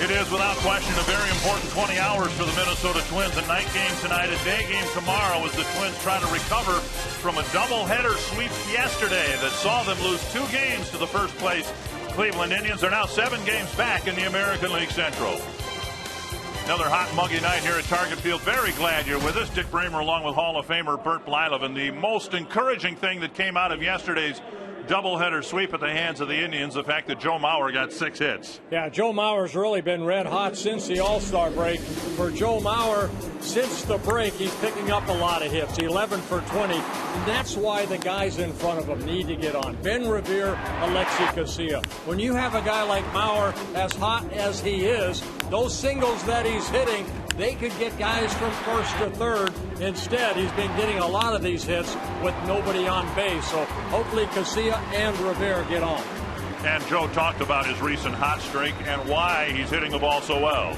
It is without question a very important 20 hours for the Minnesota Twins. A night game tonight, a day game tomorrow as the Twins try to recover from a doubleheader sweep yesterday that saw them lose 2 games to the first place Cleveland Indians. They're now 7 games back in the American League Central. Another hot, muggy night here at Target Field. Very glad you're with us. Dick Bramer along with Hall of Famer Bert Blyleven. The most encouraging thing that came out of yesterday's doubleheader sweep at the hands of the Indians, the fact that Joe Mauer got 6 hits. Yeah, Joe Mauer's really been red hot since the All-Star break. For Joe Mauer, since the break, he's picking up a lot of hits, 11 for 20. And that's why the guys in front of him need to get on. Ben Revere, Alexi Casilla. When you have a guy like Mauer as hot as he is, those singles that he's hitting, they could get guys from first to third. Instead, he's been getting a lot of these hits with nobody on base. So hopefully Casilla and Rivera get on. And Joe talked about his recent hot streak and why he's hitting the ball so well.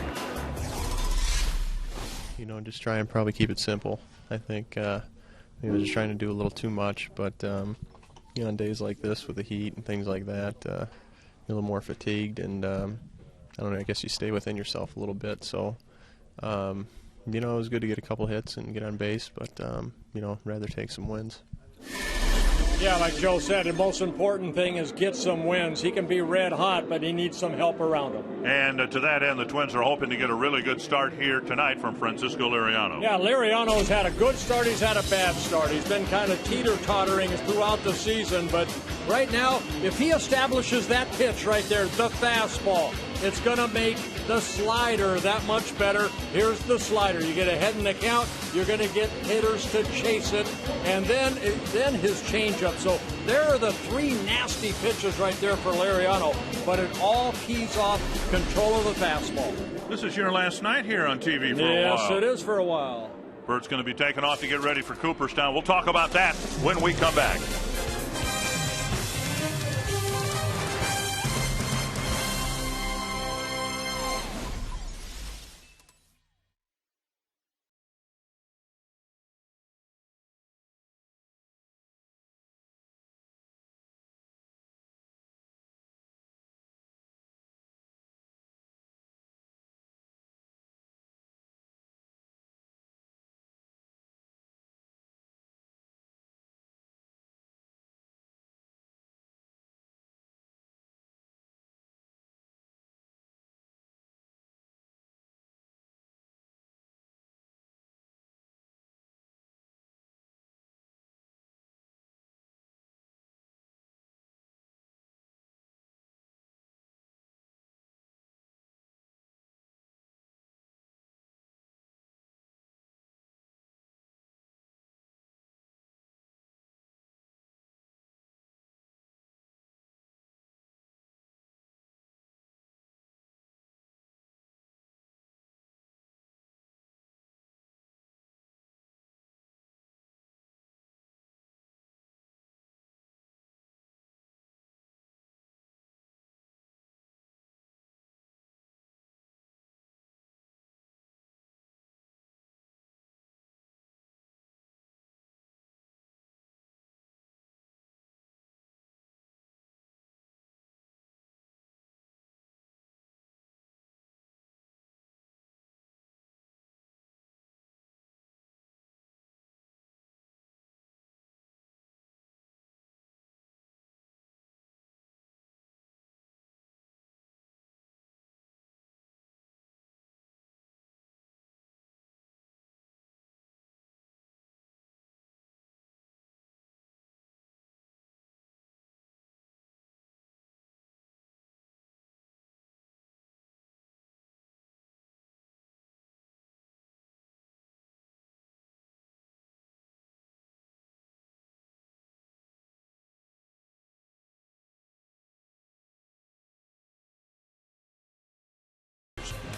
You know, just try and probably keep it simple. I think just trying to do a little too much. But, you know, on days like this with the heat and things like that, you're a little more fatigued. And, I don't know, I guess you stay within yourself a little bit. So, you know, it was good to get a couple hits and get on base, but, you know, rather take some wins. Yeah, like Joe said, the most important thing is get some wins. He can be red hot, but he needs some help around him. And to that end, the Twins are hoping to get a really good start here tonight from Francisco Liriano. Yeah, Liriano's had a good start. He's had a bad start. He's been kind of teeter-tottering throughout the season, but right now, if he establishes that pitch right there, the fastball, it's going to make the slider that much better. Here's the slider. You get ahead in the count, you're going to get hitters to chase it, and then his changeup. So there are the 3 nasty pitches right there for Liriano, but it all keys off control of the fastball. This is your last night here on TV for a while. Yes, it is for a while. Bert's going to be taking off to get ready for Cooperstown. We'll talk about that when we come back.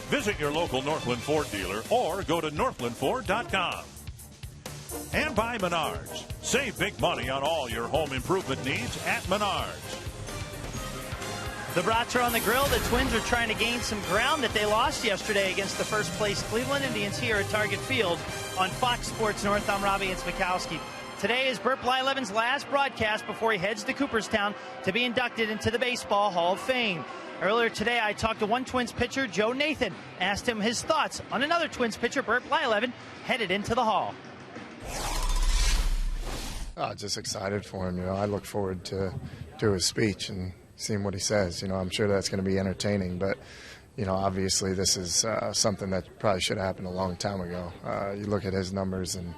Visit your local Northland Ford dealer or go to northlandford.com. And by Menards. Save big money on all your home improvement needs at Menards. The brats are on the grill. The Twins are trying to gain some ground that they lost yesterday against the first place Cleveland Indians here at Target Field on Fox Sports North. I'm Robbie Inspikowski. Today is Bert Blyleven's last broadcast before he heads to Cooperstown to be inducted into the Baseball Hall of Fame. Earlier today, I talked to one Twins pitcher, Joe Nathan, asked him his thoughts on another Twins pitcher, Bert Blyleven, headed into the Hall. Just excited for him. I look forward to his speech and seeing what he says. I'm sure that's going to be entertaining, but obviously this is something that probably should have happened a long time ago. You look at his numbers and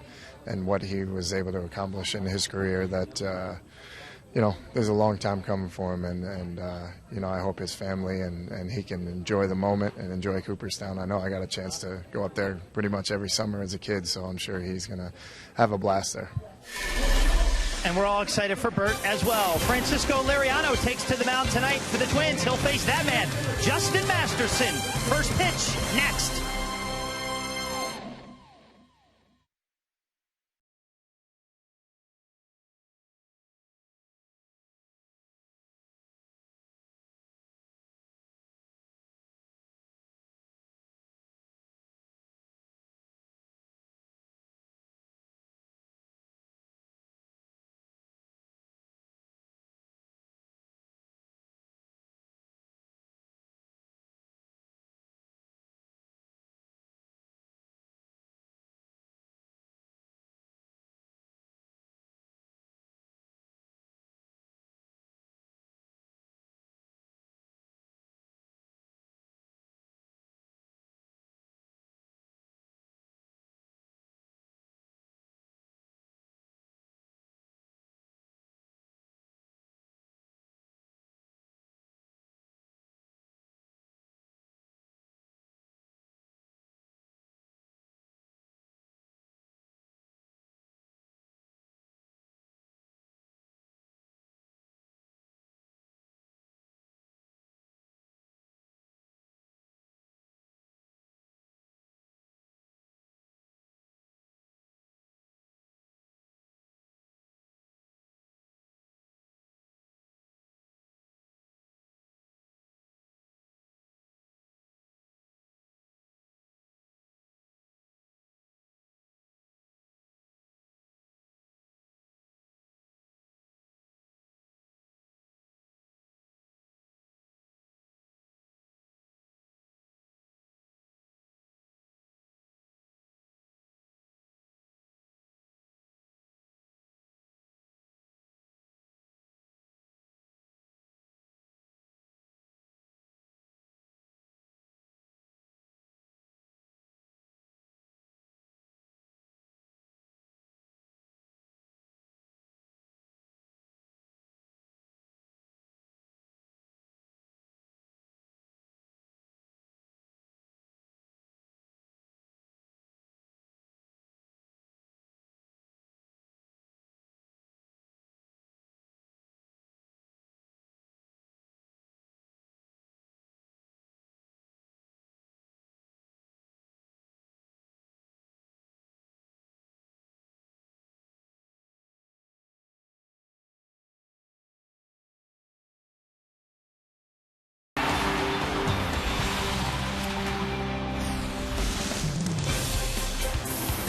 what he was able to accomplish in his career, that there's a long time coming for him, and I hope his family and he can enjoy the moment and enjoy Cooperstown. I know I got a chance to go up there pretty much every summer as a kid, so I'm sure he's going to have a blast there. And we're all excited for Bert as well. Francisco Liriano takes to the mound tonight for the Twins. He'll face that man, Justin Masterson. First pitch next.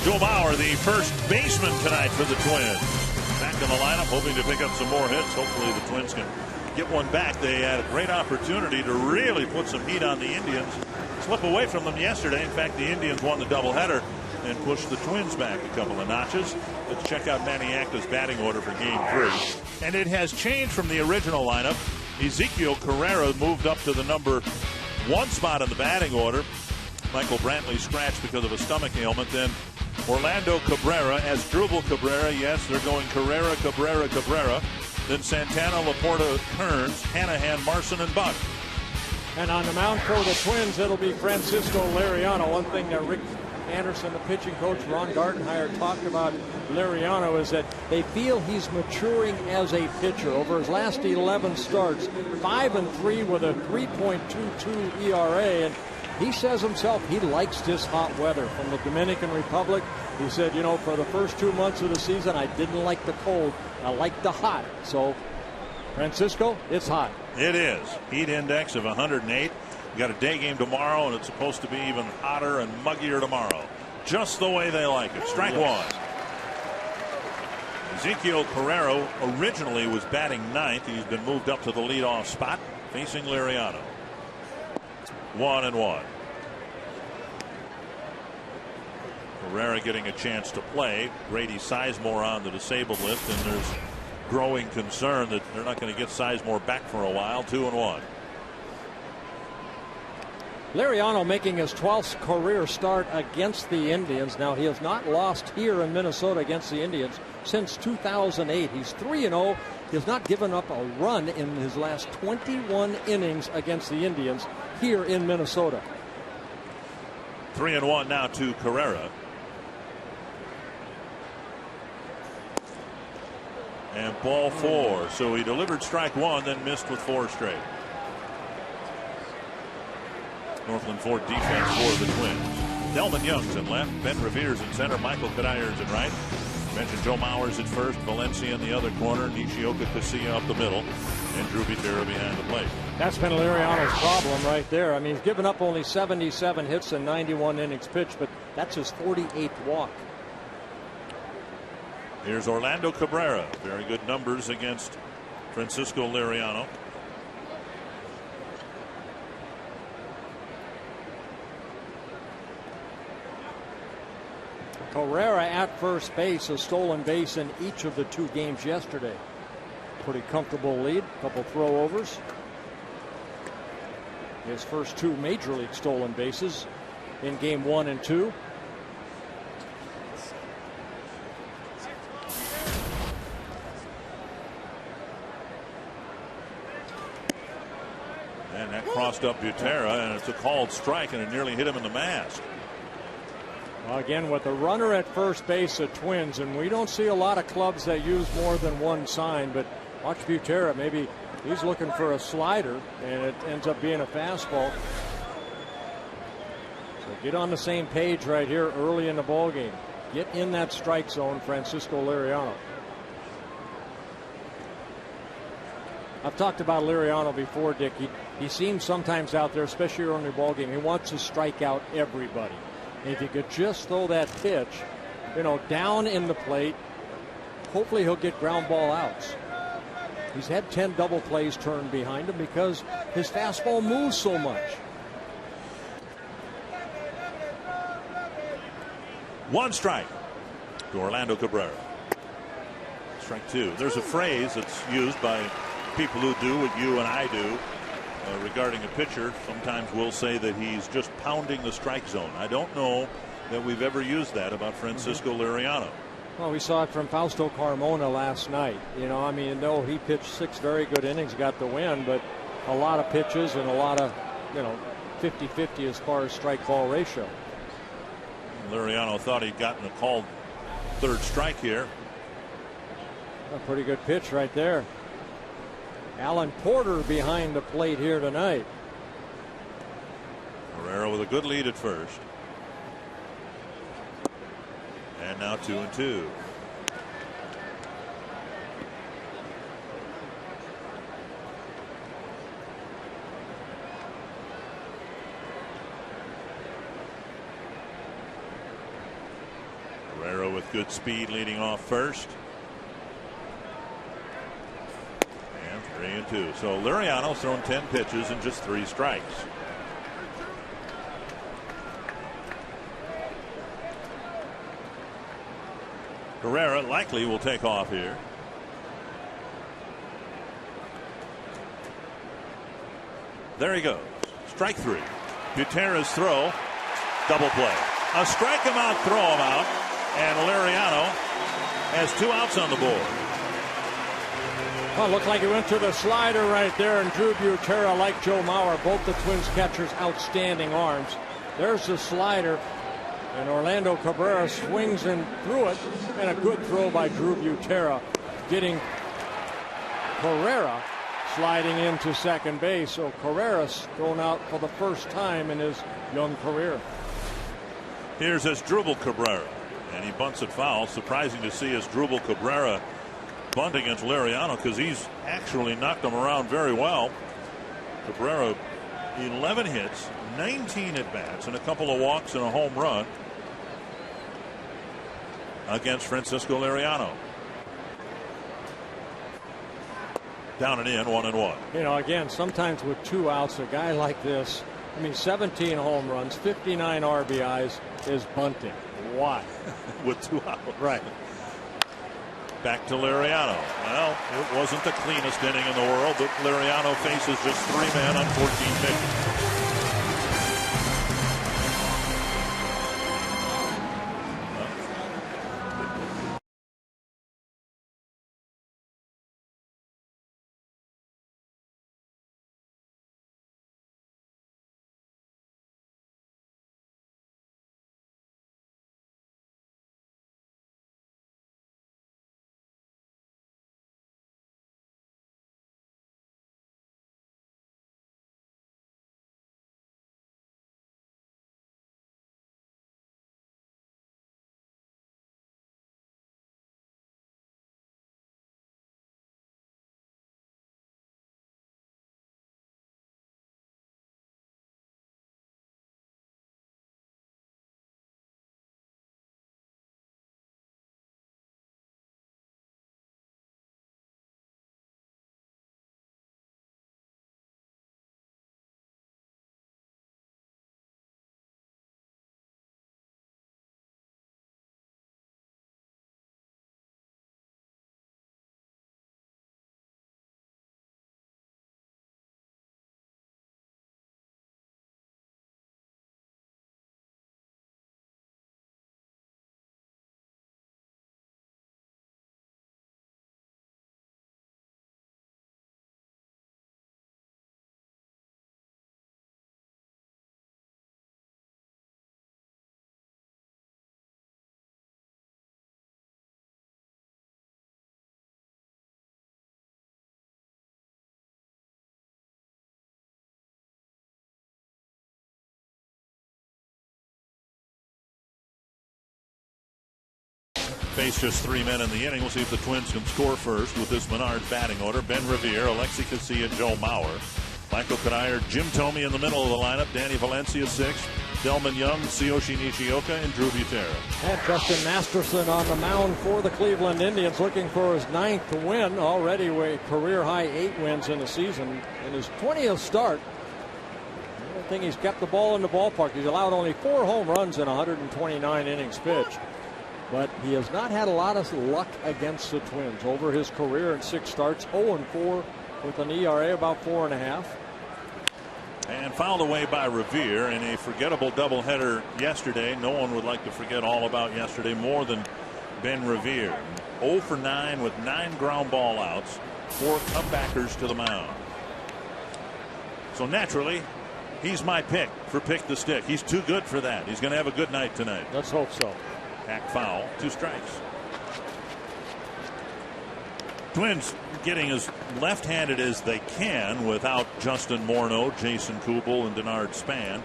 Joe Mauer, the first baseman tonight for the Twins. Back in the lineup, hoping to pick up some more hits. Hopefully the Twins can get one back. They had a great opportunity to really put some heat on the Indians. Slip away from them yesterday. In fact, the Indians won the doubleheader and pushed the Twins back a couple of notches. Let's check out Maniacta's batting order for Game 3. And it has changed from the original lineup. Ezekiel Carrera moved up to the number 1 spot in the batting order. Michael Brantley scratched because of a stomach ailment. Then Orlando Cabrera, Asdrubal Cabrera, yes, they're going Carrera, Cabrera, Cabrera. Then Santana, Laporta, Kearns, Hanahan, Marson, and Buck. And on the mound for the Twins, it'll be Francisco Liriano. One thing that Rick Anderson, the pitching coach, Ron Gardenhire, talked about Liriano is that they feel he's maturing as a pitcher. Over his last 11 starts, 5-3 with a 3.22 ERA, and he says himself he likes this hot weather. From the Dominican Republic, he said, for the first 2 months of the season, I didn't like the cold. I like the hot. So, Francisco, it's hot. It is. Heat index of 108. We got a day game tomorrow, and it's supposed to be even hotter and muggier tomorrow. Just the way they like it. Strike one. Ezequiel Carrero originally was batting ninth. He's been moved up to the leadoff spot, facing Liriano. 1-1. Carrera getting a chance to play. Grady Sizemore on the disabled list, and there's growing concern that they're not going to get Sizemore back for a while. 2-1. Liriano making his 12th career start against the Indians. Now, he has not lost here in Minnesota against the Indians since 2008. He's 3-0. He has not given up a run in his last 21 innings against the Indians here in Minnesota. 3-1 now to Carrera. And ball 4. So he delivered strike 1, then missed with 4 straight. Northland Ford defense for the Twins. Delvin Young's in left, Ben Revere's in center, Michael Kadayer's in right. Mentioned Joe Mauer's at first, Valencia in the other corner, Nishioka Casilla up the middle, and Drew Butera behind the plate. That's been Liriano's problem right there. I mean, he's given up only 77 hits and 91 innings pitched, but that's his 48th walk. Here's Orlando Cabrera. Very good numbers against Francisco Liriano. Carrera at first base, a stolen base in each of the 2 games yesterday. Pretty comfortable lead, couple throwovers. His first 2 major league stolen bases in game 1 and 2. And that crossed up Butera, and it's a called strike, and it nearly hit him in the mask. Again, with the runner at first base, the Twins, and we don't see a lot of clubs that use more than one sign, but watch Butera. Maybe he's looking for a slider, and it ends up being a fastball. So get on the same page right here early in the ball game. Get in that strike zone, Francisco Liriano. I've talked about Liriano before, Dick. He seems sometimes out there, especially early in the ball game, he wants to strike out everybody. If you could just throw that pitch, down in the plate, hopefully he'll get ground ball outs. He's had 10 double plays turned behind him because his fastball moves so much. 1 strike to Orlando Cabrera. Strike 2. There's a phrase that's used by people who do what you and I do regarding a pitcher. Sometimes we'll say that he's just pounding the strike zone. I don't know that we've ever used that about Francisco Liriano. Well, we saw it from Fausto Carmona last night. Though he pitched 6 very good innings, got the win, but a lot of pitches and a lot of, 50-50 as far as strike ball ratio. Liriano thought he'd gotten a called 3rd strike here. A pretty good pitch right there. Alan Porter behind the plate here tonight. Carrera with a good lead at first. And now 2-2. Carrera with good speed leading off first. 3-2. So Liriano's thrown 10 pitches and just 3 strikes. Carrera likely will take off here. There he goes. Strike 3. Butera's throw. Double play. A strike him out, throw him out. And Liriano has 2 outs on the board. Well, looked like he went to the slider right there, and Drew Butera, like Joe Mauer, both the Twins catchers, outstanding arms. There's the slider, and Orlando Cabrera swings and threw it, and a good throw by Drew Butera, getting Carrera sliding into second base. So Carrera's thrown out for the first time in his young career. Here's Asdrubal Cabrera, and he bunts it foul. Surprising to see Asdrubal Cabrera bunt against Liriano, because he's actually knocked him around very well. Cabrera, 11 hits, 19 at bats, and a couple of walks and a home run against Francisco Liriano. Down and in, 1-1. You know, again, sometimes with 2 outs, a guy like this, I mean, 17 home runs, 59 RBIs is bunting. Why? With 2 outs. Right. Back to Liriano. Well, it wasn't the cleanest inning in the world, but Liriano faces just 3 men on 14 pitches. Face just 3 men in the inning. We'll see if the Twins can score first with this Menard batting order. Ben Revere, Alexi Casilla, Joe Mauer, Michael Kanire, Jim Thome in the middle of the lineup. Danny Valencia 6th, Delman Young, Tsuyoshi Nishioka, and Drew Butera. And Justin Masterson on the mound for the Cleveland Indians, looking for his 9th win. Already with career high 8 wins in the season. In his 20th start, I don't think he's kept the ball in the ballpark. He's allowed only 4 home runs in 129 innings pitched. But he has not had a lot of luck against the Twins over his career in 6 starts. 0-4 with an ERA about 4.5. And fouled away by Revere in a forgettable doubleheader yesterday. No one would like to forget all about yesterday more than Ben Revere. 0 for 9 with 9 ground ball outs, 4 comebackers to the mound. So naturally, he's my pick for pick the stick. He's too good for that. He's going to have a good night tonight. Let's hope so. Hack foul, 2 strikes. Twins getting as left-handed as they can without Justin Morneau, Jason Kubel, and Denard Span.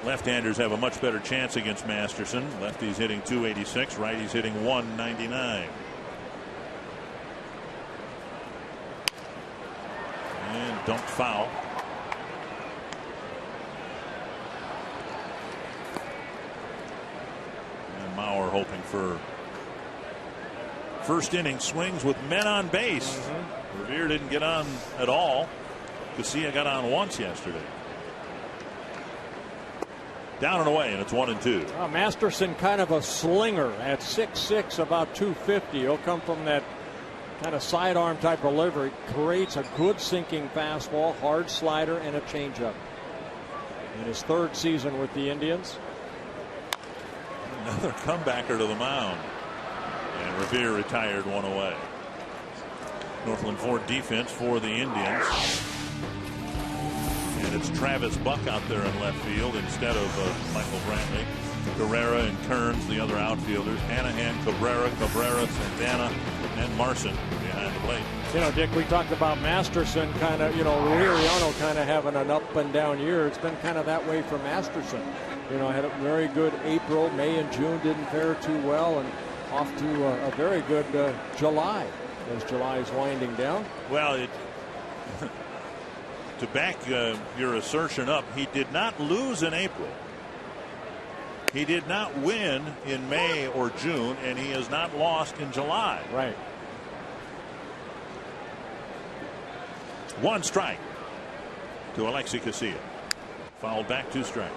Left-handers have a much better chance against Masterson. Lefty's hitting .286, righty's hitting .199. And dumped foul. Mauer hoping for first inning swings with men on base. Revere didn't get on at all. Casilla got on once yesterday. Down and away, and it's 1-2. Masterson kind of a slinger at 6'6", about 250. He'll come from that kind of sidearm type of delivery. Creates a good sinking fastball, hard slider, and a changeup. In his 3rd season with the Indians. Another comebacker to the mound. And Revere retired 1 away. Northland Ford defense for the Indians. And it's Travis Buck out there in left field instead of Michael Brantley. Carrera and Kearns, the other outfielders. Hanahan, Cabrera, Santana, and Marson behind the plate. You know, Dick, we talked about Masterson kind of, Liriano kind of having an up and down year. It's been kind of that way for Masterson. Had a very good April. May and June didn't fare too well, and off to a very good July as July is winding down. Well, to back your assertion up, he did not lose in April. He did not win in May or June, and he has not lost in July. Right. One strike to Alexi Casilla. Fouled back, 2 strikes.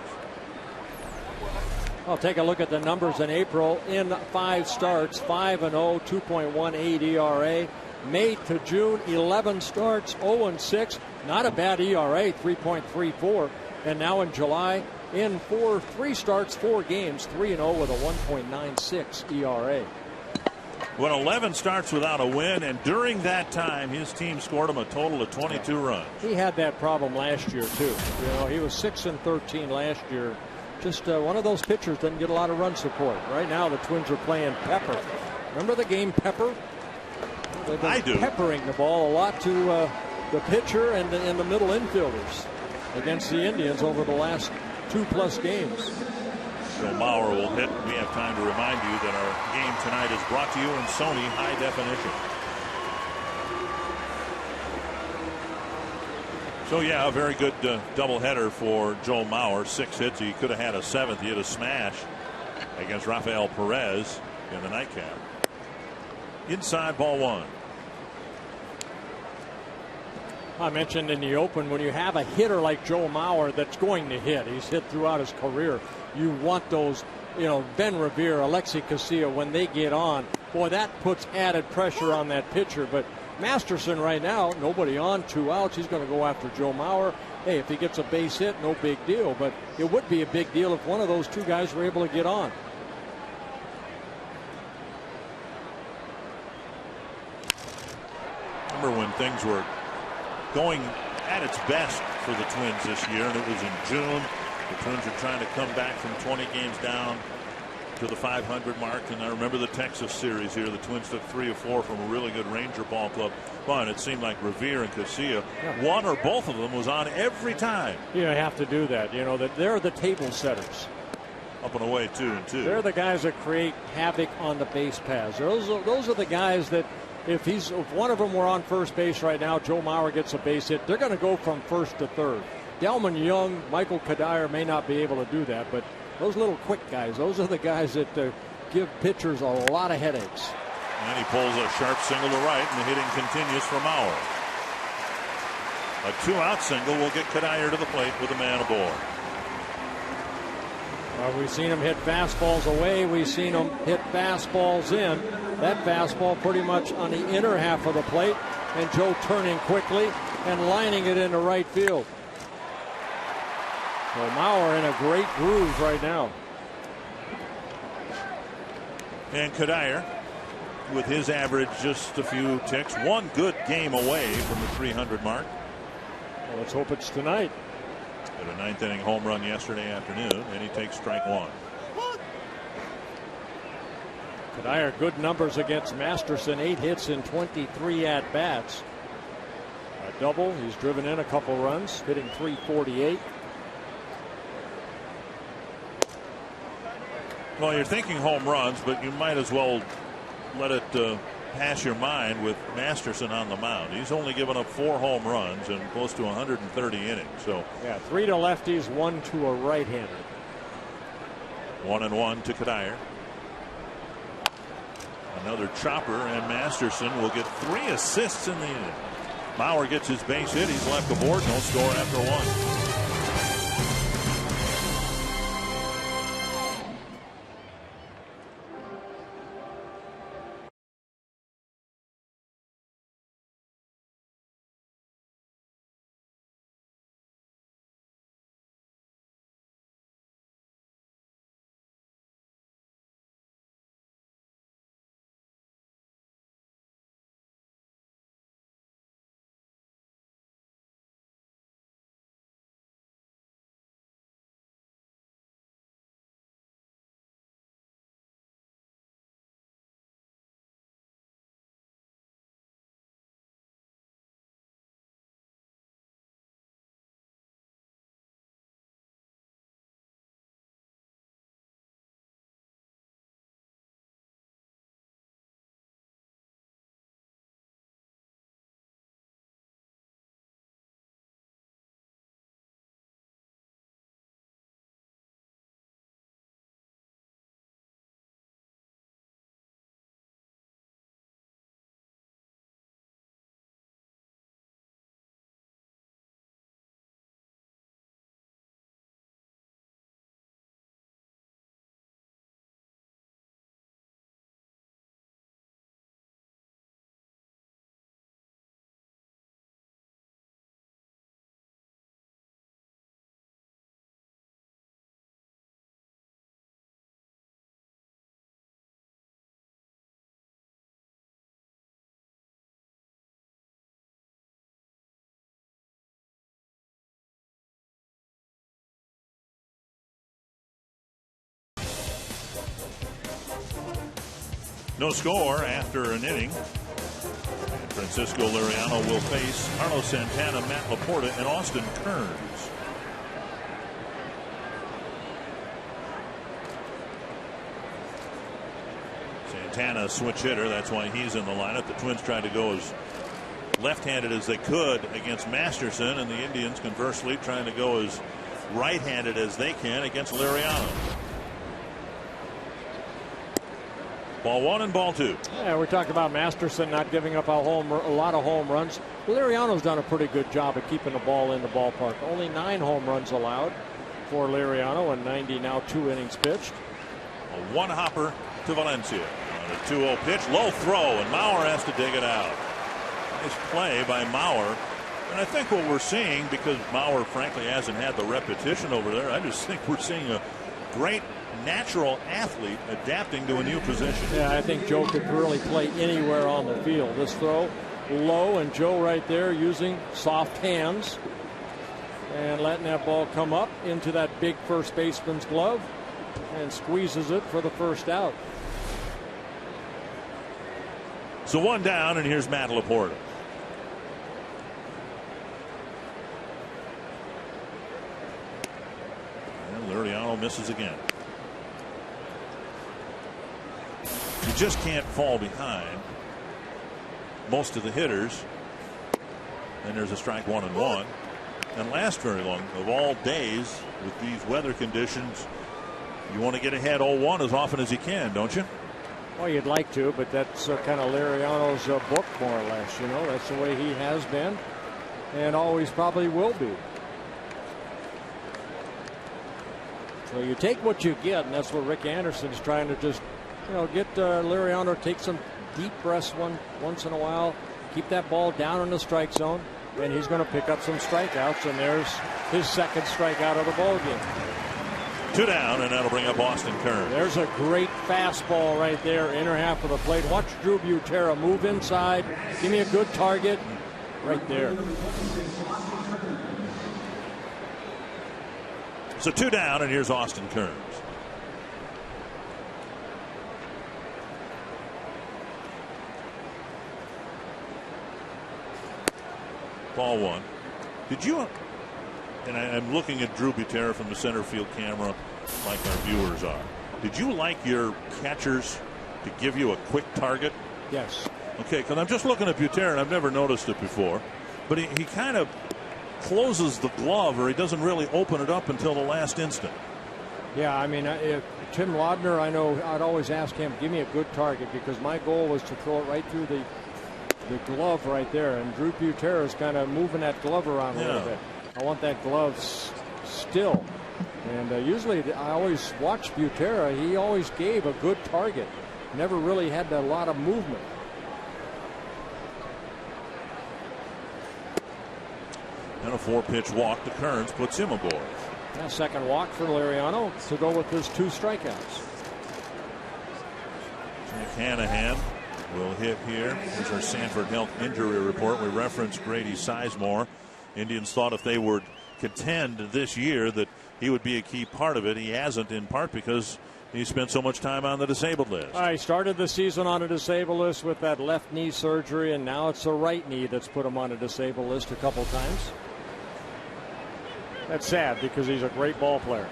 I'll take a look at the numbers in April. In 5 starts, 5-0, 2.18 ERA. May to June, 11 starts, 0-6. Not a bad ERA, 3.34. And now in July, in 3 starts, 4 games, 3-0 with a 1.96 ERA. Went 11 starts without a win, and during that time, his team scored him a total of 22 runs. He had that problem last year too. You know, he was 6-13 last year. Just one of those pitchers doesn't get a lot of run support. Right now, the Twins are playing Pepper. Remember the game Pepper? They've been I do. peppering the ball a lot to the pitcher and the middle infielders against the Indians over the last 2+ games. Joe Mauer will hit. We have time to remind you that our game tonight is brought to you in Sony High Definition. So yeah, a very good doubleheader for Joe Mauer. 6 hits. He could have had a 7th. He hit a smash against Rafael Perez in the nightcap. Inside, ball 1. I mentioned in the open, when you have a hitter like Joe Mauer that's going to hit, he's hit throughout his career. You want those, you know, Ben Revere, Alexi Casilla, when they get on, boy, that puts added pressure on that pitcher. But Masterson right now, nobody on, 2 outs. He's going to go after Joe Mauer. Hey, if he gets a base hit, no big deal. But it would be a big deal if one of those 2 guys were able to get on. Remember when things were going at its best for the Twins this year, and it was in June. The Twins are trying to come back from 20 games down to the 500 mark. And I remember the Texas series here. The Twins took 3 or 4 from a really good Ranger ball club. Well, and it seemed like Revere and Casilla, one or both of them was on every time. You have to do that. You know, that they're the table setters. Up and away, 2-2. They're the guys that create havoc on the base paths. Those are the guys that if one of them were on first base right now, Joe Mauer gets a base hit, they're going to go from first to third. Delman Young, Michael Kadire may not be able to do that, but those little quick guys, those are the guys that give pitchers a lot of headaches. And he pulls a sharp single to right, and the hitting continues for Mauer. A 2-out single will get Kadire to the plate with a man aboard. We've seen him hit fastballs away. We've seen him hit fastballs in. That fastball pretty much on the inner half of the plate, and Joe turning quickly and lining it into right field. So Mauer in a great groove right now. And Kadire, with his average just a few ticks, one good game away from the 300 mark. Well, let's hope it's tonight. Hit a 9th inning home run yesterday afternoon, and he takes strike 1. Kadire, good numbers against Masterson, 8 hits in 23 at-bats. A double, he's driven in a couple runs, hitting .348. Well, you're thinking home runs, but you might as well let it pass your mind with Masterson on the mound. He's only given up 4 home runs and close to 130 innings. So yeah, 3 to lefties, 1 to a right-hander. 1-1 to Kadire. Another chopper, and Masterson will get 3 assists in the inning. Mauer gets his base hit. He's left aboard. No score after 1. No score after an inning. And Francisco Liriano will face Carlos Santana, Matt Laporta, and Austin Kearns. Santana, switch hitter. That's why he's in the lineup. The Twins tried to go as left-handed as they could against Masterson, and the Indians, conversely, trying to go as right-handed as they can against Liriano. Ball one and ball two. Yeah, we talked about Masterson not giving up a lot of home runs. Liriano's done a pretty good job of keeping the ball in the ballpark. Only 9 home runs allowed for Liriano in 90 now 2 innings pitched. A one-hopper to Valencia. On a 2-0 pitch, low throw, and Mauer has to dig it out. Nice play by Mauer. And I think what we're seeing, because Mauer frankly hasn't had the repetition over there, I just think we're seeing a great natural athlete adapting to a new position. Yeah, I think Joe could really play anywhere on the field. This throw low, and Joe right there using soft hands and letting that ball come up into that big first baseman's glove and squeezes it for the first out. So one down, and here's Matt Laporta. And Liriano misses again. You just can't fall behind most of the hitters. And there's a strike 1-1. And last very long. Of all days with these weather conditions, you want to get ahead 0-1 as often as you can, don't you? Well, you'd like to, but that's kind of Liriano's book, more or less. You know, that's the way he has been and always probably will be. So you take what you get, and that's what Rick Anderson's trying to just, get Liriano to take some deep breaths once in a while, keep that ball down in the strike zone, and he's going to pick up some strikeouts, and there's his second strikeout of the ball game. 2 down, and that'll bring up Austin Kearns. There's a great fastball right there, inner half of the plate. Watch Drew Butera move inside, give me a good target right there. So 2 down, and here's Austin Kearns. Ball one. Did you, and I'm looking at Drew Butera from the center field camera like our viewers are. Did you like your catchers to give you a quick target? Yes. Okay, because I'm just looking at Butera, and I've never noticed it before. But he kind of closes the glove, or he doesn't really open it up until the last instant. Yeah, I mean, if Tim Laudner, I know I'd always ask him, give me a good target, because my goal was to throw it right through the glove right there, and Drew Butera is kind of moving that glove around a little bit. I want that glove still, and usually I always watch Butera. He always gave a good target, never really had a lot of movement. And a 4-pitch walk to Kearns puts him aboard. A second walk for Liriano to go with his 2 strikeouts. Jack Hanahan will hit here. Here's our Sanford Health injury report. We referenced Grady Sizemore. Indians thought if they would contend this year that he would be a key part of it. He hasn't, in part because he spent so much time on the disabled list. He started the season on a disabled list with that left knee surgery, and now it's the right knee that's put him on a disabled list a couple times. That's sad because he's a great ball player.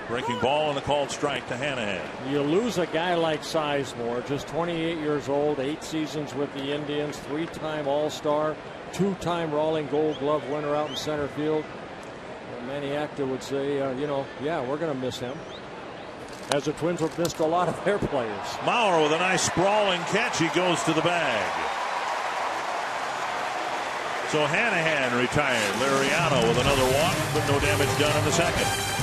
Breaking ball and a called strike to Hanahan. You lose a guy like Sizemore, just 28 years old, 8 seasons with the Indians, 3-time All-Star, 2-time Rawling Gold Glove winner out in center field. Manny Acta would say, yeah, we're going to miss him. As the Twins have missed a lot of their players. Mauer with a nice sprawling catch. He goes to the bag. So Hanahan retired. Liriano with another walk, but no damage done in the second.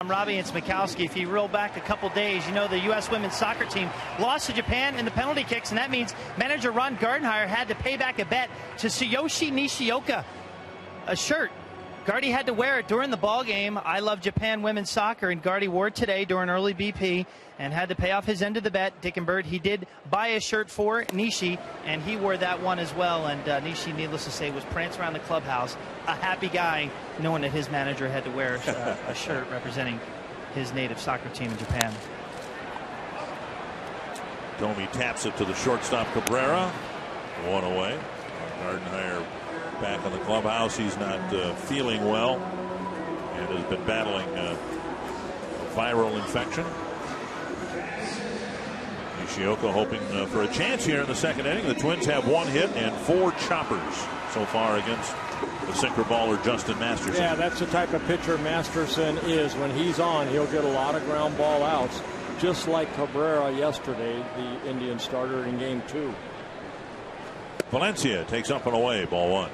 Robbie and Smikowski, if you roll back a couple days, you know the U.S. women's soccer team lost to Japan in the penalty kicks, and that means manager Ron Gardenhire had to pay back a bet to Tsuyoshi Nishioka, a shirt. Gardy had to wear it during the ball game. I love Japan women's soccer, and Gardy wore it today during early BP and had to pay off his end of the bet. Dick and Bert, he did buy a shirt for Nishi, and he wore that one as well. And Nishi, needless to say, was prancing around the clubhouse, a happy guy, knowing that his manager had to wear a shirt representing his native soccer team in Japan. Domi taps it to the shortstop Cabrera. One away. Gardenhire back in the clubhouse. He's not feeling well and has been battling a viral infection. Nishioka hoping for a chance here in the second inning. The Twins have 1 hit and 4 choppers so far against the sinker baller Justin Masterson. Yeah, that's the type of pitcher Masterson is. When he's on, he'll get a lot of ground ball outs, just like Cabrera yesterday, the Indian starter in game 2. Valencia takes up and away, ball 1.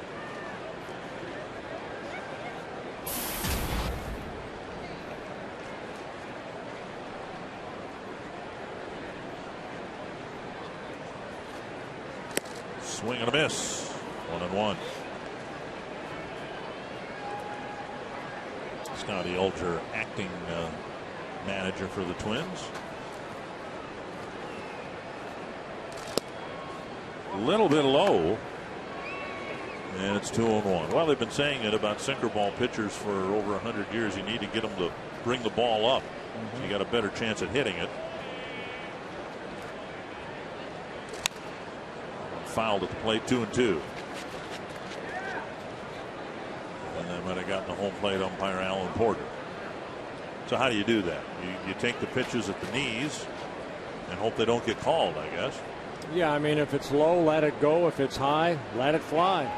Swing and a miss. 1-1. Scotty Ulter, acting manager for the Twins. A little bit low. And it's 2-1. Well, they've been saying it about sinker ball pitchers for over 100 years. You need to get them to bring the ball up. So you got a better chance at hitting it. Fouled at the plate, 2-2. And they might have gotten the home plate umpire Alan Porter. So how do you do that? You take the pitches at the knees and hope they don't get called, I guess. Yeah, I mean, if it's low, let it go. If it's high, let it fly.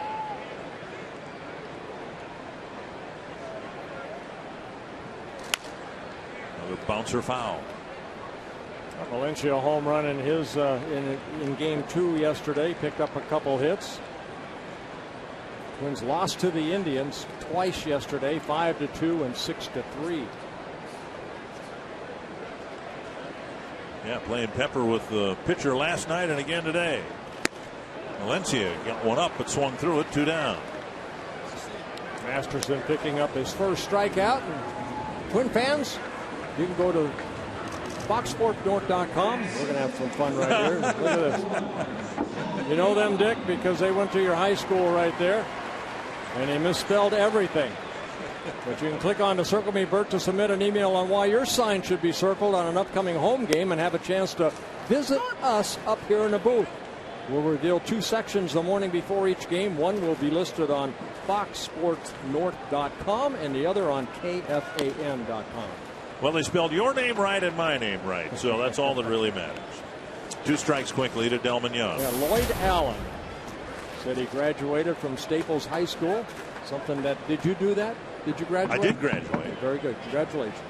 Another bouncer foul. Valencia home run in his in game 2 yesterday, picked up a couple hits. Twins lost to the Indians twice yesterday, 5-2 and 6-3. Yeah, playing pepper with the pitcher last night and again today. Valencia got one up but swung through it, 2 down. Masterson picking up his first strikeout. And Twin fans, you can go to FoxSportsNorth.com. We're going to have some fun right here. Look at this. You know them, Dick, because they went to your high school right there, and they misspelled everything. But you can click on to Circle Me Bert to submit an email on why your sign should be circled on an upcoming home game and have a chance to visit us up here in the booth. We'll reveal 2 sections the morning before each game. One will be listed on FoxSportsNorth.com and the other on KFAN.com. Well, they spelled your name right and my name right, so that's all that really matters. 2 strikes quickly to Delman Young. Yeah, Lloyd Allen said he graduated from Staples High School. Something that, did you do that? Did you graduate? I did graduate. Very good. Congratulations.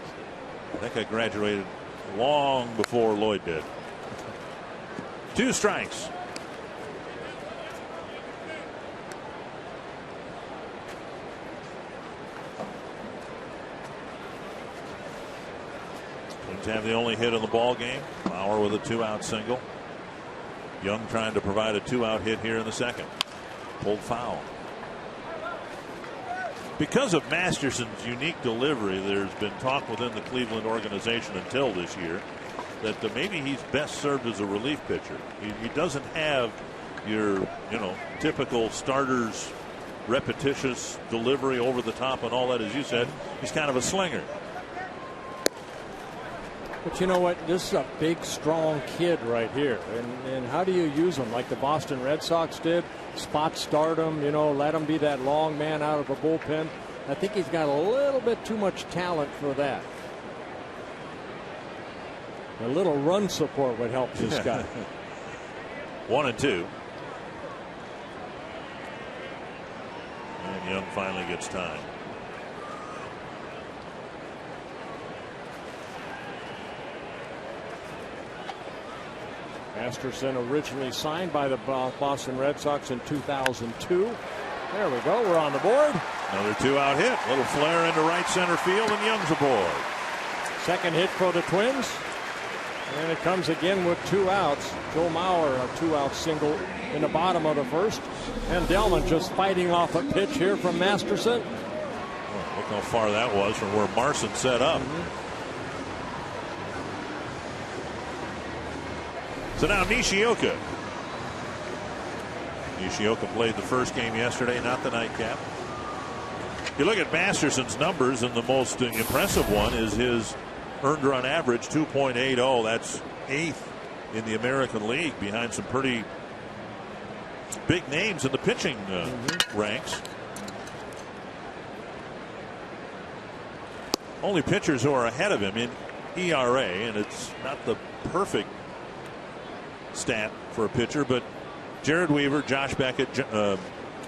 I think I graduated long before Lloyd did. 2 strikes. Twins have the only hit in the ball game. Bauer with a 2-out single. Young trying to provide a 2-out hit here in the second. Pulled foul. Because of Masterson's unique delivery, there's been talk within the Cleveland organization until this year that maybe he's best served as a relief pitcher. He doesn't have your, typical starter's repetitious delivery over the top and all that, as you said. He's kind of a slinger. But you know what? This is a big, strong kid right here. And how do you use him? Like the Boston Red Sox did? Spot start him, let him be that long man out of a bullpen. I think he's got a little bit too much talent for that. A little run support would help this guy. 1-2. And Young finally gets time. Masterson originally signed by the Boston Red Sox in 2002. There we go. We're on the board. Another 2-out hit. Little flare into right center field, and Young's aboard. Second hit for the Twins. And it comes again with 2 outs. Joe Mauer, a 2-out single in the bottom of the first. And Delman just fighting off a pitch here from Masterson. Oh, look how far that was from where Marson set up. So now Nishioka. Nishioka played the first game yesterday, not the nightcap. You look at Masterson's numbers, and the most impressive one is his earned run average, 2.80. That's 8th in the American League, behind some pretty big names in the pitching ranks. Only pitchers who are ahead of him in ERA, and it's not the perfect stat for a pitcher, but Jared Weaver, Josh Beckett,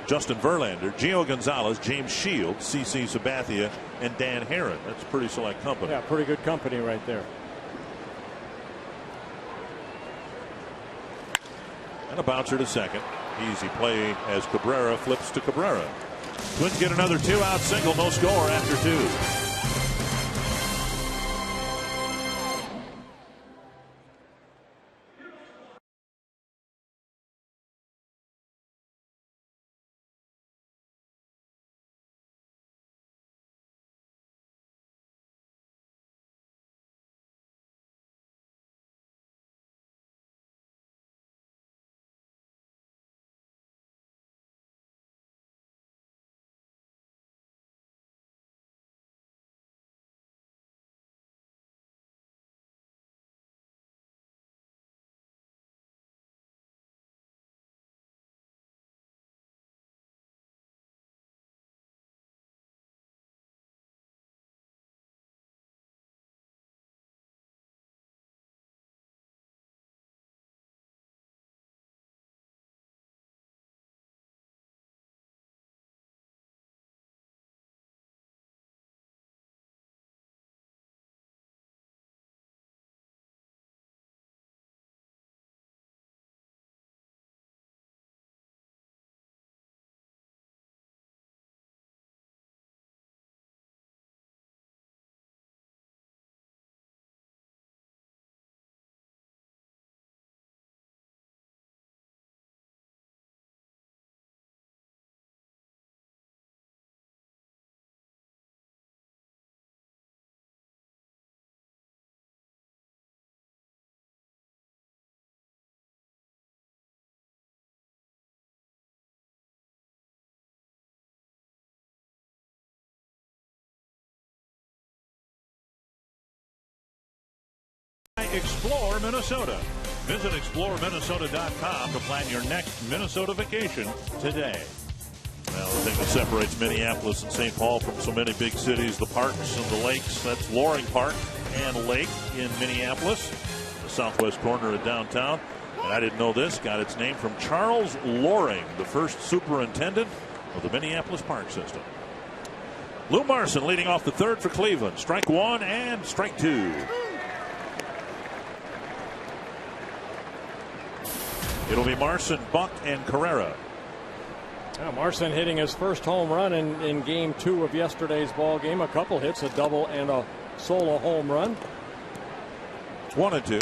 Justin Verlander, Gio Gonzalez, James Shields, C.C. Sabathia, and Dan Herron. That's pretty select company. Yeah, pretty good company right there. And a bouncer to second. Easy play as Cabrera flips to Cabrera. Twins get another 2-out single, no score after 2. Explore Minnesota. Visit exploreminnesota.com to plan your next Minnesota vacation today. Now, the thing that separates Minneapolis and St. Paul from so many big cities, the parks and the lakes. That's Loring Park and Lake in Minneapolis, the southwest corner of downtown. And I didn't know this, got its name from Charles Loring, the first superintendent of the Minneapolis park system. Lou Marson leading off the third for Cleveland. Strike 1 and strike 2. It'll be Marson, Buck, and Carrera. Now Marson hitting his first home run in game 2 of yesterday's ball game. A couple hits, a double and a solo home run. 1-2.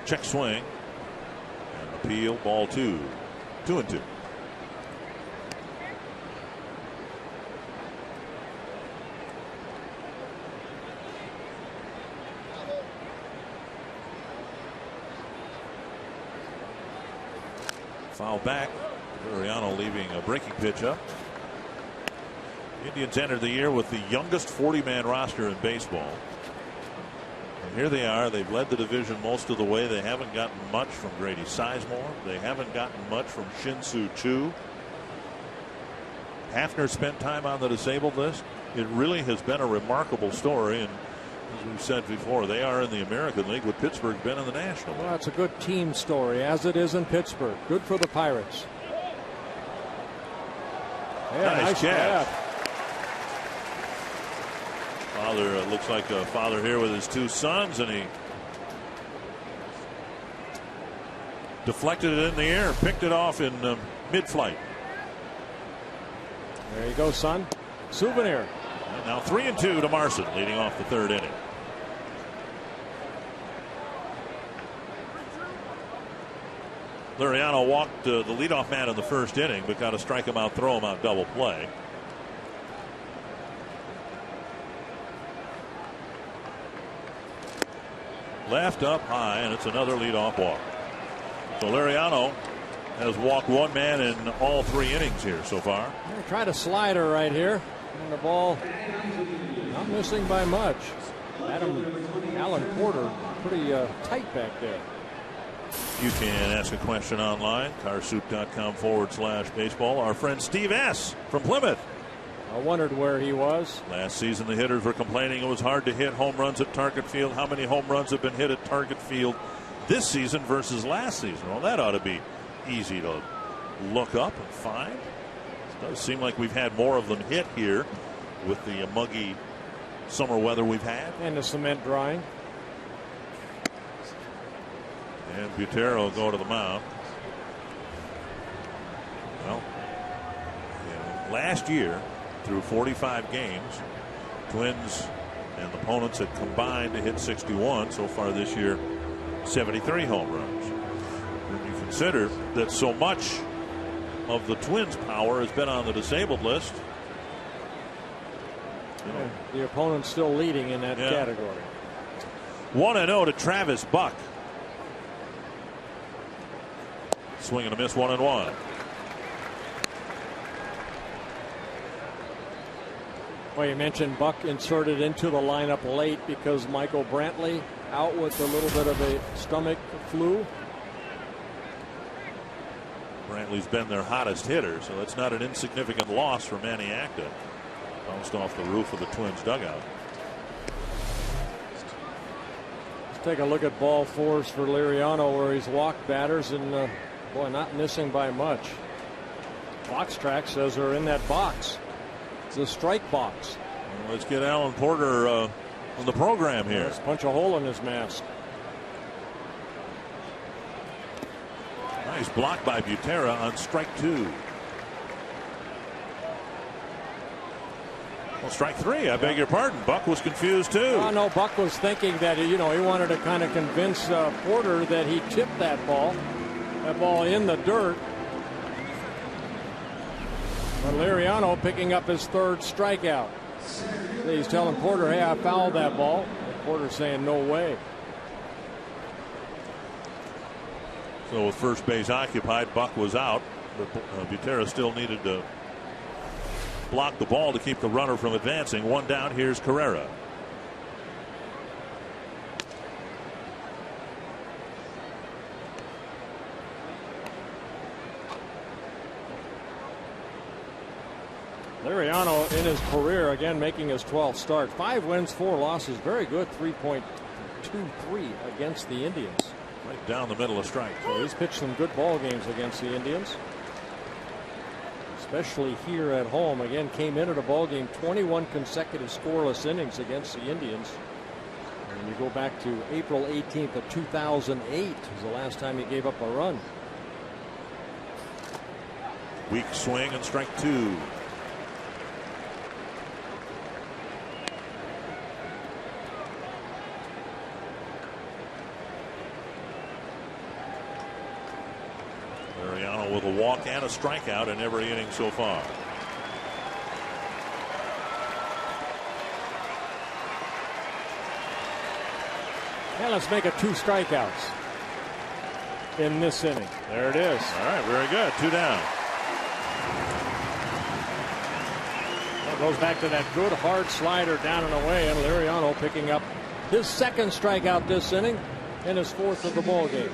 Check swing and appeal, ball 2. 2-2. Foul back. Veriano leaving a breaking pitch up. Indians entered the year with the youngest 40-man roster in baseball. And here they are. They've led the division most of the way. They haven't gotten much from Grady Sizemore. They haven't gotten much from Shin-Soo Choo. Hafner spent time on the disabled list. It really has been a remarkable story. And as we've said before, they are in the American League with Pittsburgh been in the National League. Well, it's a good team story, as it is in Pittsburgh. Good for the Pirates. Yeah, nice catch. Father looks like a father here with his two sons, and he deflected it in the air, picked it off in mid-flight. There you go, son. Souvenir. And now 3-2 to Marson, leading off the third inning. Liriano walked the leadoff man in the first inning, but got to strike him out, throw him out, double play. Left up high, and it's another leadoff walk. So Liriano has walked one man in all 3 innings here so far. Tried a slider right here, and the ball not missing by much. Alan Porter pretty tight back there. You can ask a question online, carsoup.com/baseball. Our friend Steve S. from Plymouth. I wondered where he was. Last season, the hitters were complaining it was hard to hit home runs at Target Field. How many home runs have been hit at Target Field this season versus last season? Well, that ought to be easy to look up and find. It does seem like we've had more of them hit here with the muggy summer weather we've had. And the cement drying. And Butero will go to the mound. Well, last year, through 45 games, Twins and opponents had combined to hit 61. So far this year, 73 home runs. When you consider that so much of the Twins' power has been on the disabled list. Yeah, the opponent's still leading in that category. 1-0 to Travis Buck. Swing and a miss, 1-1. Well, you mentioned Buck inserted into the lineup late because Michael Brantley out with a little bit of a stomach flu. Brantley's been their hottest hitter, so that's not an insignificant loss for Manny Acta. Bounced off the roof of the Twins dugout. Let's take a look at ball fours for Liriano, where he's walked batters and boy, not missing by much. Box track says they're in that box. It's a strike box. Well, let's get Alan Porter on the program here. Let's punch a hole in his mask. Nice block by Butera on strike 2. Well, strike 3. I beg your pardon. Buck was confused too. Oh, no, Buck was thinking that he wanted to kind of convince Porter that he tipped that ball in the dirt. But Liriano picking up his 3rd strikeout. He's telling Porter, hey, I fouled that ball. And Porter saying, no way. So with first base occupied, Buck was out, but Butera still needed to block the ball to keep the runner from advancing. One down. Here's Carrera. Liriano in his career again making his 12th start. 5 wins, 4 losses. Very good. 3.23 against the Indians. Right down the middle of strike. So he's pitched some good ball games against the Indians, especially here at home. Again, came into the ball game 21 consecutive scoreless innings against the Indians. And you go back to April 18th of 2008 was the last time he gave up a run. Weak swing and strike 2. Liriano with a walk and a strikeout in every inning so far. Now let's make it 2 strikeouts in this inning. There it is. All right, very good. 2 down. Well, goes back to that good hard slider down and away, and Liriano picking up his 2nd strikeout this inning and his 4th of the ball game.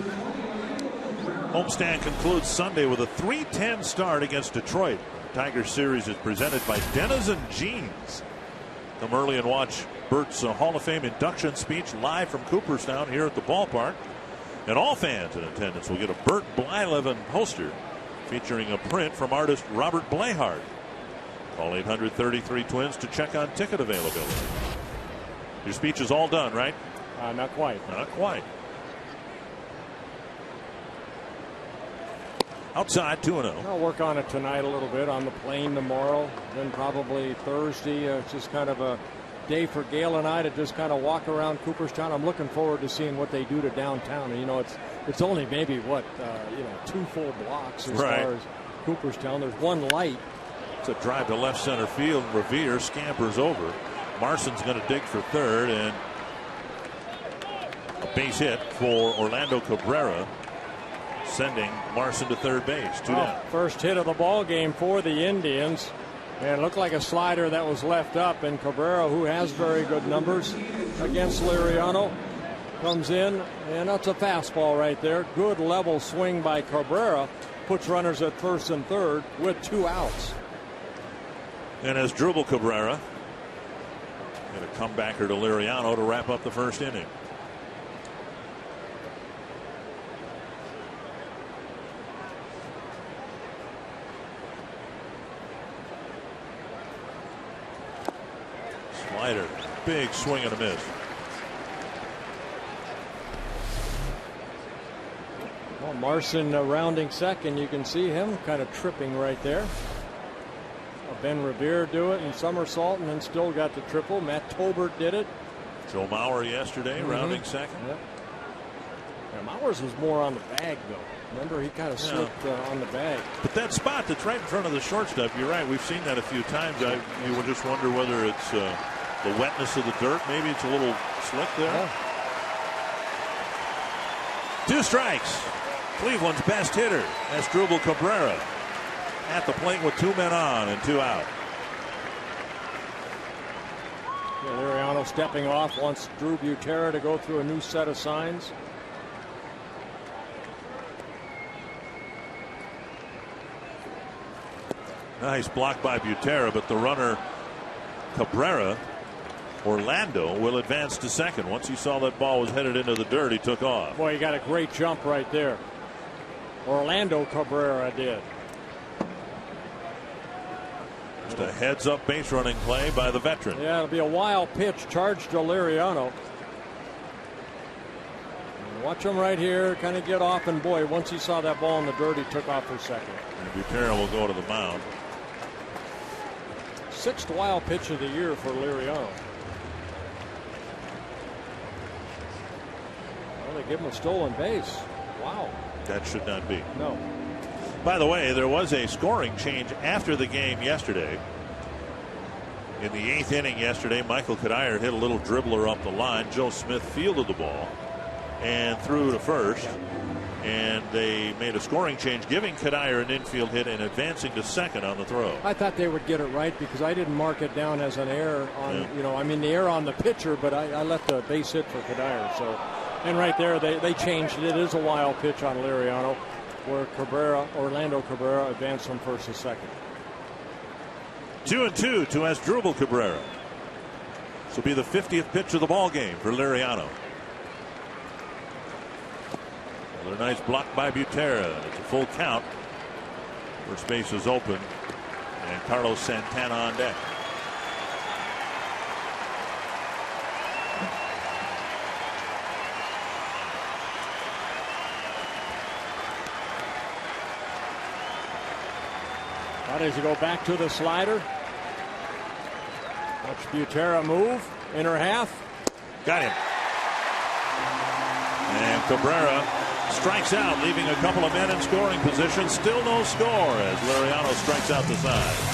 Homestand concludes Sunday with a 3-10 start against Detroit. Tiger Series is presented by Denizen Jeans. Come early and watch Bert's Hall of Fame induction speech live from Cooperstown here at the ballpark. And all fans in attendance will get a Bert Blyleven poster featuring a print from artist Robert Blahart. Call 800-33 Twins to check on ticket availability. Your speech is all done, right? Not quite. Not quite. Outside 2-0. I'll work on it tonight a little bit, on the plane tomorrow, then probably Thursday. It's just kind of a day for Gail and I to just kind of walk around Cooperstown. I'm looking forward to seeing what they do to downtown. And, it's only maybe 2 full blocks as far as Cooperstown. There's one light. It's a drive to left center field. Revere scampers over. Marson's going to dig for third, and a base hit for Orlando Cabrera, sending Marson to third base. 2 down. First hit of the ball game for the Indians, and it looked like a slider that was left up, and Cabrera, who has very good numbers against Liriano, comes in, and that's a fastball right there. Good level swing by Cabrera, puts runners at first and third with 2 outs. And as Drupal Cabrera, and a comebacker to Liriano to wrap up the first inning. Slider, big swing and a miss. Well, Marson rounding second, you can see him kind of tripping right there. Ben Revere do it and somersault and then still got the triple. Matt Tolbert did it. Joe Mauer yesterday rounding second. Yep. Yeah, Mauer's was more on the bag though. Remember, he kind of slipped on the bag. But that spot that's right in front of the shortstop, you're right. We've seen that a few times. You would just wonder whether it's the wetness of the dirt. Maybe it's a little slick there. Yeah. 2 strikes. Cleveland's best hitter, Asdrubal Cabrera, at the plate with 2 men on and 2 out. Yeah, Liriano stepping off, wants Drew Butera to go through a new set of signs. Nice block by Butera, but the runner Cabrera, Orlando, will advance to second. Once he saw that ball was headed into the dirt, he took off. Boy, he got a great jump right there. Orlando Cabrera did. Just a heads-up base running play by the veteran. Yeah, it'll be a wild pitch charged to Liriano. Watch him right here, kind of get off, and boy, once he saw that ball in the dirt, he took off for second. And Butera will go to the mound. 6th wild pitch of the year for Liriano. Well, they give him a stolen base. Wow. That should not be. No. By the way, there was a scoring change after the game yesterday. In the 8th inning yesterday, Michael Kadire hit a little dribbler up the line. Joe Smith fielded the ball and threw to first. And they made a scoring change, giving Kadire an infield hit and advancing to second on the throw. I thought they would get it right because I didn't mark it down as an error on, the error on the pitcher, but I left the base hit for Kadire. So, and right there, they changed it. It is a wild pitch on Liriano, where Orlando Cabrera advanced from first to second. 2-2 to Asdrubal Cabrera. This will be the 50th pitch of the ball game for Liriano. Another nice block by Butera. It's a full count. First base is open, and Carlos Santana on deck. Now does he go back to the slider? Watch Butera move. Inner half. Got him. And Cabrera strikes out, leaving a couple of men in scoring position. Still no score as Liriano strikes out the side.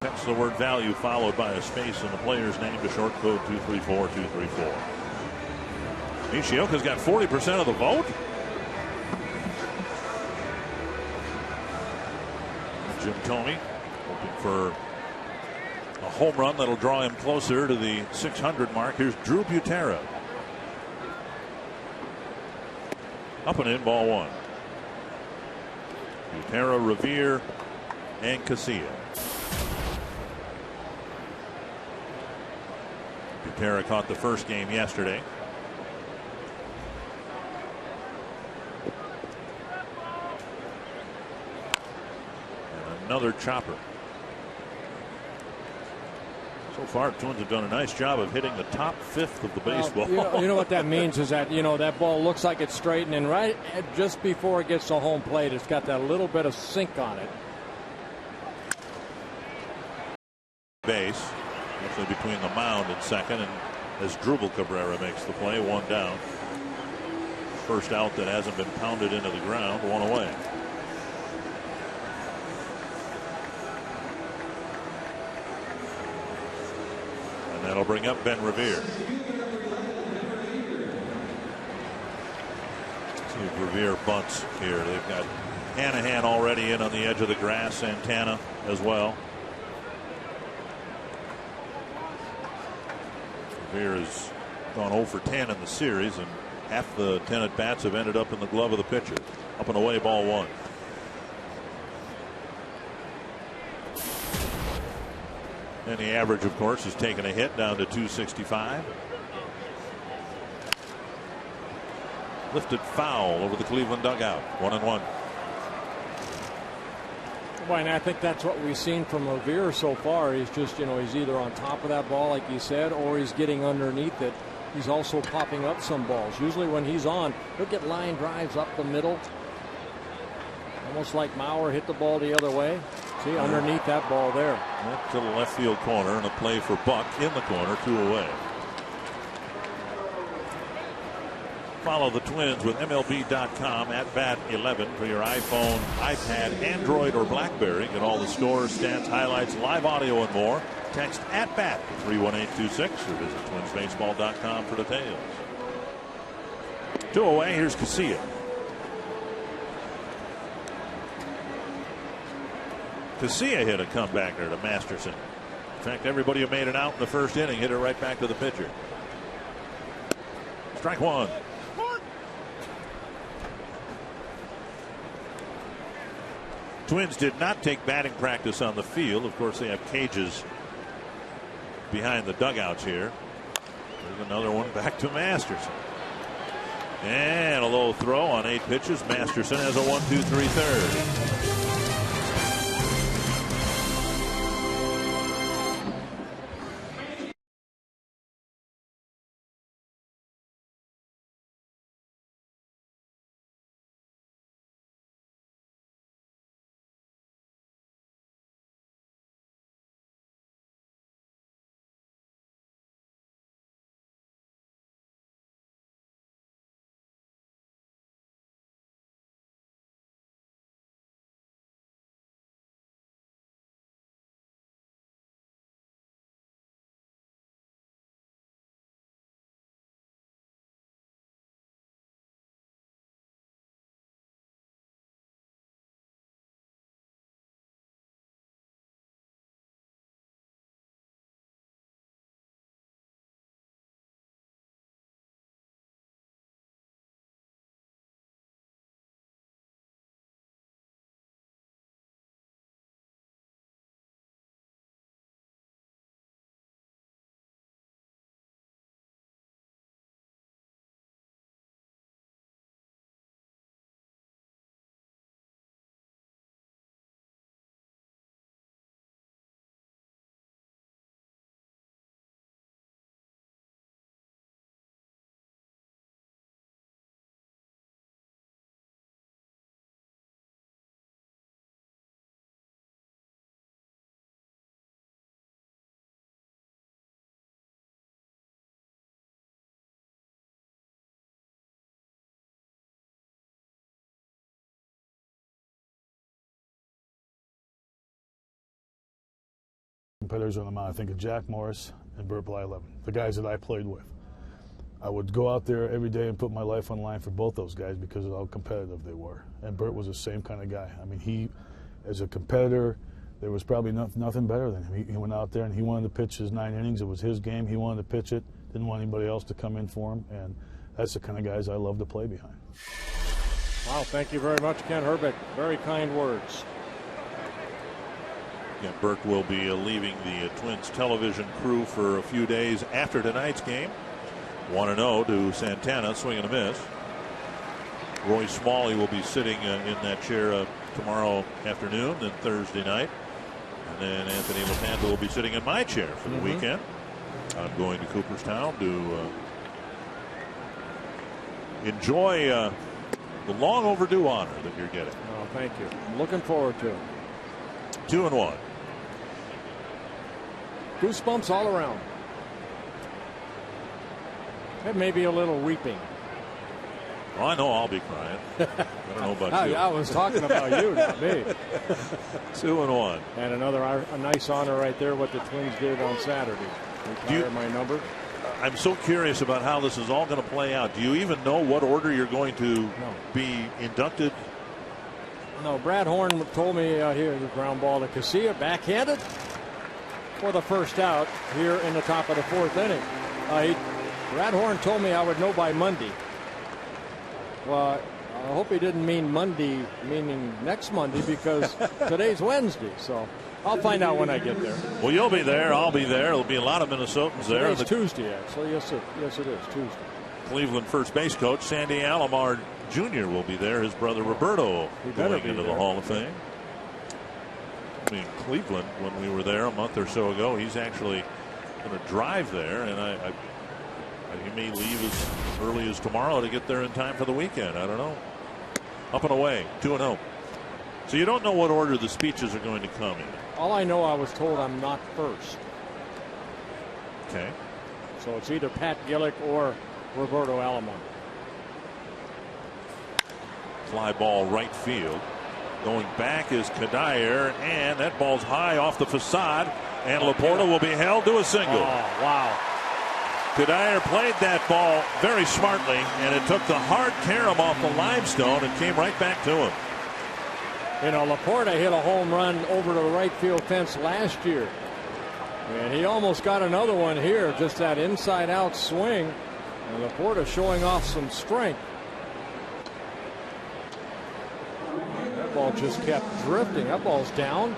That's the word value followed by a space in the player's name to short code 234234. Nishioka's got 40% of the vote. Jim Thome hoping for a home run that'll draw him closer to the 600 mark. Here's Drew Butera. Up and in, ball one. Butera, Revere, and Casilla. Butera caught the first game yesterday. And another chopper. So far, Twins have done a nice job of hitting the top fifth of the baseball. You know what that means is that, that ball looks like it's straightening right just before it gets to home plate. It's got that little bit of sink on it. Base, actually between the mound and second, and as Drupal Cabrera makes the play, one down. First out that hasn't been pounded into the ground, one away. That'll bring up Ben Revere. See if Revere bunts here. They've got Hanahan already in on the edge of the grass, Santana as well. Revere has gone 0 for 10 in the series, and half the 10 at bats have ended up in the glove of the pitcher. Up and away, ball one. And the average, of course, has taken a hit down to 265. Lifted foul over the Cleveland dugout. 1-1. Well, and I think that's what we've seen from Revere so far. He's just, he's either on top of that ball, like you said, or he's getting underneath it. He's also popping up some balls. Usually when he's on, he'll get line drives up the middle. Almost like Mauer hit the ball the other way. See, underneath that ball there. Up to the left field corner, and a play for Buck in the corner, 2 away. Follow the Twins with MLB.com @bat11 for your iPhone, iPad, Android, or BlackBerry. Get all the scores, stats, highlights, live audio, and more. Text @bat 31826 or visit twinsbaseball.com for details. 2 away. Here's Casilla. Casilla hit a comebacker to Masterson. In fact, everybody who made it out in the first inning hit it right back to the pitcher. Strike one. Twins did not take batting practice on the field. Of course, they have cages behind the dugouts here. There's another one back to Masterson. And a low throw on 8 pitches. Masterson has a 1-2-3 third. competitors on the mound, I think of Jack Morris and Bert Blyleven, the guys that I played with. I would go out there every day and put my life on the line for both those guys because of how competitive they were. And Bert was the same kind of guy. I mean, he, as a competitor, there was probably nothing better than him. He went out there and he wanted to pitch his 9 innings. It was his game. He wanted to pitch it. Didn't want anybody else to come in for him. And that's the kind of guys I love to play behind. Wow, thank you very much, Ken Herbeck. Very kind words. Yeah, Bert will be leaving the Twins television crew for a few days after tonight's game. 1-0 to Santana, swing and a miss. Roy Smalley will be sitting in that chair tomorrow afternoon and Thursday night. And then Anthony LaPanta will be sitting in my chair for the weekend. I'm going to Cooperstown to enjoy the long overdue honor that you're getting. Oh, thank you. I'm looking forward to it. 2-1. Goosebumps all around. And maybe a little weeping. Oh, I know I'll be crying. I don't know about you. I was talking about you, not me. 2-1. And a nice honor right there, what the Twins did on Saturday. Retire my number. I'm so curious about how this is all going to play out. Do you even know what order you're going to be inducted? No, Brad Horn told me here, the ground ball to Casilla, backhanded for the first out here in the top of the 4th inning. Brad Horn told me I would know by Monday. Well, I hope he didn't mean Monday, meaning next Monday, because today's Wednesday. So I'll find out when I get there. Well, you'll be there. I'll be there. There'll be a lot of Minnesotans there. It's Tuesday, actually. Yes, it is Tuesday. Cleveland first base coach Sandy Alomar Jr. will be there. His brother Roberto going into the Hall of Fame. I mean, Cleveland, when we were there a month or so ago, he's actually going to drive there, and he may leave as early as tomorrow to get there in time for the weekend. I don't know. Up and away, 2-0. So you don't know what order the speeches are going to come in. All I know, I was told I'm not first. Okay. So it's either Pat Gillick or Roberto Alomar. Fly ball right field. Going back is Kadire, and that ball's high off the facade, and Laporta will be held to a single. Oh, wow. Kadire played that ball very smartly, and it took the hard carom off the limestone and came right back to him. You know, Laporta hit a home run over to the right field fence last year. And he almost got another one here, just that inside out swing. And Laporta showing off some strength. That ball just kept drifting. That ball's down.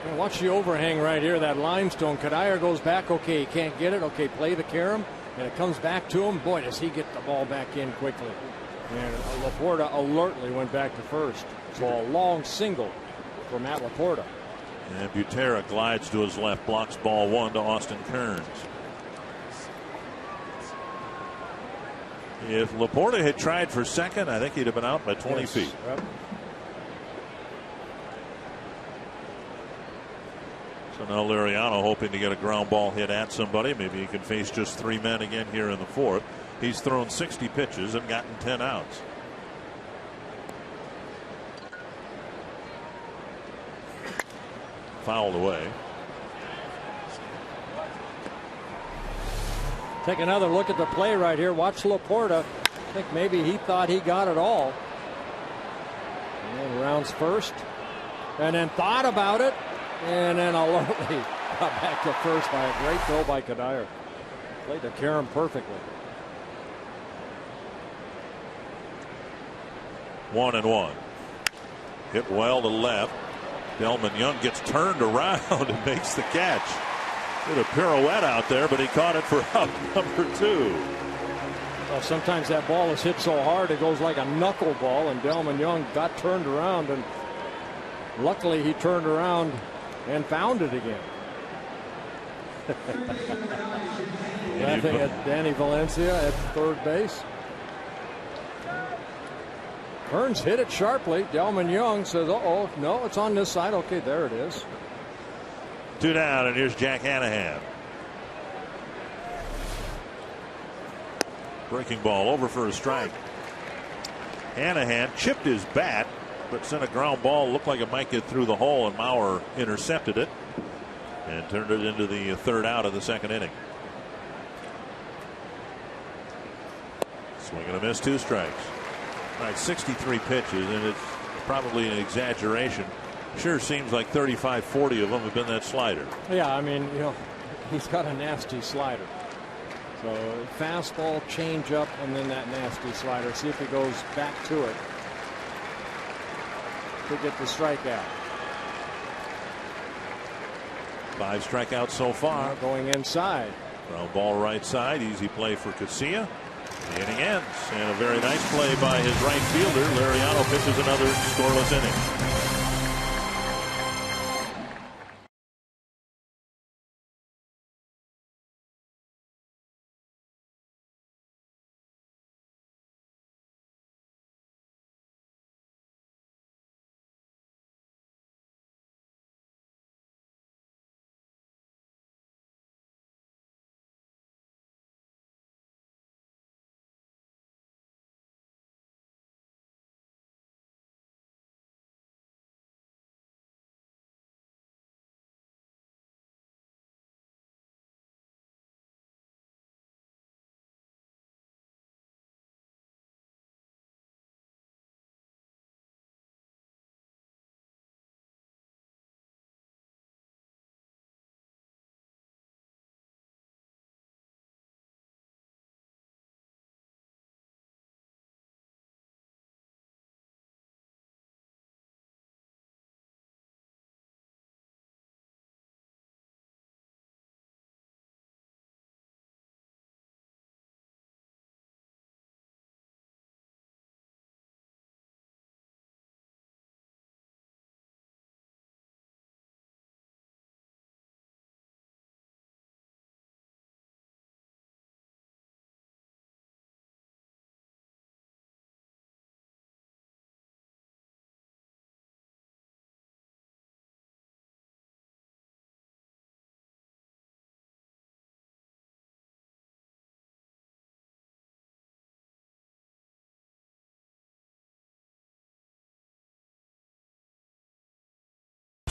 And watch the overhang right here, that limestone. Kadire goes back. Okay, he can't get it. Okay, play the carom. And it comes back to him. Boy, does he get the ball back in quickly. And Laporta alertly went back to first. So a long single for Matt Laporta. And Butera glides to his left, blocks ball 1 to Austin Kearns. If Laporta had tried for second, I think he'd have been out by 20 feet. Yep. So now Liriano hoping to get a ground ball hit at somebody. Maybe he can face just 3 men again here in the 4th. He's thrown 60 pitches and gotten 10 outs. Fouled away. Take another look at the play right here. Watch Laporta. I think maybe he thought he got it all. And rounds first. And then thought about it. And then alertly got back to first by a great throw by Kadire. Played the carom perfectly. 1-1. Hit well to left. Delman Young gets turned around and makes the catch. Did a pirouette out there, but he caught it for out number 2. Well, sometimes that ball is hit so hard it goes like a knuckleball, and Delman Young got turned around, and luckily he turned around and found it again. Laughing at Danny Valencia at third base. Kearns hit it sharply. Delman Young says, uh-oh, no, it's on this side. Okay, there it is. 2 down, and here's Jack Hanahan. Breaking ball over for a strike. Hanahan chipped his bat but sent a ground ball. Looked like it might get through the hole, and Mauer intercepted it and turned it into the third out of the second inning. Swing and a miss, 2 strikes. All right, 63 pitches, and it's probably an exaggeration. Sure seems like 35, 40 of them have been that slider. Yeah, I mean, he's got a nasty slider. So fastball, changeup, and then that nasty slider. See if he goes back to it to get the strikeout. 5 strikeouts so far. Going inside. Ground ball right side. Easy play for Casilla. The inning ends. And a very nice play by his right fielder. Lariano pitches another scoreless inning.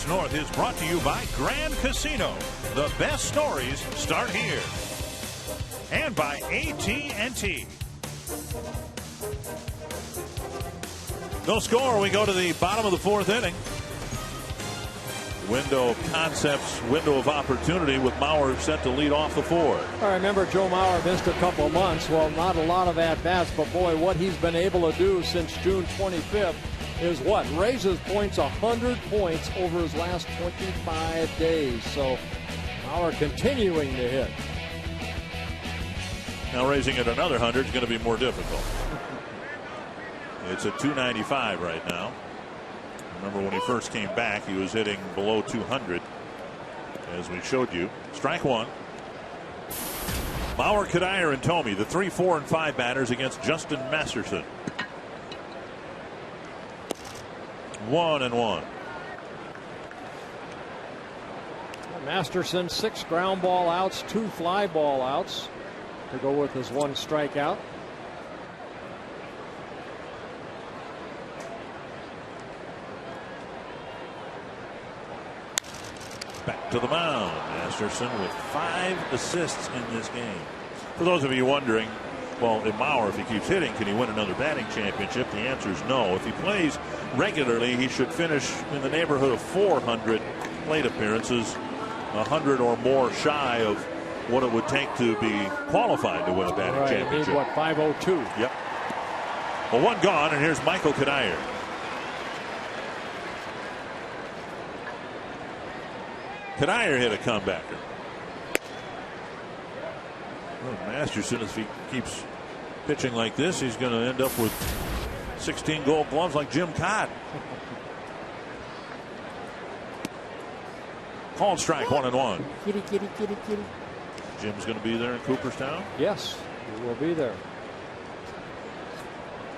North is brought to you by Grand Casino. The best stories start here. And by AT&T. No score. We go to the bottom of the 4th inning. Window of concepts, window of opportunity with Mauer set to lead off the 4th. I remember Joe Mauer missed a couple of months. Well, not a lot of at-bats, but boy, what he's been able to do since June 25th is what? Raises points 100 points over his last 25 days. So Mauer continuing to hit. Now raising it another 100 is going to be more difficult. It's at 295 right now. Remember when he first came back, he was hitting below 200, as we showed you. Strike 1. Mauer, Kadire, and Thome, the 3, 4, and 5 batters against Justin Masterson. 1-1. Masterson, 6 ground ball outs, 2 fly ball outs to go with his 1 strikeout. Back to the mound. Masterson with 5 assists in this game. For those of you wondering, well, in Mauer, if he keeps hitting, can he win another batting championship? The answer is no. If he plays regularly, he should finish in the neighborhood of 400 plate appearances, 100 or more shy of what it would take to be qualified to win a batting championship. He's what, 502? Yep. Well, 1 gone, and here's Michael Kadire. Kadire hit a comebacker. Well, Masterson, if he keeps pitching like this, he's going to end up with 16 gold gloves like Jim Cott. Called strike, 1-1. Kitty, kitty, kitty, kitty. Jim's going to be there in Cooperstown? Yes, he will be there.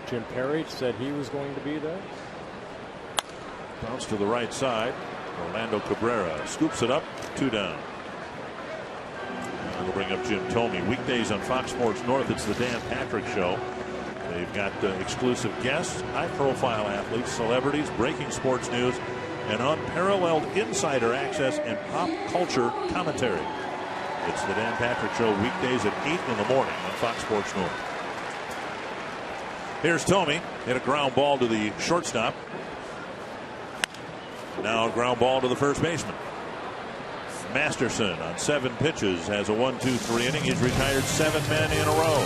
Jim Perry said he was going to be there. Bounce to the right side. Orlando Cabrera scoops it up, 2 down. We'll bring up Jim Thome. Weekdays on Fox Sports North, it's the Dan Patrick Show. They've got exclusive guests, high-profile athletes, celebrities, breaking sports news, and unparalleled insider access and pop culture commentary. It's the Dan Patrick Show weekdays at 8 in the morning on Fox Sports North. Here's Thome. Hit a ground ball to the shortstop. Now a ground ball to the first baseman. Masterson on 7 pitches has a 1-2-3 inning. He's retired 7 men in a row.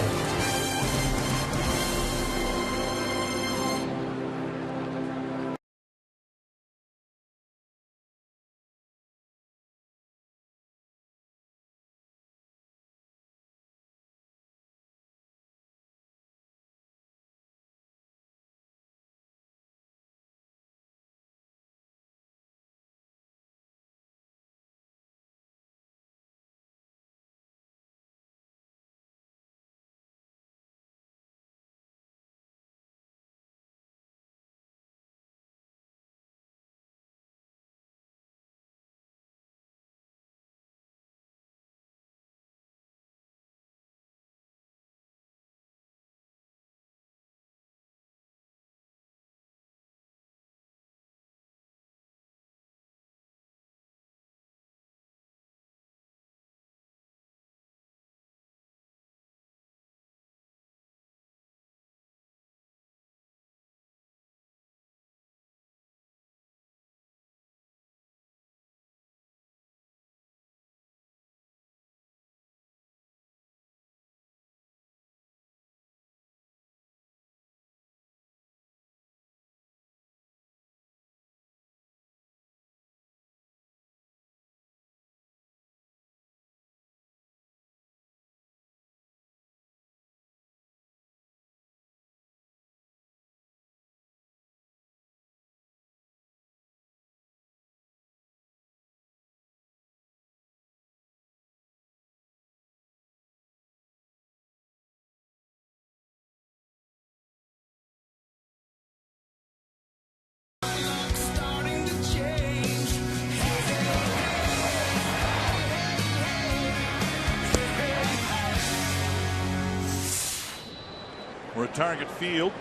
We're at Target Field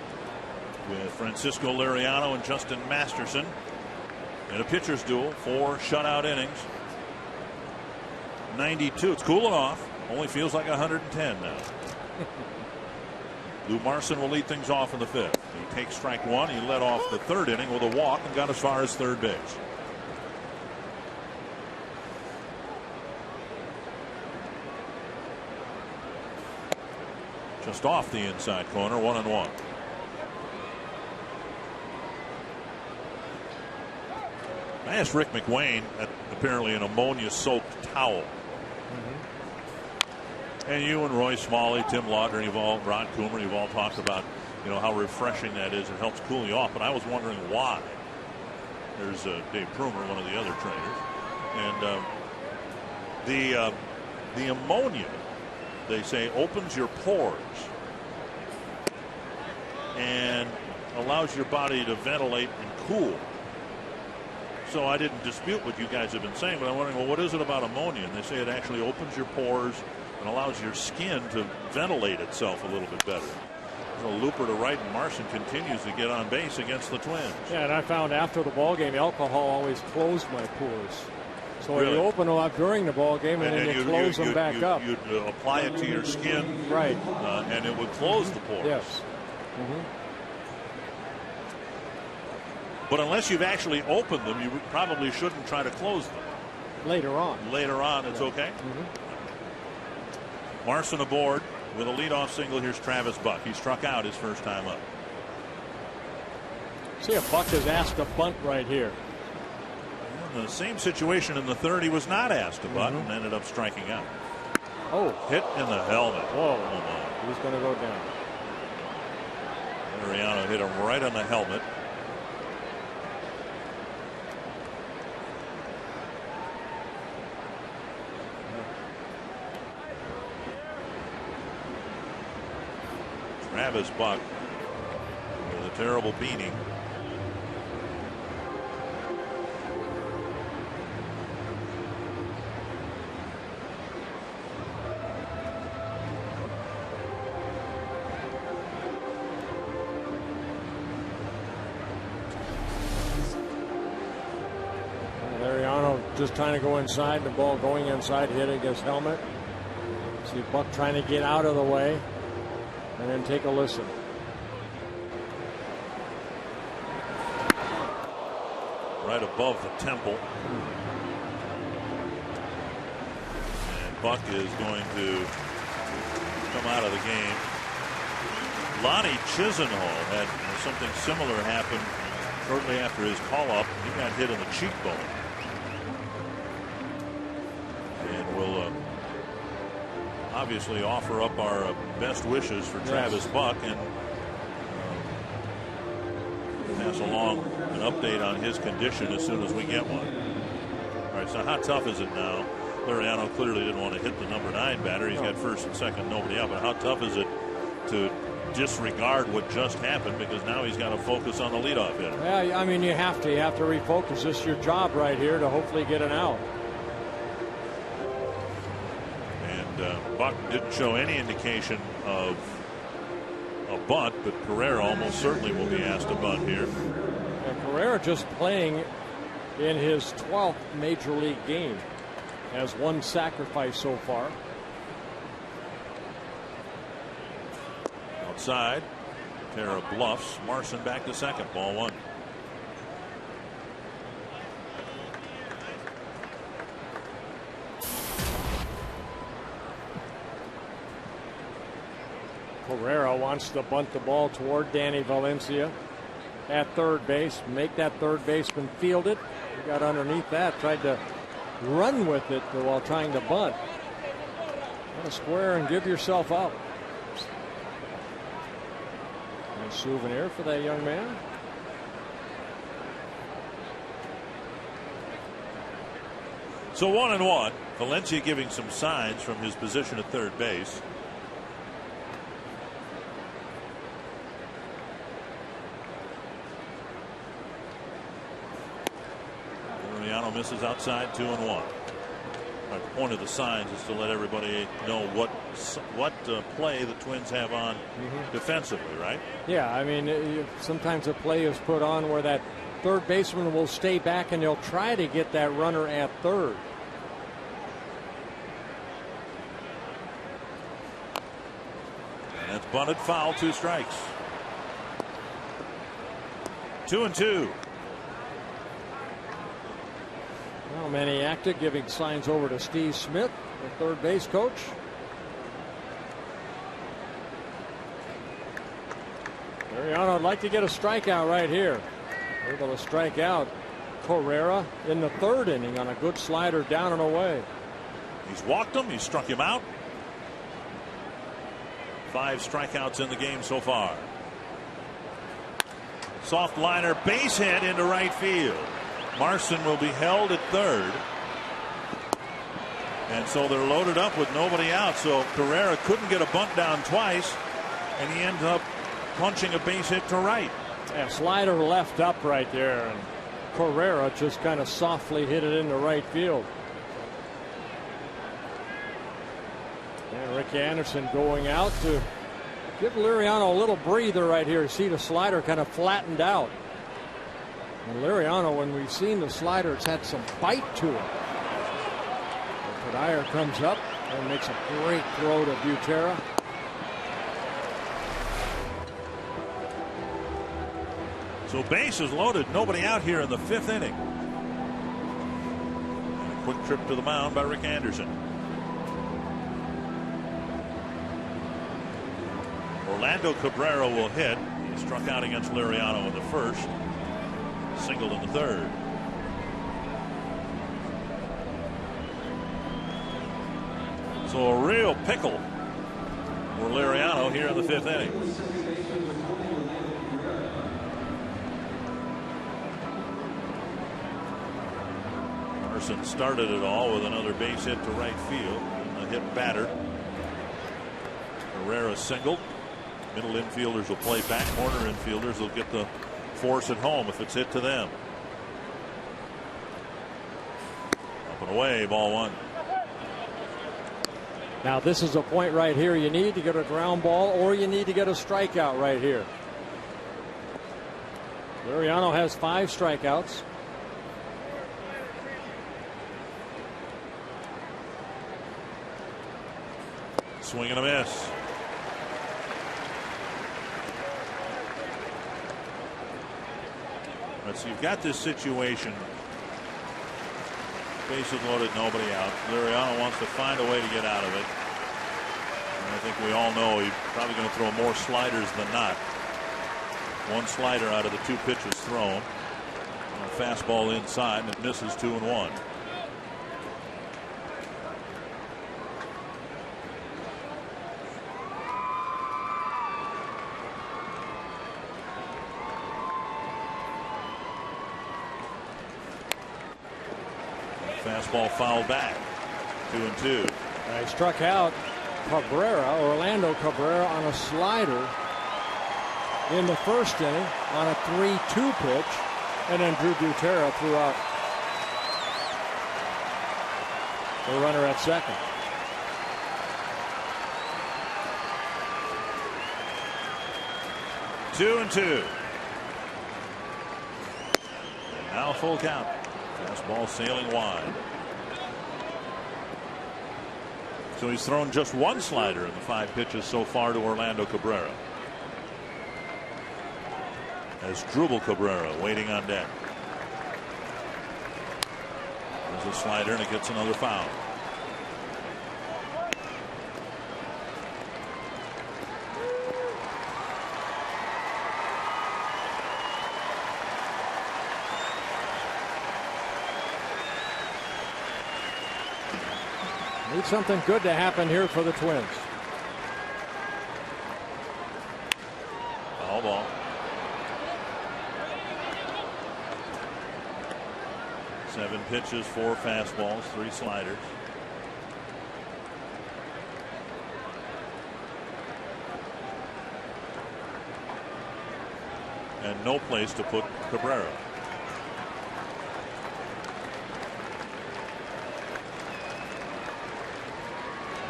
with Francisco Liriano and Justin Masterson in a pitcher's duel. 4 shutout innings. 92. It's cooling off. Only feels like 110 now. Lou Marson will lead things off in the 5th. He takes strike 1. He led off the 3rd inning with a walk and got as far as 3rd base. Just off the inside corner, 1-1. I asked Rick McWayne at apparently an ammonia-soaked towel. And you and Roy Smalley, Tim Lauderdale, Ron Coomer, you've all talked about, how refreshing that is. It helps cool you off. But I was wondering why. There's Dave Prumer, one of the other trainers, and the ammonia, they say, opens your pores and allows your body to ventilate and cool. So I didn't dispute what you guys have been saying, but I'm wondering, well, what is it about ammonia? And they say it actually opens your pores and allows your skin to ventilate itself a little bit better. A looper to right, and Marson continues to get on base against the Twins. Yeah, and I found after the ball game, alcohol always closed my pores. So really? You open them up during the ball game, and then you close them back up. You'd apply it to your skin, right? And it would close the pores. Yes. But unless you've actually opened them, you probably shouldn't try to close them. Later on. Later on, it's okay. Marson aboard with a leadoff single. Here's Travis Buck. He struck out his first time up. See if Buck is asked to bunt right here. In the same situation in the 3rd, he was not asked to bunt and ended up striking out. Oh. Hit in the helmet. Whoa. He's going to go down. Liriano hit him right on the helmet. Travis Buck with a terrible beanie. just trying to go inside. The ball going inside, hitting his helmet. See Buck trying to get out of the way. And then take a listen. Right above the temple. And Buck is going to come out of the game. Lonnie Chisenhall had something similar happen shortly after his call-up. He got hit in the cheekbone. And we'll obviously offer up our best wishes for Travis Buck and pass along an update on his condition as soon as we get one. All right, so how tough is it now? Liriano clearly didn't want to hit the number 9 batter. He's got first and second, nobody out. But how tough is it to disregard what just happened, because now he's got to focus on the leadoff hitter? Yeah, I mean, you have to refocus. This is your job right here to hopefully get an out. And Buck didn't show any indication of a bunt, but Carrera almost certainly will be asked to bunt here. And Carrera just playing in his 12th major league game. Has one sacrifice so far. Outside, Terra bluffs. Marson back to second. Ball 1. Carrera wants to bunt the ball toward Danny Valencia at third base. Make that third baseman field it. He got underneath that. Tried to run with it while trying to bunt. Got to square and give yourself up. Nice souvenir for that young man. So 1-1. Valencia giving some signs from his position at third base. Liriano misses outside, 2-1. My point of the signs is to let everybody know what play the Twins have on defensively, right? Yeah, I mean, sometimes a play is put on where that third baseman will stay back and they'll try to get that runner at third. And it's bunted foul, 2 strikes. 2-2. Well, Maniacta giving signs over to Steve Smith, the third base coach. Liriano would like to get a strikeout right here. Able to strike out Carrera in the third inning on a good slider down and away. He's walked him. He struck him out. 5 strikeouts in the game so far. Soft liner, base hit into right field. Marson will be held at third. And so they're loaded up with nobody out. So Carrera couldn't get a bunt down twice, and he ends up punching a base hit to right. Yeah, slider left up right there, and Carrera just kind of softly hit it into right field. And Rick Anderson going out to give Liriano a little breather right here. You see the slider kind of flattened out. And Liriano, when we've seen the slider, it's had some bite to it. Dyer comes up and makes a great throw to Butera. So base is loaded, nobody out here in the 5th inning. And a quick trip to the mound by Rick Anderson. Orlando Cabrera will hit. He struck out against Liriano in the first. Singled in the third. So a real pickle for Liriano here in the 5th inning. Marson started it all with another base hit to right field. A hit batter. Herrera singled. Middle infielders will play back. Corner infielders will get the force at home if it's hit to them. Up and away, ball 1. Now this is a point right here. You need to get a ground ball or you need to get a strikeout right here. Liriano has 5 strikeouts. Swing and a miss. So you've got this situation. Bases loaded, nobody out. Liriano wants to find a way to get out of it. And I think we all know he's probably going to throw more sliders than not. One slider out of the 2 pitches thrown. A fastball inside, and it misses 2-1. Fastball fouled back. 2-2. He struck out Orlando Cabrera on a slider in the first inning on a 3-2 pitch, and then Drew Butera threw out the runner at second. Two and two. And now full count. Fastball sailing wide. So he's thrown just one slider in the 5 pitches so far to Orlando Cabrera. As Drupal Cabrera waiting on deck. There's a slider and it gets another foul. Need something good to happen here for the Twins. Foul ball. Seven pitches, 4 fastballs, 3 sliders. And no place to put Cabrera.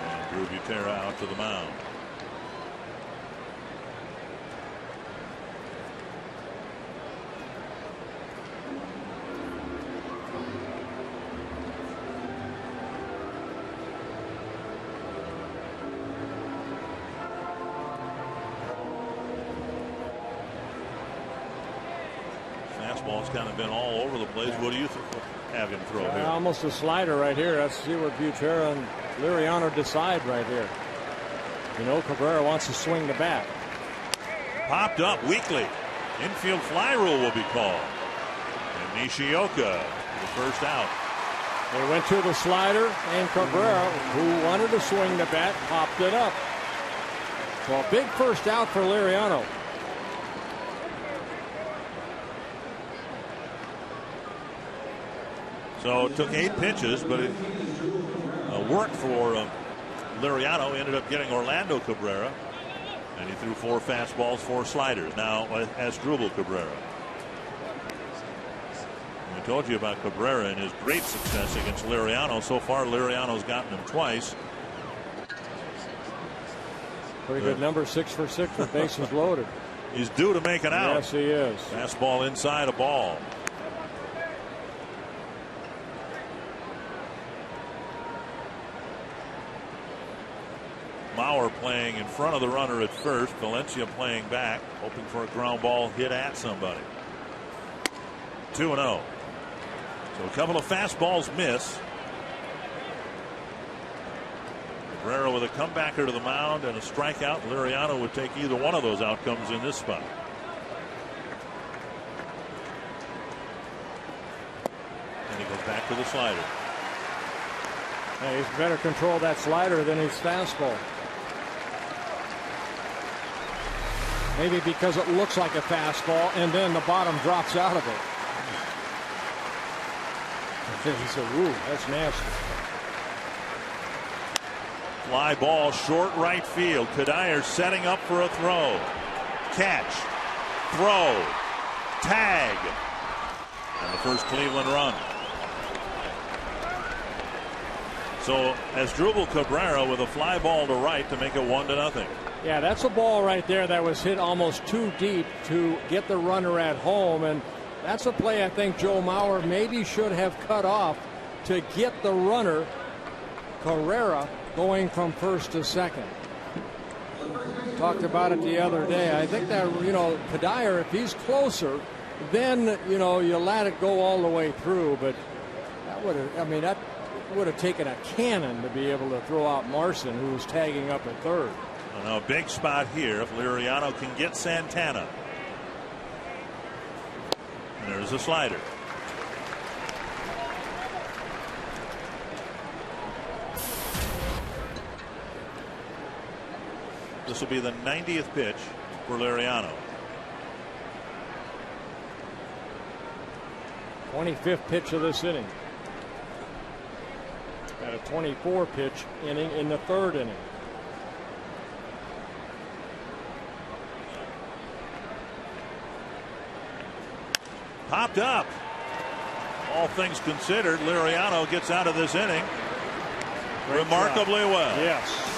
And Drew Butera out to the mound. Fastball's kind of been all over the place. What do you have him throw here? Almost a slider right here. Let's see what Butera and Liriano decide right here. You know, Cabrera wants to swing the bat. Popped up weakly. Infield fly rule will be called. And Nishioka, the first out. They went to the slider, and Cabrera, who wanted to swing the bat, popped it up. So a big first out for Liriano. So it took 8 pitches, but it worked for Liriano. Ended up getting Orlando Cabrera, and he threw 4 fastballs, 4 sliders. Now as Drupal Cabrera. We told you about Cabrera and his great success against Liriano. So far, Liriano's gotten him twice. Pretty good number, 6 for 6 with bases loaded. He's due to make an out. Yes, he is. Fastball inside, a ball. Mauer playing in front of the runner at first. Valencia playing back, hoping for a ground ball hit at somebody. 2-0. So a couple of fastballs miss. Cabrera with a comebacker to the mound and a strikeout. Liriano would take either one of those outcomes in this spot. And he goes back to the slider. Hey, he's better control that slider than his fastball. Maybe because it looks like a fastball and then the bottom drops out of it. He said, ooh, that's nasty. Fly ball, short right field. Kadire setting up for a throw. Catch. Throw. Tag. And the first Cleveland run. So as Drupal Cabrera with a fly ball to right to make it 1-0. Yeah, that's a ball right there that was hit almost too deep to get the runner at home, and that's a play I think Joe Mauer maybe should have cut off to get the runner Carrera going from first to second. Talked about it the other day. I think that, Kadire, if he's closer, then, you let it go all the way through. But that would have taken a cannon to be able to throw out Marson, who was tagging up at third. Well, now a big spot here if Liriano can get Santana. And there's a slider. This will be the 90th pitch for Liriano. 25th pitch of this inning. Got a 24 pitch inning in the third inning. Popped up. All things considered, Liriano gets out of this inning remarkably well. Yes.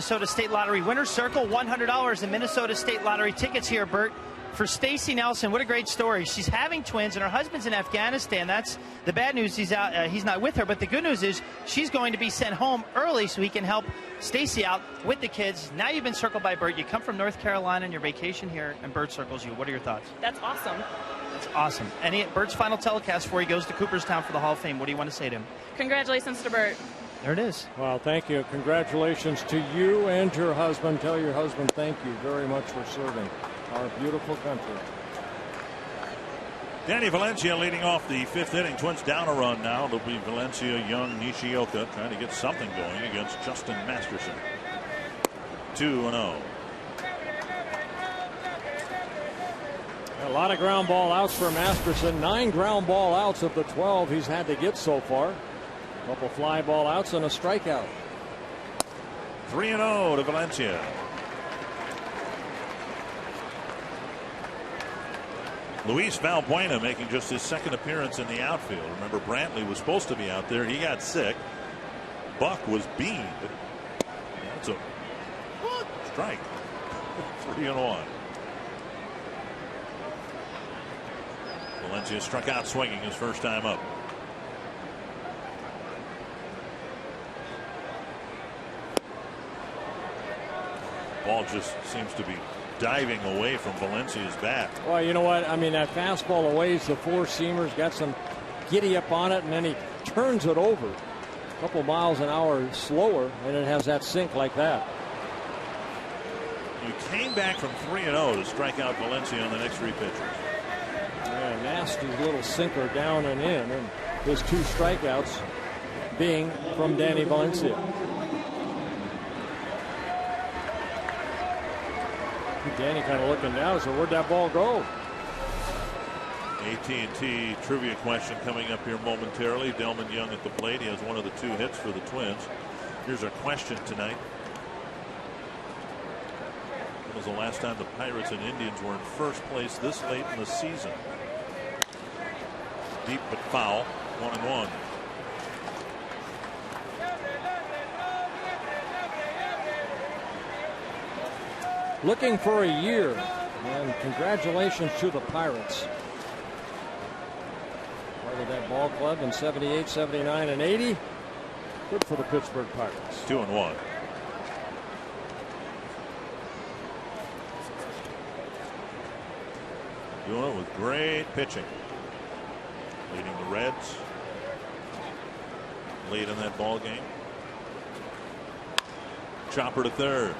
Minnesota State Lottery winner's circle, $100 in Minnesota State Lottery tickets here, Bert. For Stacy Nelson, what a great story. She's having twins, and her husband's in Afghanistan. That's the bad news. He's out. He's not with her. But the good news is she's going to be sent home early so he can help Stacy out with the kids. Now you've been circled by Bert. You come from North Carolina, and your vacation here, and Bert circles you. What are your thoughts? That's awesome. That's awesome. And Bert's final telecast before he goes to Cooperstown for the Hall of Fame. What do you want to say to him? Congratulations to Bert. There it is. Well, thank you. Congratulations to you and your husband. Tell your husband thank you very much for serving our beautiful country. Danny Valencia leading off the fifth inning. Twins down a run now. It'll be Valencia, Young, Nishioka trying to get something going against Justin Masterson. 2-0. A lot of ground ball outs for Masterson. 9 ground ball outs of the 12 he's had to get so far. A couple fly ball outs and a strikeout. 3-0 to Valencia. Luis Valbuena making just his second appearance in the outfield. Remember, Brantley was supposed to be out there. He got sick. Buck was beamed. That's a strike. 3-1. Valencia struck out swinging his first time up. Ball just seems to be diving away from Valencia's bat. Well, you know what? I mean, that fastball away is the four-seamer's got some giddy up on it, and then he turns it over a couple miles an hour slower, and it has that sink like that. You came back from 3-0 to strike out Valencia on the next 3 pitches. Yeah, nasty little sinker down and in, and his 2 strikeouts being from Danny Valencia. Danny kind of looking down, so where'd that ball go? AT&T trivia question coming up here momentarily. Delman Young at the plate. He has one of the 2 hits for the Twins. Here's our question tonight. When was the last time the Pirates and Indians were in first place this late in the season? Deep but foul. 1-1. Looking for a year, and congratulations to the Pirates. Part of that ball club in 78, 79, and 80. Good for the Pittsburgh Pirates. 2-1. Doing it with great pitching. Leading the Reds late in that ball game. Chopper to third.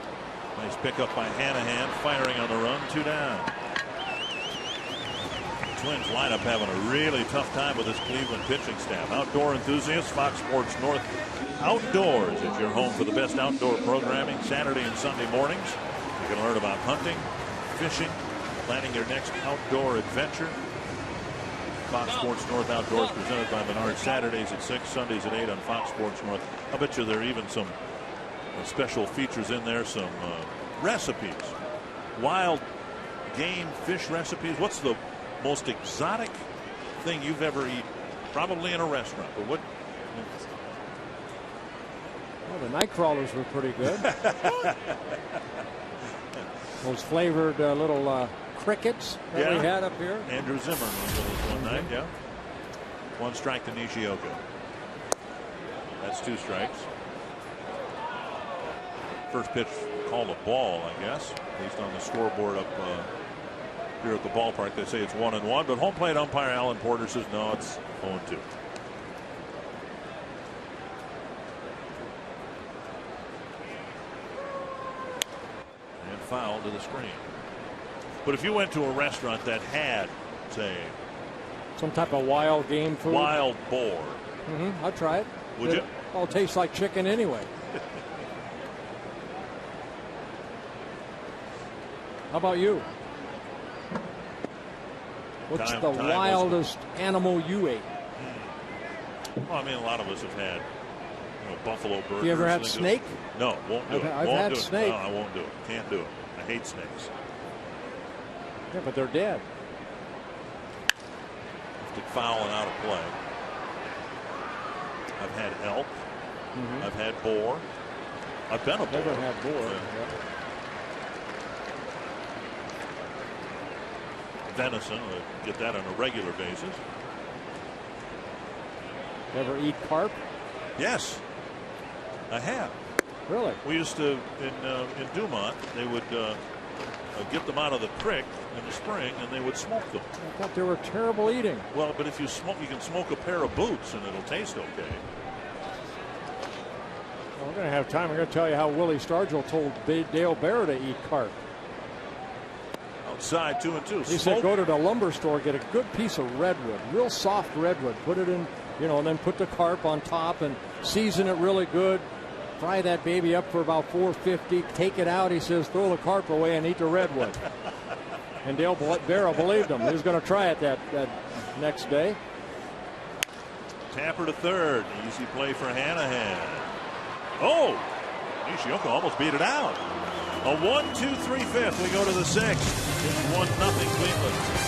Nice pickup by Hanahan, firing on the run, 2 down. Twins lineup having a really tough time with this Cleveland pitching staff. Outdoor enthusiasts, Fox Sports North Outdoors is your home for the best outdoor programming Saturday and Sunday mornings. You can learn about hunting, fishing, planning your next outdoor adventure. Fox Sports North Outdoors presented by Menard, Saturdays at 6, Sundays at 8 on Fox Sports North. I bet you there are even some special features in there, some recipes, wild game fish recipes. What's the most exotic thing you've ever eaten? Probably in a restaurant, but what? Well, the night crawlers were pretty good. Those flavored little crickets that we had up here. Andrew Zimmern was with us one night. Yeah. 1 strike to Nishioka. That's 2 strikes. First pitch called a ball, I guess, at least on the scoreboard up here at the ballpark. They say it's 1-1, but home plate umpire Alan Porter says no, it's 0-2. And foul to the screen. But if you went to a restaurant that had, say, some type of wild game food, wild boar, I'd try it. Would you? All tastes like chicken anyway. How about you? What's the wildest animal you ate? Well, I mean, a lot of us have had buffalo burgers. You ever had snake? No, won't do it. I've had snake. No, I won't do it. Can't do it. I hate snakes. Yeah, but they're dead. Lifted foul and out of play. I've had elk. I've had boar. I've been a boar. Never had boar. Yeah. Venison, I get that on a regular basis. Ever eat carp? Yes, I have. Really? We used to in Dumont. They would get them out of the creek in the spring, and they would smoke them. I thought they were terrible eating. Well, but if you smoke, you can smoke a pair of boots, and it'll taste okay. Well, we're going to have time. I'm going to tell you how Willie Stargell told Dale Bear to eat carp. Outside, 2-2. He said go to the lumber store, get a good piece of redwood, real soft redwood, put it in, and then put the carp on top and season it really good. Fry that baby up for about 450. Take it out. He says, throw the carp away and eat the redwood. And Dale Bear believed him. He was going to try it that next day. Tapper to third. Easy play for Hanahan. Oh, Nishioka almost beat it out. A 1-2-3-5. We go to the 6th. It's 1-0 Cleveland.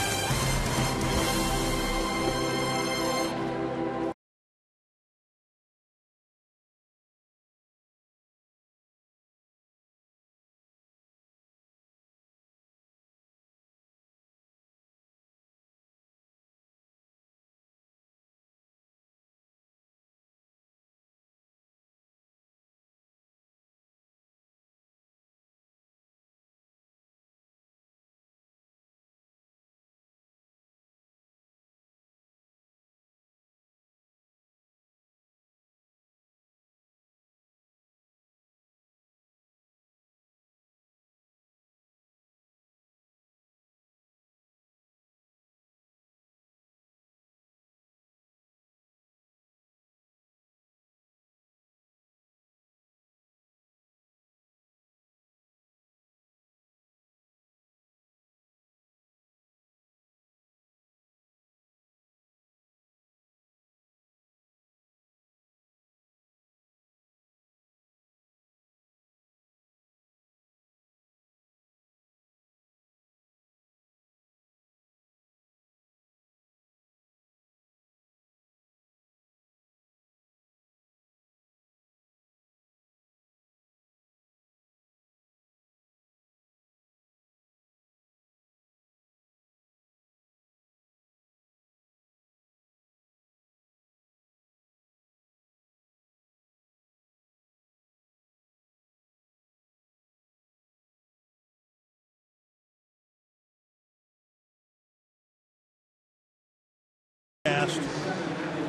broadcast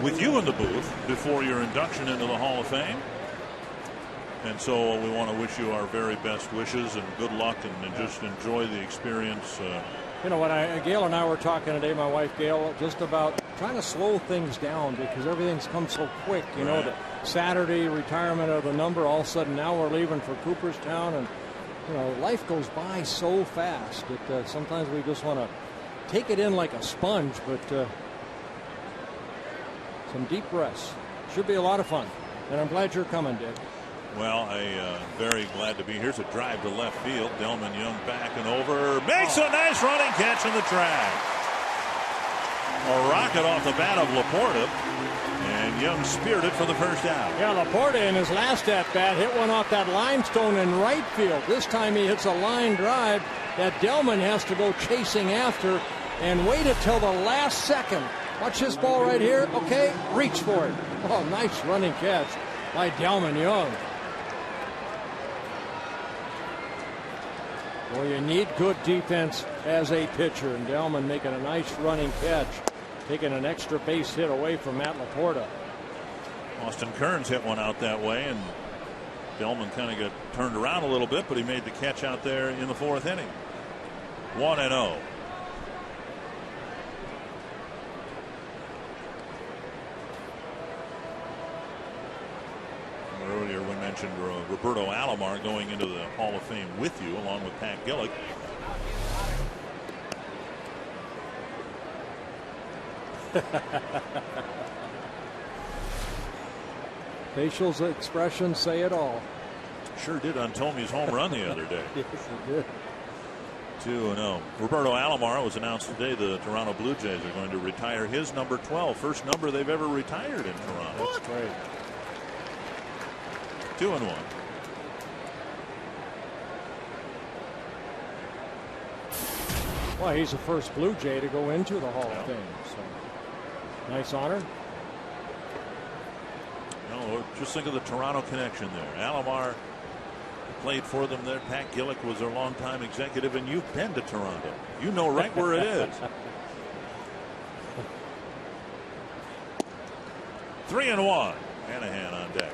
with you in the booth before your induction into the Hall of Fame. And so we want to wish you our very best wishes and good luck, and just enjoy the experience. You know, Gail and I were talking today, my wife Gail, just about trying to slow things down because everything's come so quick. You know, the Saturday retirement of the number, all of a sudden now we're leaving for Cooperstown, and you know, life goes by so fast that sometimes we just want to take it in like a sponge. But some deep breaths. Should be a lot of fun, and I'm glad you're coming, Dick. Well, very glad to be here. Here's a drive to left field. Delman Young back and over. Makes a nice running catch in the track. A rocket off the bat of Laporta. And Young speared it for the first out. Yeah, Laporta in his last at-bat hit one off that limestone in right field. This time he hits a line drive that Delman has to go chasing after and wait until the last second. Watch this ball right here. Okay, reach for it. Oh, nice running catch by Delman Young. Well, you need good defense as a pitcher, and Delman making a nice running catch, taking an extra base hit away from Matt Laporta. Austin Kearns hit one out that way, and Delman kind of got turned around a little bit, but he made the catch out there in the 4th inning. 1-0. Earlier we mentioned Roberto Alomar going into the Hall of Fame with you, along with Pat Gillick. Facial expressions say it all. Sure did on Tomey's home run the other day. Yes, it did. 2-0. Roberto Alomar was announced today the Toronto Blue Jays are going to retire his number 12. First number they've ever retired in Toronto. That's great. 2-1. Well, he's the first Blue Jay to go into the Hall of Fame. So nice honor. No, just think of the Toronto connection there. Alomar played for them there. Pat Gillick was their longtime executive, and you've been to Toronto. You know right where it is. 3-1. Hanahan on deck.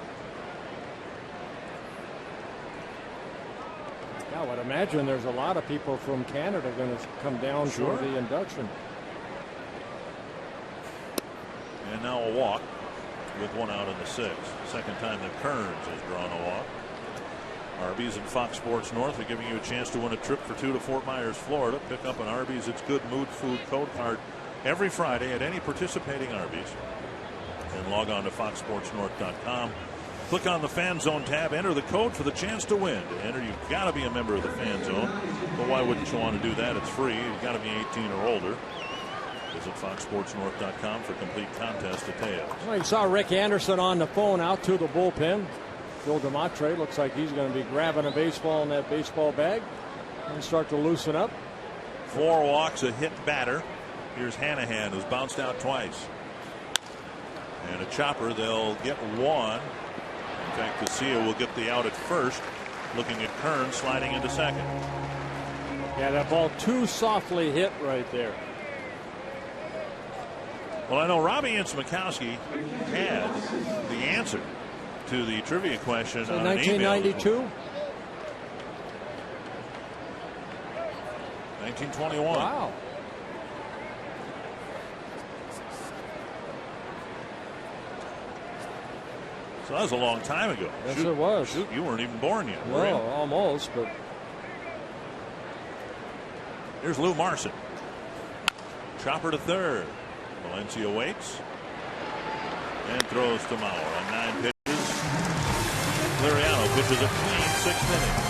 I would imagine there's a lot of people from Canada going to come down for the induction. And now a walk with one out in the 6th. Second time that Kearns has drawn a walk. Arby's and Fox Sports North are giving you a chance to win a trip for 2 to Fort Myers, Florida. Pick up an Arby's It's Good Mood Food code card every Friday at any participating Arby's. And log on to foxsportsnorth.com. Click on the Fan Zone tab, enter the code for the chance to win. To enter, you've got to be a member of the Fan Zone. But why wouldn't you want to do that? It's free. You've got to be 18 or older. Visit foxsportsnorth.com for complete contest details. Well, you saw Rick Anderson on the phone out to the bullpen. Phil DeMatre looks like he's going to be grabbing a baseball in that baseball bag and start to loosen up. 4 walks, a hit batter. Here's Hanahan, who's bounced out twice. And a chopper, they'll get one. In fact, Casilla will get the out at first. Looking at Kearns sliding into second. Yeah, that ball too softly hit right there. Well, I know Robbie Ince-Mikowski had the answer to the trivia question on 1992? 1921. Wow. So that was a long time ago. Yes, it was. Shoot, you weren't even born yet. Well, almost, but. Here's Lou Marson. Chopper to third. Valencia waits and throws to Mauer on 9 pitches. Liriano pitches a clean 6th inning.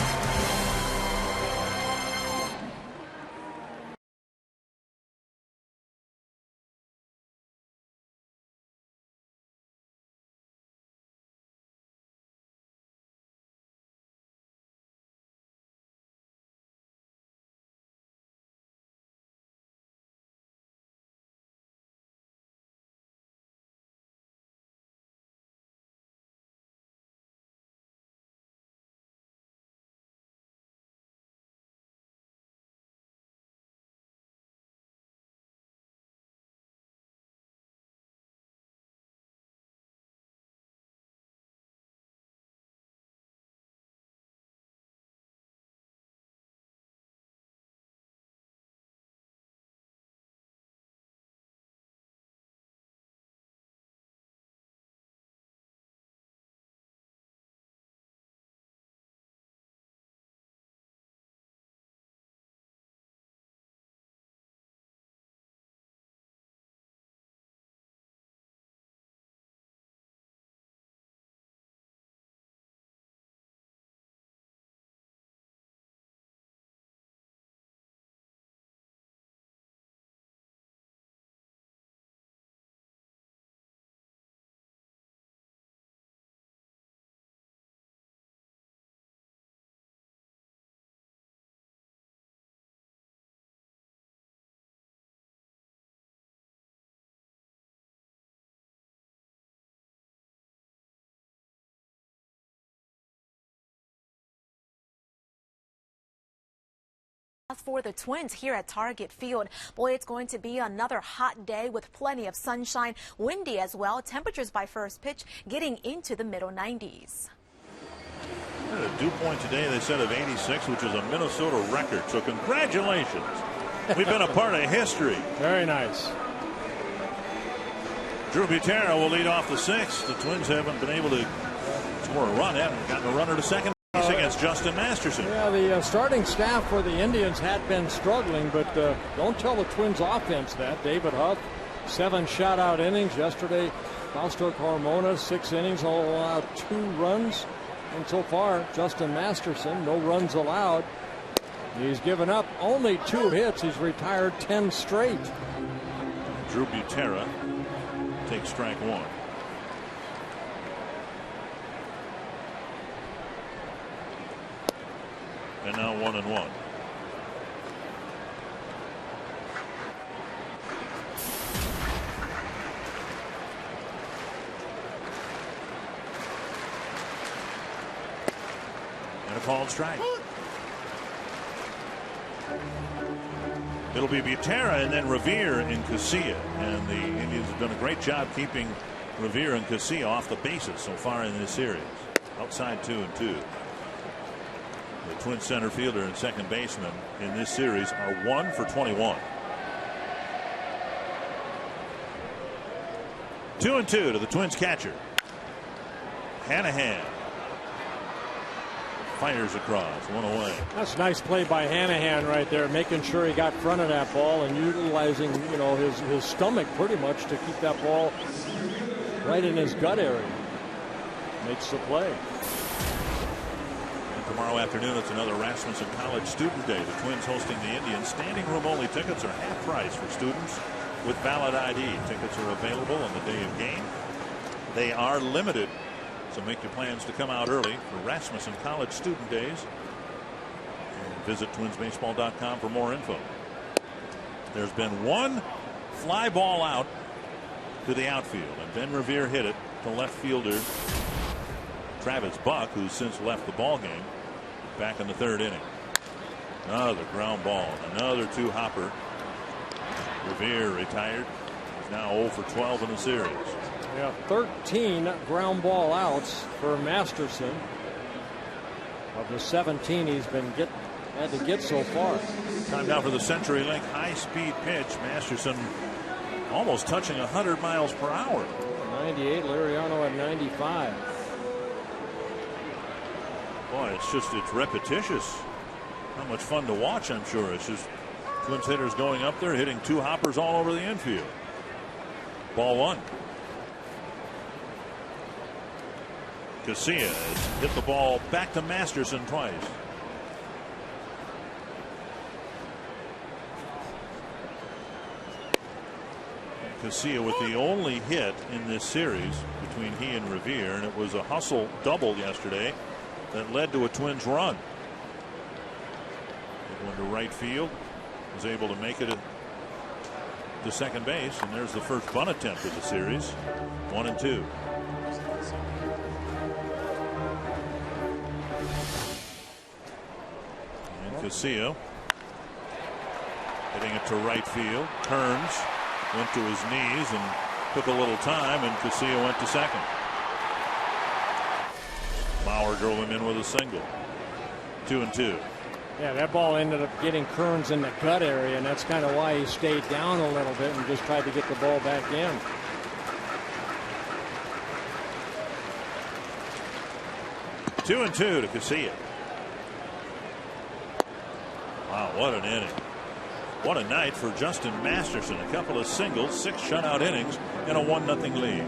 for the Twins here at Target Field. Boy, it's going to be another hot day with plenty of sunshine, windy as well. Temperatures by first pitch getting into the middle 90s. A dew point today, they said, of 86, which is a Minnesota record. So congratulations. We've been a part of history. Very nice. Drew Butera will lead off the sixth. The Twins haven't been able to score a run, haven't gotten a runner to second base against Justin Masterson. Yeah, the starting staff for the Indians had been struggling, but don't tell the Twins offense that. David Huff, 7 shutout innings yesterday. Fausto Carmona, 6 innings, all allowed 2 runs. And so far, Justin Masterson, no runs allowed. He's given up only 2 hits. He's retired 10 straight. Drew Butera takes strike 1. And now 1-1. And a called strike. It'll be Butera and then Revere and Casilla. And the Indians have done a great job keeping Revere and Casilla off the bases so far in this series. Outside 2-2. The Twin center fielder and second baseman in this series are 1 for 21. 2-2 to the Twins catcher. Hanahan fires across, 1 away. That's a nice play by Hanahan right there, making sure he got front of that ball and utilizing, his stomach pretty much to keep that ball right in his gut area. Makes the play. And tomorrow afternoon, it's another Rasmussen College Student Day. The Twins hosting the Indians. Standing room only tickets are half price for students with valid ID. Tickets are available on the day of game. They are limited, so make your plans to come out early for Rasmussen College Student Days. And visit twinsbaseball.com for more info. There's been 1 fly ball out to the outfield, and Ben Revere hit it to left fielder Travis Buck, who's since left the ball game, back in the 3rd inning. Another ground ball, another 2-hopper. Revere retired. He's now 0 for 12 in the series. Yeah, 13 ground ball outs for Masterson. Of the 17 he's had to get so far. Time now for the CenturyLink high-speed pitch. Masterson almost touching 100 miles per hour. 98, Liriano at 95. Boy, it's repetitious. Not much fun to watch, I'm sure. It's just Twins hitters going up there, hitting 2 hoppers all over the infield. Ball 1. Casilla has hit the ball back to Masterson twice. Casilla with the only hit in this series between he and Revere, and it was a hustle double yesterday that led to a Twins run. It went to right field, was able to make it to second base, and there's the first bunt attempt of the series. 1-2. And Casilla hitting it to right field. Turns, went to his knees and took a little time, and Casilla went to second. Bauer drove him in with a single. 2-2. Yeah, that ball ended up getting Kearns in the gut area, and that's kind of why he stayed down a little bit and just tried to get the ball back in. 2-2 to Casilla. Wow, what an inning. What a night for Justin Masterson. A couple of singles, 6 shutout innings, and a 1-0 lead.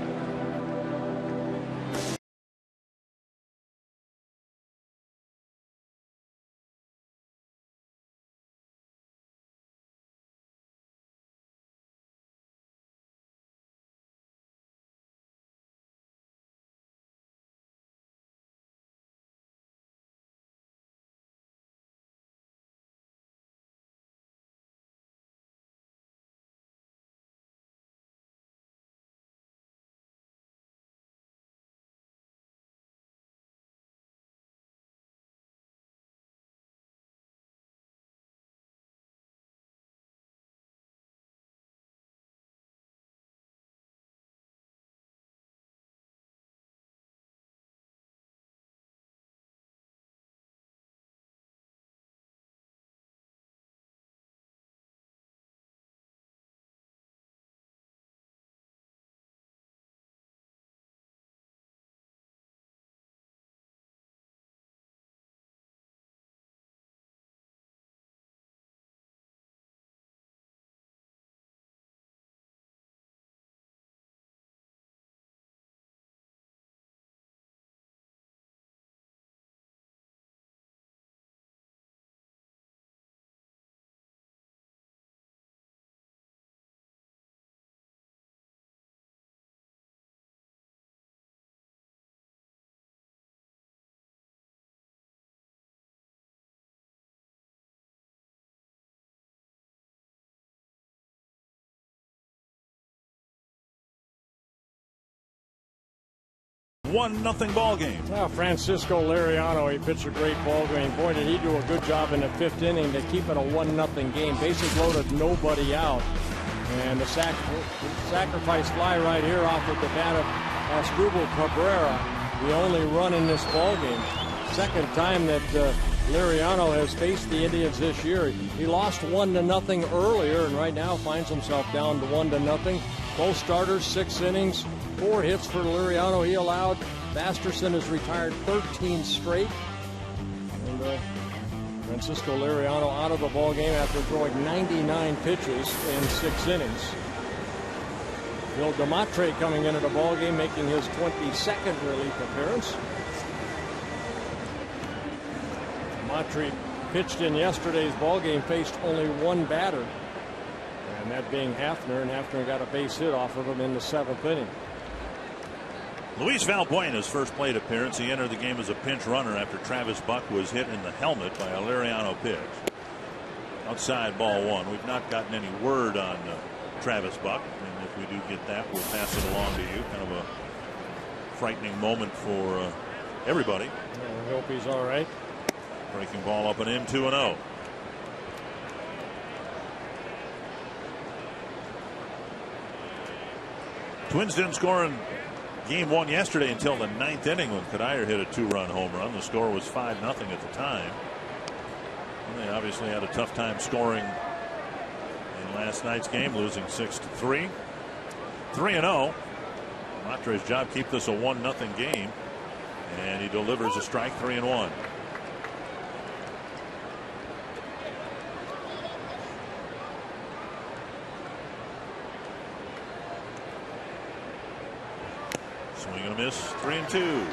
1-0 ball game. Well, Francisco Liriano, he pitched a great ball game. Boy, did he do a good job in the 5th inning to keep it a 1-0 game. Bases loaded, nobody out. And the sacrifice fly right here off of the bat of Asdrubal Cabrera, the only run in this ball game. Second time that Liriano has faced the Indians this year. He lost 1-0 earlier, and right now finds himself down to 1-0. Both starters, 6 innings, 4 hits for Liriano. He allowed. Masterson has retired 13 straight. And Francisco Liriano out of the ball game after throwing 99 pitches in 6 innings. Phil DeMatre coming into the ball game, making his 22nd relief appearance. DeMatre pitched in yesterday's ball game, faced only 1 batter, and that being Hafner, and Hafner got a base hit off of him in the 7th inning. Luis Valbuena's first plate appearance. He entered the game as a pinch runner after Travis Buck was hit in the helmet by a Liriano pitch. Outside ball 1. We've not gotten any word on Travis Buck, and if we do get that, we'll pass it along to you. Kind of a frightening moment for everybody. I hope he's all right. Breaking ball up and in, 2-0. Twins didn't score in game 1 yesterday until the 9th inning when Cuddyer hit a 2-run home run. The score was 5-0 at the time. And they obviously had a tough time scoring in last night's game, losing 6-3. 3-0. Matre's job keep this a 1-0 game, and he delivers a strike. 3-1. Swing and a miss. 3-2.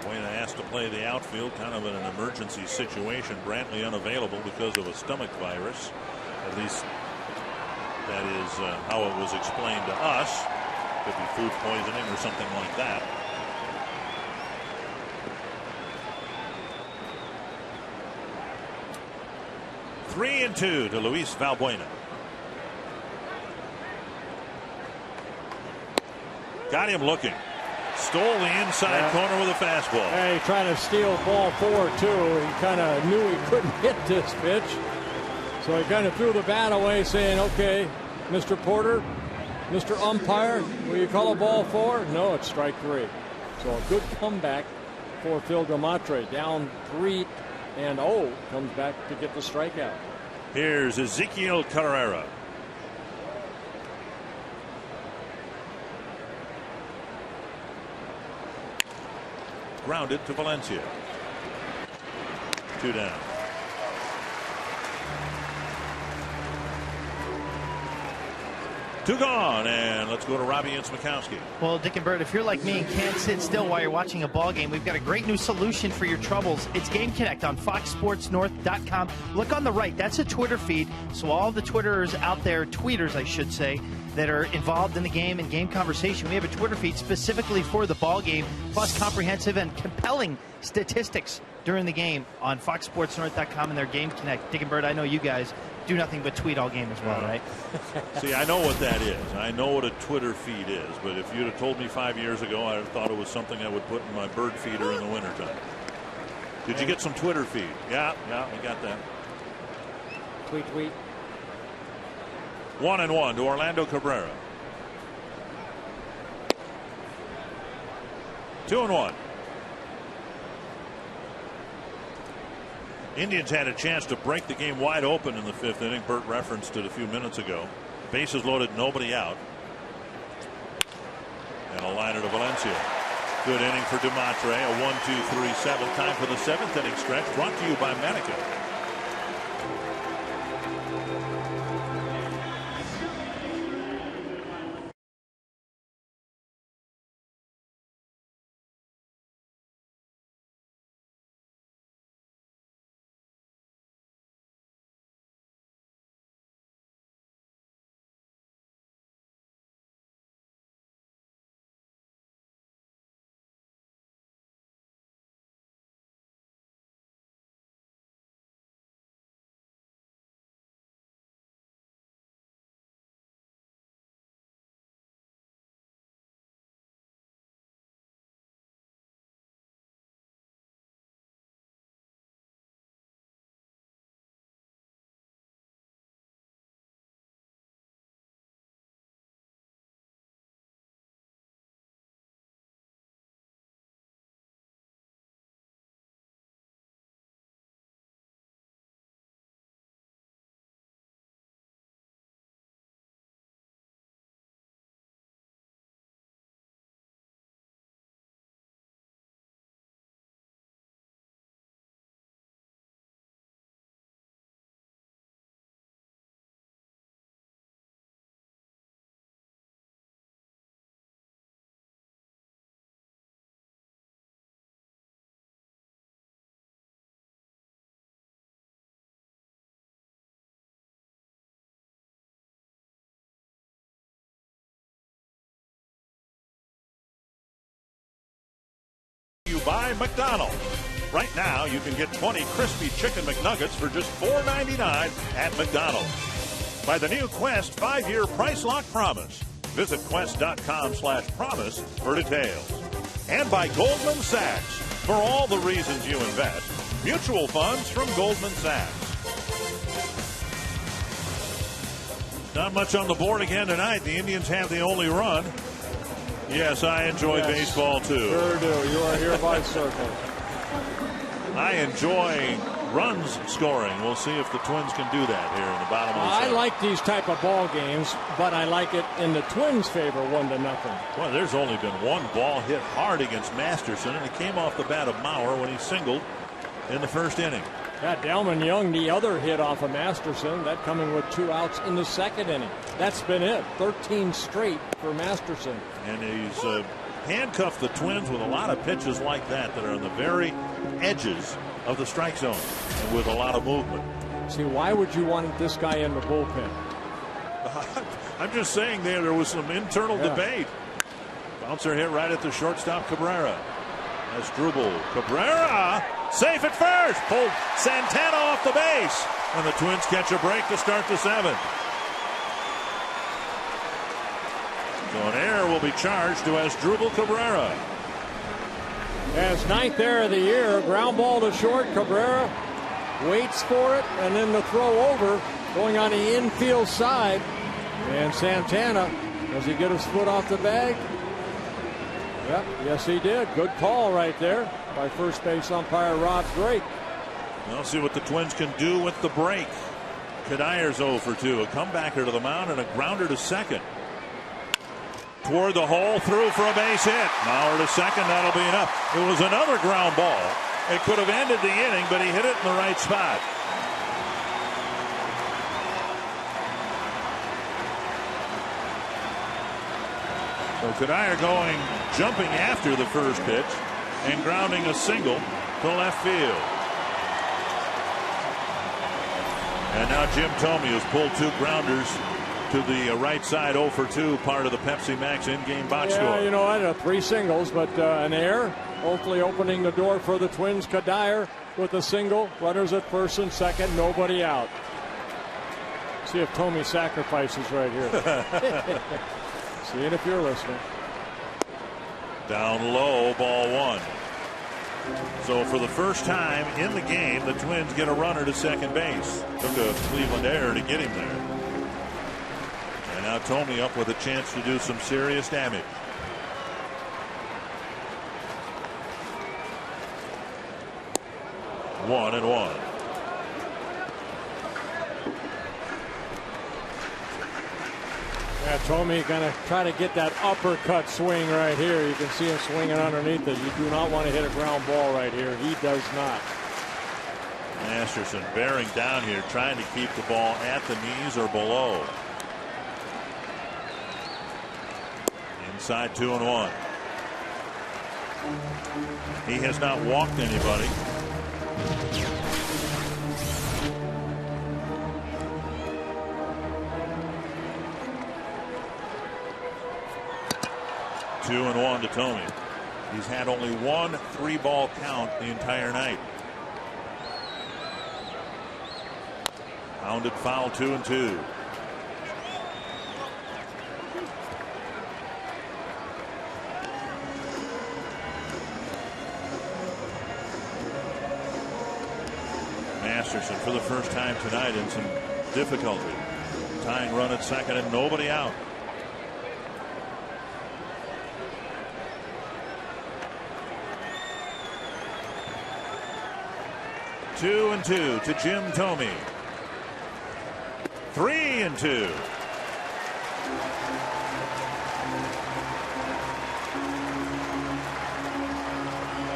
Buena asked to play the outfield, kind of in an emergency situation. Brantley unavailable because of a stomach virus. At least that is how it was explained to us. Could be food poisoning or something like that. Three and 2 to Luis Valbuena. Got him looking. Stole the inside corner with a fastball. Hey, he tried to steal ball 4 too. He kind of knew he couldn't hit this pitch, so he kind of threw the bat away, saying, "Okay, Mr. Porter, Mr. Umpire, will you call a ball 4?" No, it's strike 3. So a good comeback for Phil DeMatre. Down 3-0, comes back to get the strikeout. Here's Ezequiel Carrera. Grounded to Valencia. 2 down. Two gone, and let's go to Robbie and Smikowski. Well, Dick and Bert, if you're like me and can't sit still while you're watching a ball game, we've got a great new solution for your troubles. It's Game Connect on FoxSportsNorth.com. Look on the right. That's a Twitter feed. So all the Twitterers out there, tweeters, I should say, that are involved in the game and game conversation, we have a Twitter feed specifically for the ball game, plus comprehensive and compelling statistics during the game on FoxSportsNorth.com and their Game Connect. Dick and Bert, I know you guys do nothing but tweet all game as well, right? See, I know what that is. I know what a Twitter feed is, but if you'd have told me 5 years ago, I thought it was something I would put in my bird feeder in the wintertime. Did you get some Twitter feed? Yeah, I got that. Tweet. 1-1 to Orlando Cabrera. 2-1. Indians had a chance to break the game wide open in the 5th inning. Bert referenced it a few minutes ago. Bases loaded, nobody out. And a liner to Valencia. Good inning for DeMatre. A 1-2-3-7. Time for the 7th inning stretch. Brought to you by Manica. you by McDonald's. Right now, you can get 20 crispy chicken McNuggets for just $4.99 at McDonald's. By the new Quest 5-year price lock promise. Visit quest.com/promise for details. And by Goldman Sachs. For all the reasons you invest. Mutual funds from Goldman Sachs. Not much on the board again tonight. The Indians have the only run. Yes, I enjoy baseball too. Sure do. You are hereby circled. I enjoy runs scoring. We'll see if the Twins can do that here in the bottom of the I seventh. like these type of ball games, but I like it in the Twins' favor, 1-0. Well, there's only been one ball hit hard against Masterson, and it came off the bat of Mauer when he singled in the first inning. Yeah, Delman Young, the other hit off of Masterson, that coming with 2 outs in the second inning. That's been it. 13 straight for Masterson. And he's handcuffed the Twins with a lot of pitches like that are on the very edges of the strike zone and with a lot of movement. See, why would you want this guy in the bullpen? I'm just saying there was some internal debate. Bouncer hit right at the shortstop, Cabrera. That's Drubel. Cabrera safe at first. Pulled Santana off the base. And the Twins catch a break to start the 7th. So an error will be charged to Asdrubal Cabrera. As 9th error of the year, ground ball to short. Cabrera waits for it, and then the throw over, going on the infield side. And Santana, does he get his foot off the bag? Yep, yes he did. Good call right there by first base umpire Rob Drake. We'll see what the Twins can do with the break. Kadyr's 0 for 2. A comebacker to the mound and a grounder to second. Toward the hole, through for a base hit. Mauer to second, that'll be enough. It was another ground ball. It could have ended the inning, but he hit it in the right spot. So Kadir jumping after the first pitch and grounding a single to left field. And now Jim Thome has pulled 2 grounders to the right side, 0 for 2, part of the Pepsi Max in-game box score. Yeah, you know, I had 3 singles, but an error. Hopefully opening the door for the Twins. Kadir with a single. Runners at first and second. Nobody out. See if Thome sacrifices right here. Seeing if you're listening. Down low, ball 1. So for the first time in the game, the Twins get a runner to second base. Took a Cleveland error to get him there. And now Thome up with a chance to do some serious damage. One and one. Yeah, Thome gonna try to get that uppercut swing right here. You can see him swinging underneath it. You do not want to hit a ground ball right here. He does not. Masterson bearing down here, trying to keep the ball at the knees or below. Inside 2-1. He has not walked anybody. Two and 1 to Thome. He's had only one 3-ball count the entire night. Pounded foul, 2-2. Masterson for the first time tonight in some difficulty. Tying run at second and nobody out. Two and 2 to Jim Thome. 3-2.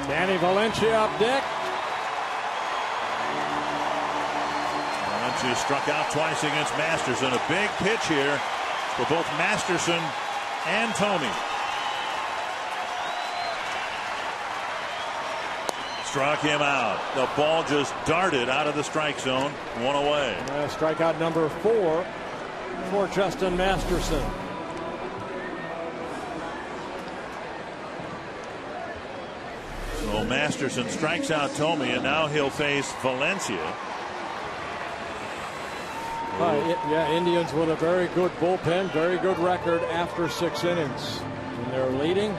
Danny Valencia up deck. Valencia struck out twice against Masterson. A big pitch here for both Masterson and Thome. Struck him out. The ball just darted out of the strike zone. One away. Strikeout number 4 for Justin Masterson. So So Masterson strikes out Tomey, and now he'll face Valencia. Yeah, Indians with a very good bullpen, very good record after 6 innings. And they're leading.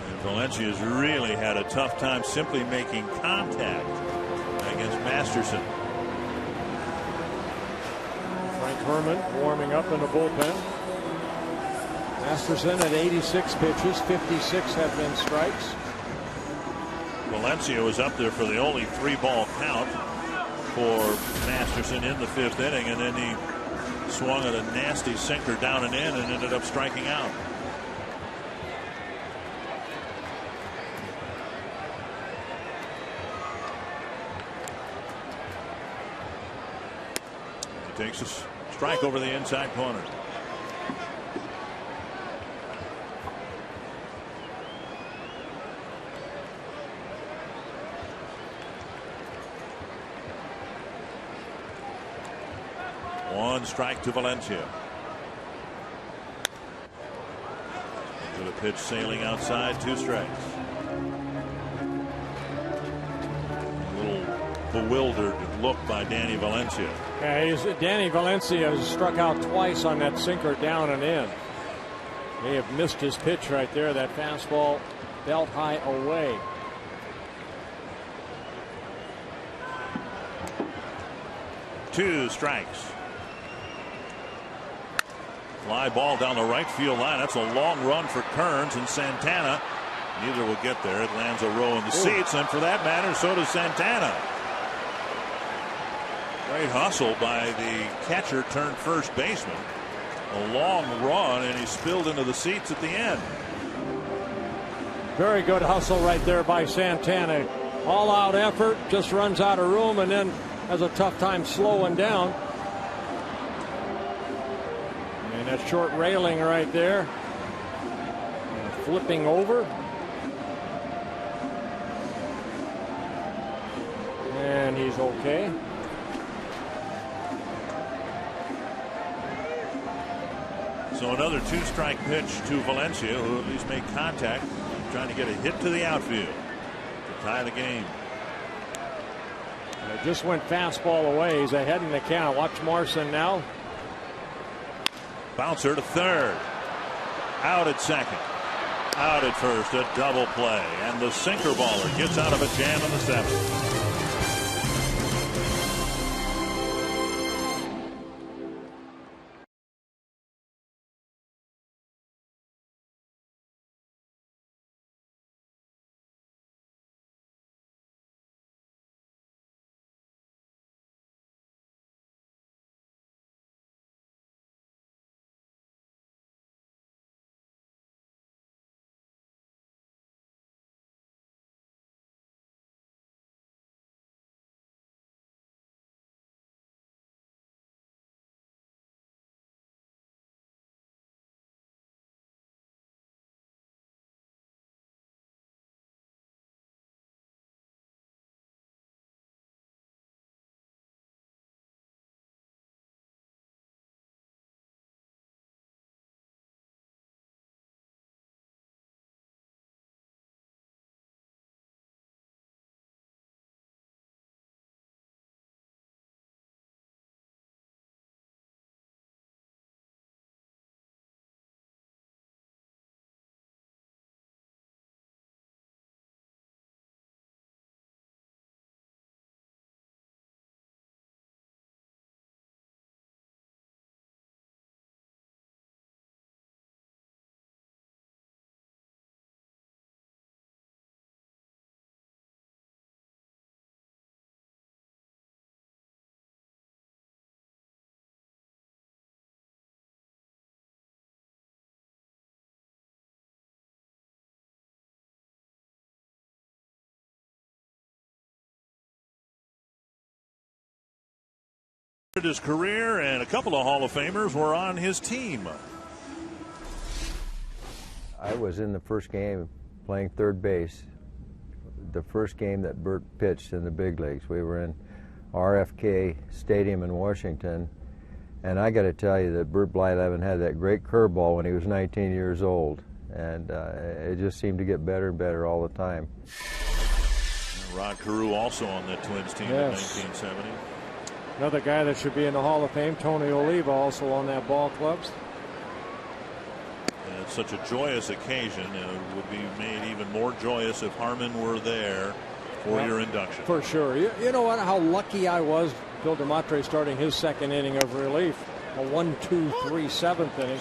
And Valencia's really had a tough time simply making contact against Masterson. Frank Herman warming up in the bullpen. Masterson at 86 pitches, 56 have been strikes. Valencia was up there for the only 3-ball count for Masterson in the 5th inning, and then he swung at a nasty sinker down and in and ended up striking out. He takes a strike over the inside corner. One strike to Valencia. Into the pitch sailing outside, 2 strikes. A little bewildered look by Danny Valencia. Yeah, Danny Valencia has struck out twice on that sinker down and in. May have missed his pitch right there. That fastball belt high away. Two strikes. Fly ball down the right field line. That's a long run for Kearns, and Santana. Neither will get there. It lands a row in the seats, and for that matter, so does Santana. Great hustle by the catcher turned first baseman. A long run, and he spilled into the seats at the end. Very good hustle right there by Santana. All out effort, just runs out of room, and then has a tough time slowing down. And that short railing right there. Flipping over. And he's okay. So another 2-strike pitch to Valencia, who at least made contact, trying to get a hit to the outfield to tie the game. It just went fastball away. He's ahead in the count. Watch Morrison now. Bouncer to third. Out at second. Out at first. A double play. And the sinker baller gets out of a jam in the 7th. His career, and a couple of Hall of Famers were on his team. I was in the first game playing third base. The first game that Bert pitched in the big leagues. We were in RFK Stadium in Washington, and I got to tell you that Bert Blyleven had that great curveball when he was 19 years old. and it just seemed to get better and better all the time. Rod Carew also on that Twins team in 1970. Another guy that should be in the Hall of Fame, Tony Oliva, also on that ball club. And it's such a joyous occasion. It would be made even more joyous if Harmon were there for your induction. For sure. You know what? How lucky I was. Bill DeMatre starting his second inning of relief. A 1-2-3 7th inning.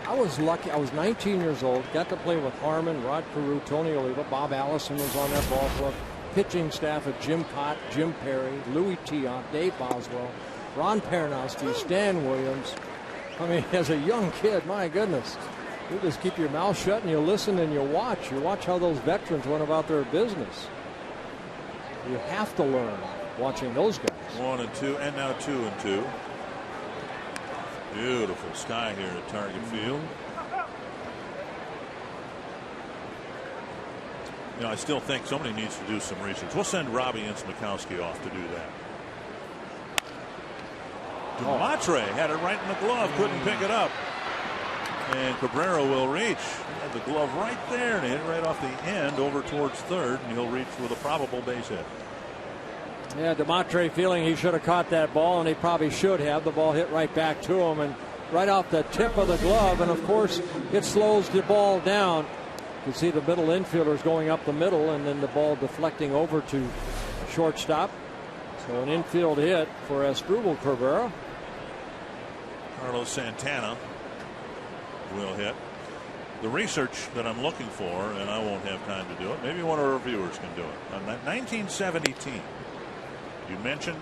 I was lucky. I was 19 years old. Got to play with Harmon, Rod Carew, Tony Oliva. Bob Allison was on that ball club. Pitching staff of Jim Cott, Jim Perry, Louis Tiant, Dave Boswell, Ron Paranowski, Stan Williams. I mean, as a young kid, my goodness, you just keep your mouth shut and you listen and you watch. You watch how those veterans went about their business. You have to learn watching those guys. 1-2, and now 2-2. Beautiful sky here at Target Field. You know, I still think somebody needs to do some research. We'll send Robbie Ince-Mikowski off to do that. DeMatre had it right in the glove, couldn't pick it up. And Cabrera will reach. Had the glove right there and hit it right off the end over towards third, and he'll reach with a probable base hit. Yeah, DeMatre feeling he should have caught that ball, and he probably should have. The ball hit right back to him and right off the tip of the glove, and of course it slows the ball down. You can see the middle infielders going up the middle, and then the ball deflecting over to shortstop. So an infield hit for Asdrubal Cabrera. Carlos Santana will hit. The research that I'm looking for, and I won't have time to do it, maybe one of our viewers can do it. On that 1970 team, you mentioned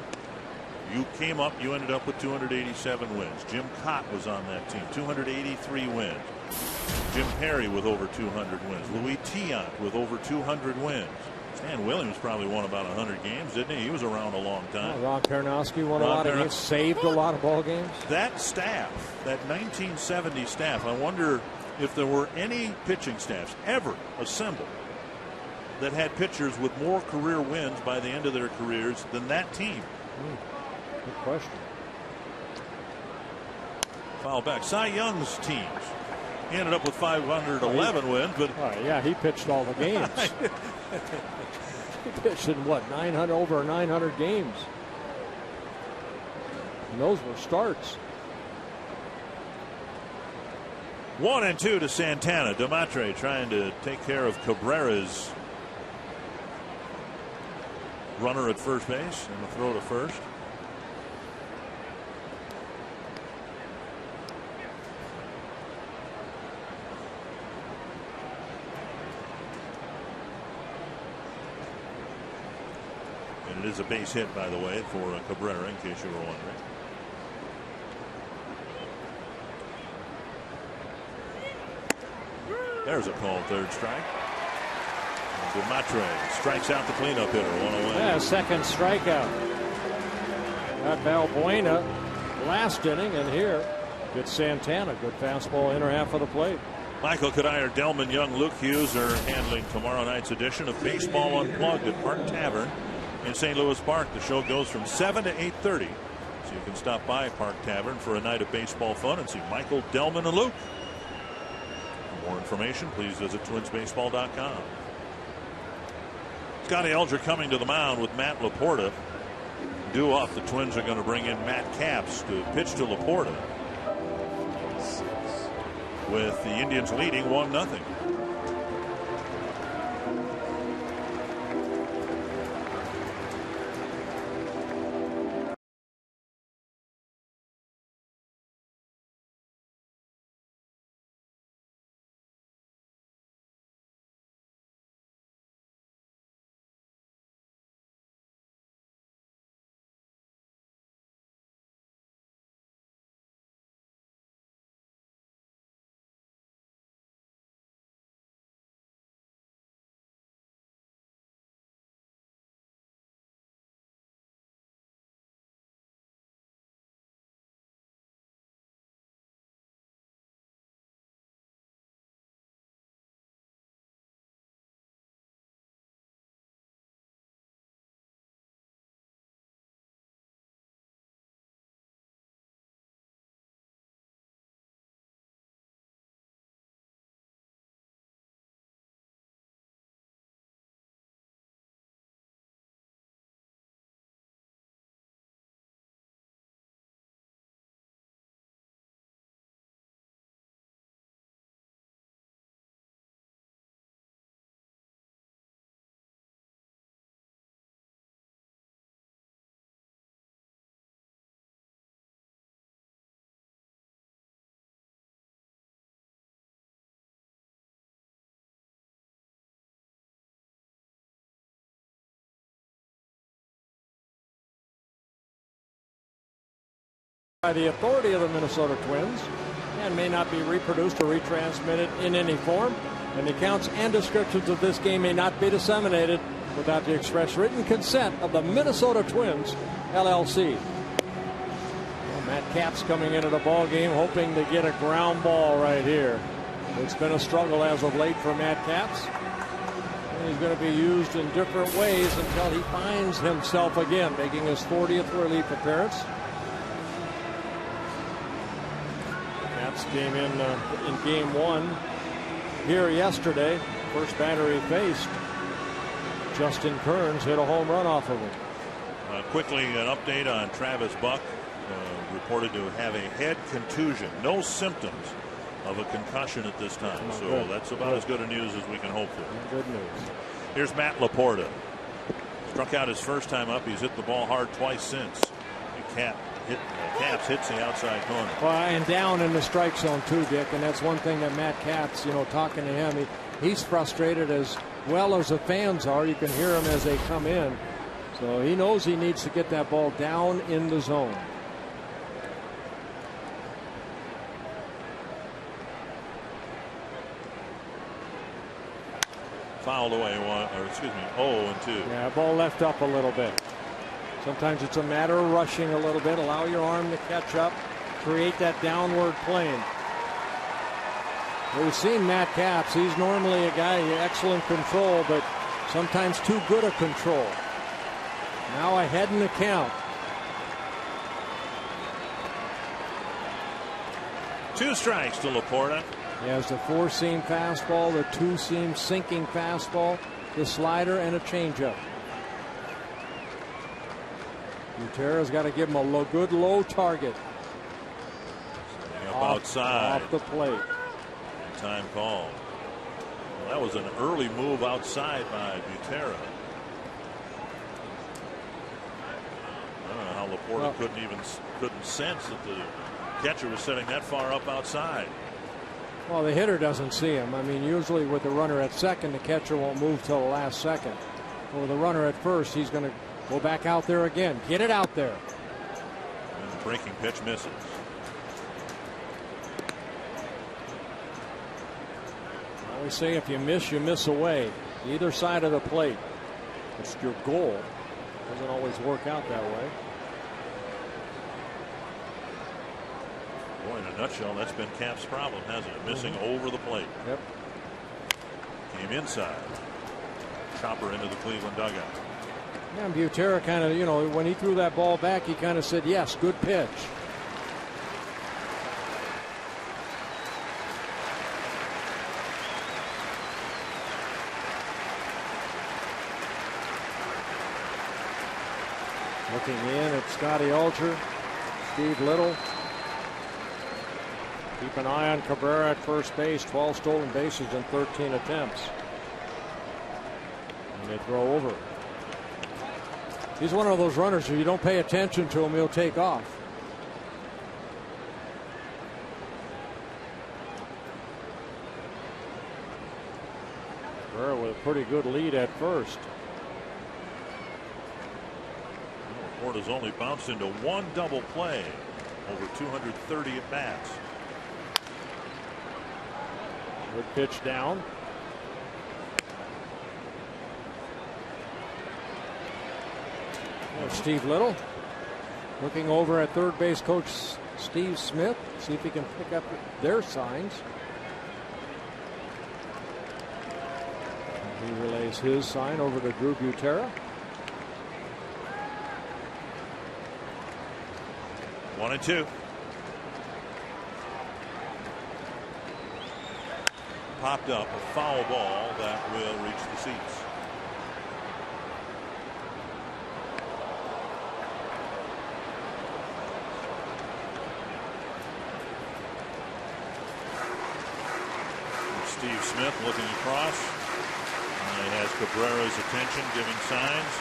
you came up, you ended up with 287 wins. Jim Cott was on that team, 283 wins. Jim Perry with over 200 wins. Louis Tiant with over 200 wins. Stan Williams probably won about 100 games, didn't he? He was around a long time. Ron Paranowski won a lot of games, saved a lot of ball games. That staff, that 1970 staff, I wonder if there were any pitching staffs ever assembled that had pitchers with more career wins by the end of their careers than that team. Good question. Foul back. Cy Young's teams. He ended up with 511 wins, but yeah, he pitched all the games. He pitched in what, 900, over 900 games. And those were starts. 1-2 to Santana. DeMatre trying to take care of Cabrera's runner at first base and the throw to first. And it is a base hit, by the way, for Cabrera, in case you were wondering. There's a called third strike. DeMatre strikes out the cleanup hitter, 1 away. Yeah, second strikeout. Got Valbuena last inning, and here gets Santana. Good fastball, inner half of the plate. Michael Kadire, Delman Young, Luke Hughes are handling tomorrow night's edition of Baseball Unplugged at Park Tavern in St. Louis Park. The show goes from 7 to 8:30, so you can stop by Park Tavern for a night of baseball fun and see Michael, Delman, and Luke. For more information, please visit twinsbaseball.com. Scotty Elger coming to the mound with Matt Laporta. Due up, the Twins are going to bring in Matt Capps to pitch to Laporta, with the Indians leading 1-0. By the authority of the Minnesota Twins and may not be reproduced or retransmitted in any form, and the accounts and descriptions of this game may not be disseminated without the express written consent of the Minnesota Twins, LLC. Well, Matt Capps coming into the ball game hoping to get a ground ball right here. It's been a struggle as of late for Matt Capps. And he's going to be used in different ways until he finds himself again, making his 40th relief appearance. Capps came in game one here yesterday. First batter he faced, Justin Kearns, hit a home run off of him. Quickly, an update on Travis Buck, reported to have a head contusion. No symptoms of a concussion at this time. So good. That's about as good a news as we can hope for. Good news. Here's Matt Laporta. Struck out his first time up. He's hit the ball hard twice since. Capps hits the outside corner. Well, and down in the strike zone too, Dick. And that's one thing that Matt Capps, talking to him, he's frustrated as well as the fans are. You can hear him as they come in. So he knows he needs to get that ball down in the zone. Fouled away 0-2. Yeah, ball left up a little bit. Sometimes it's a matter of rushing a little bit. Allow your arm to catch up. Create that downward plane. We've seen Matt Capps. He's normally a guy, excellent control, but sometimes too good a control. Now ahead in the count. 2 strikes to Laporta. He has the 4-seam fastball, the 2-seam sinking fastball, the slider, and a changeup. Gutierrez got to give him a good low target. Outside. Off the plate. Time call. Well, that was an early move outside by Gutierrez. I don't know how Laporta couldn't sense that the catcher was sitting that far up outside. Well, the hitter doesn't see him. I mean, usually with the runner at second, the catcher won't move till the last second. But with the runner at first, he's going to go back out there again. Get it out there. And the breaking pitch misses. I always say if you miss away. Either side of the plate. It's your goal. Doesn't always work out that way. Boy, in a nutshell, that's been Capps' problem, hasn't it? Missing over the plate. Yep. Came inside. Chopper into the Cleveland dugout. Yeah, and Butera kind of, when he threw that ball back, he kind of said, yes, good pitch. Looking in at Scotty Alger, Steve Little. Keep an eye on Cabrera at first base. 12 stolen bases in 13 attempts. And they throw over. He's one of those runners, if you don't pay attention to him, he'll take off. Cabrera with a pretty good lead at first. Laporta's only bounced into 1 double play over 230 at bats. Good pitch down. Steve Little looking over at third base coach Steve Smith. See if he can pick up their signs. He relays his sign over to Drew Butera. 1-2. Popped up a foul ball that will reach the seats. Steve Smith looking across. He has Cabrera's attention, giving signs.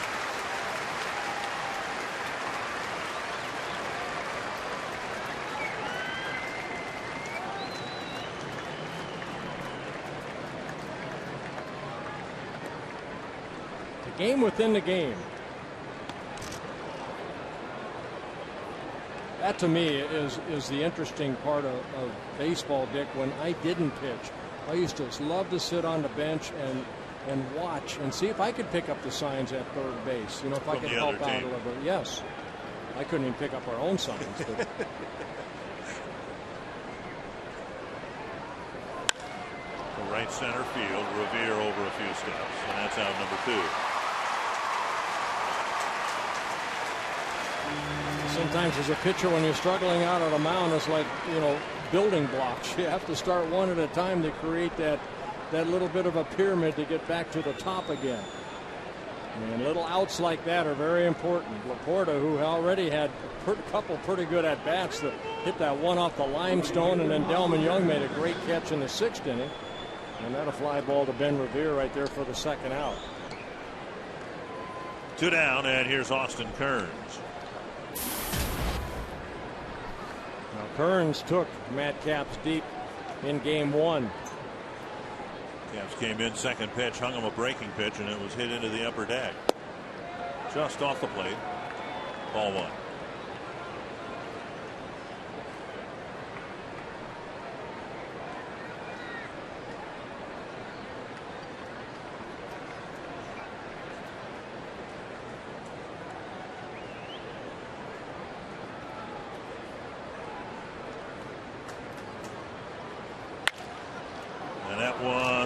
Game within the game. That to me is the interesting part of baseball, Dick. When I didn't pitch, I used to love to sit on the bench and watch and see if I could pick up the signs at third base. You know, if I could help out a little bit. Yes. I couldn't even pick up our own signs. But right center field, Revere over a few steps, and that's out number 2. Sometimes as a pitcher, when you're struggling out on a mound, it's like, you know, building blocks. You have to start one at a time to create that little bit of a pyramid to get back to the top again. And little outs like that are very important. Laporta, who already had a couple pretty good at-bats, that hit that one off the limestone, and then Delman Young made a great catch in the 6th inning. And that a fly ball to Ben Revere right there for the 2nd out. 2 down, and here's Austin Kearns. Now Kearns took Matt Capps deep in game 1. Capps came in, second pitch, hung him a breaking pitch, and it was hit into the upper deck. Just off the plate. Ball 1.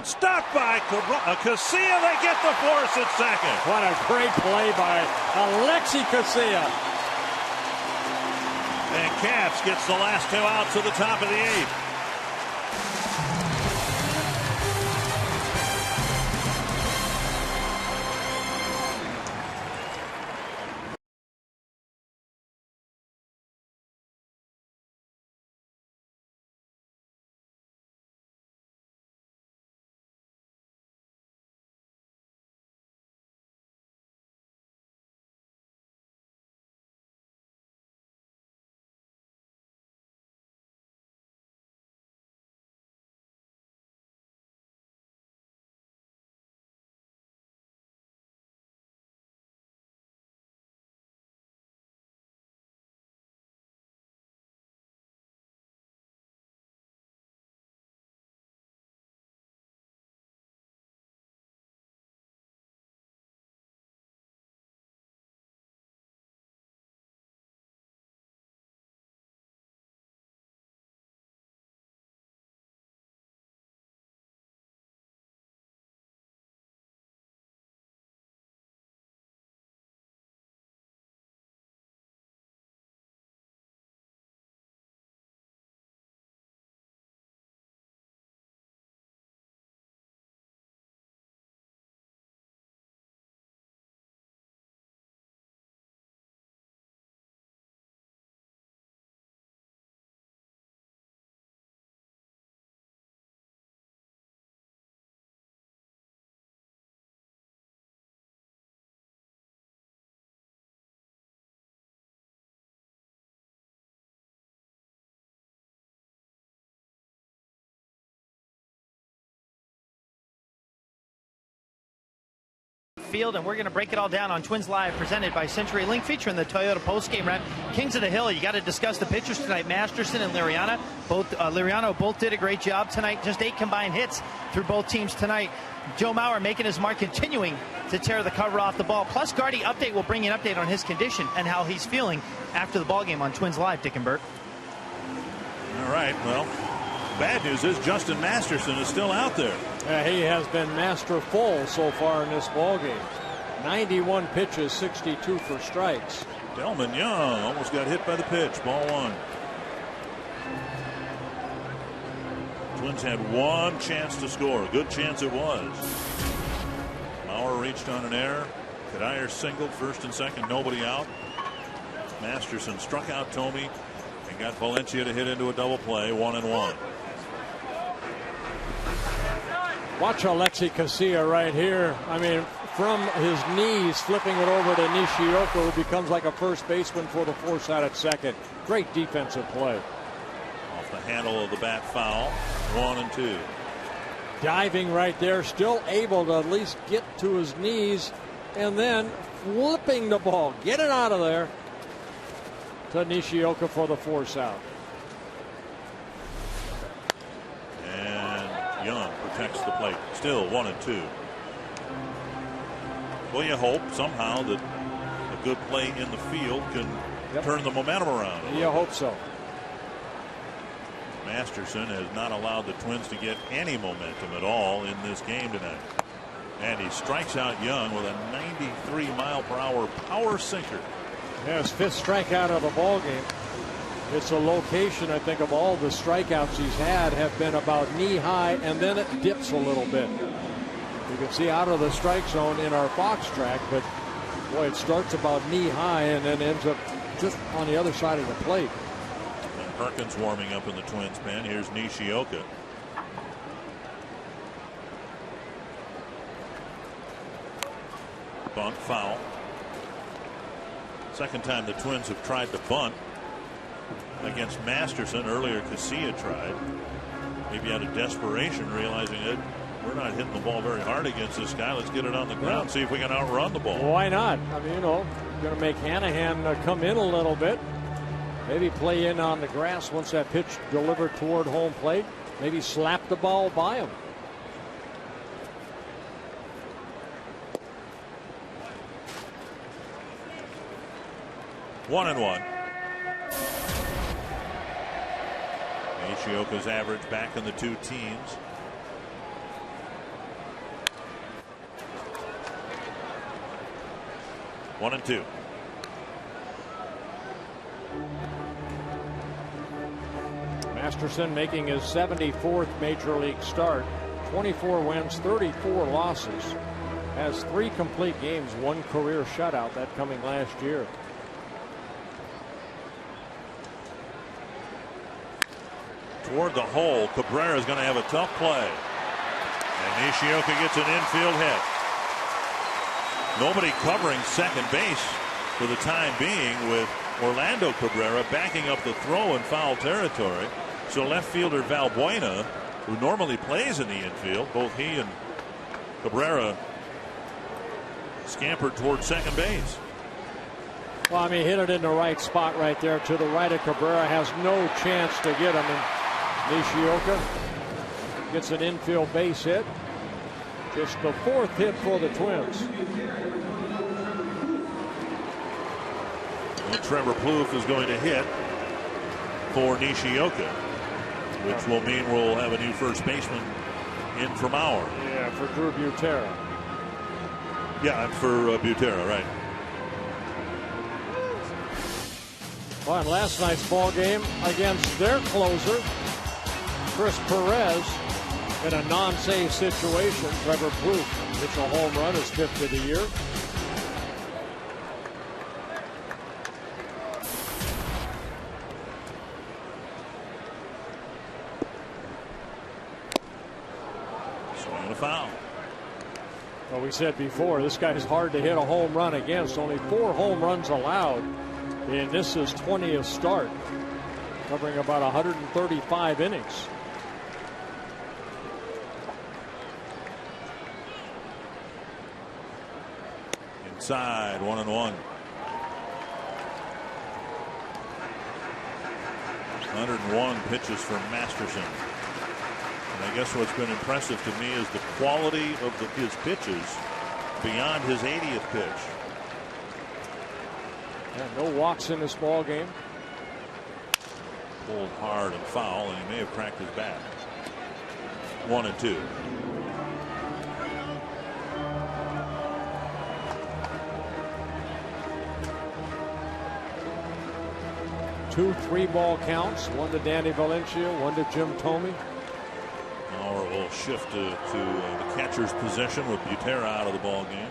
Stopped by Casilla. They get the force at second. What a great play by Alexi Casilla. And Capps gets the last 2 outs to the top of the 8th. Field, and we're going to break it all down on Twins Live, presented by CenturyLink, featuring the Toyota postgame wrap. Kings of the Hill, you got to discuss the pitchers tonight. Masterson and Liriano both did a great job tonight. Just 8 combined hits through both teams tonight. Joe Mauer making his mark, continuing to tear the cover off the ball. Plus, Gardy Update will bring you an update on his condition and how he's feeling after the ball game on Twins Live. Dick and Bert. All right, well, bad news is Justin Masterson is still out there. He has been masterful so far in this ball game. 91 pitches, 62 for strikes. Delman Young almost got hit by the pitch. Ball 1. Twins had one chance to score. A good chance it was. Mauer reached on an error. Kadire singled first and second. Nobody out. Masterson struck out Tomey and got Valencia to hit into a double play. 1-1. Watch Alexi Casilla right here. I mean, from his knees, flipping it over to Nishioka, who becomes like a first baseman for the force out at second. Great defensive play. Off the handle of the bat foul. 1-2. Diving right there, still able to at least get to his knees, and then flipping the ball. Get it out of there. to Nishioka for the force out. And Young protects the plate. Still 1-2. Well, you hope somehow that a good play in the field can turn the momentum around. You hope so. Masterson has not allowed the Twins to get any momentum at all in this game tonight. And he strikes out Young with a 93-mile-per-hour power sinker. Yeah, his 5th strikeout of the ball game. It's a location, I think, of all the strikeouts he's had have been about knee high, and then it dips a little bit. You can see out of the strike zone in our box track, but boy, it starts about knee high and then ends up just on the other side of the plate. And Perkins warming up in the Twins pen. Here's Nishioka. Bunt, foul. Second time the Twins have tried to bunt against Masterson. Earlier Casilla tried. Maybe out of desperation, realizing that we're not hitting the ball very hard against this guy. Let's get it on the ground, see if we can outrun the ball. Why not? I mean, going to make Hanahan come in a little bit. Maybe play in on the grass once that pitch delivered toward home plate. Maybe slap the ball by him. One and one. Nishioka's average back in the 2 teens. One and two. Masterson making his 74th major league start. 24 wins, 34 losses. Has 3 complete games, 1 career shutout, that coming last year. Toward the hole, Cabrera is going to have a tough play. And Nishioka gets an infield hit. Nobody covering second base for the time being, with Orlando Cabrera backing up the throw in foul territory. So left fielder Valbuena, who normally plays in the infield, both he and Cabrera scampered toward second base. Well, I mean, hit it in the right spot right there to the right of Cabrera. Has no chance to get him. And Nishioka gets an infield base hit. Just the 4th hit for the Twins. Well, Trevor Plouffe is going to hit for Nishioka, which will mean we'll have a new first baseman in for Mauer. Yeah, for Drew Butera. Yeah, for Butera, right. Well, in last night's ball game against their closer, Chris Perez, in a non-save situation, Trevor Plouffe hits a home run, his 5th of the year. Swing and a foul. Well, we said before, this guy's hard to hit a home run against. Only 4 home runs allowed, and this is 20th start, covering about 135 innings. Inside, 1-1. 101 pitches for Masterson. And I guess what's been impressive to me is the quality of his pitches beyond his 80th pitch. Yeah, no walks in this ball game. Pulled hard and foul, and he may have cracked his bat. 1-2. Two 3-ball counts, one to Danny Valencia, one to Jim Thome. Mauer will shift to the catcher's position with Butera out of the ball game.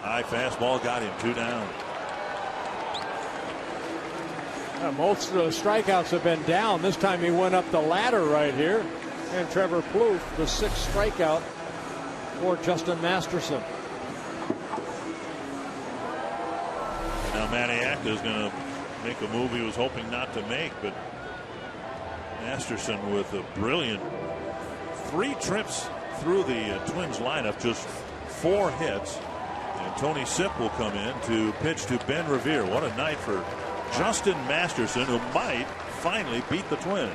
High fastball got him, 2 down. Most of the strikeouts have been down. This time he went up the ladder right here. And Trevor Plouffe, the 6th strikeout for Justin Masterson. Now Maniaca is going to make a move he was hoping not to make, but Masterson with a brilliant 3 trips through the Twins lineup, just 4 hits. And Tony Sipp will come in to pitch to Ben Revere. What a night for Justin Masterson, who might finally beat the Twins.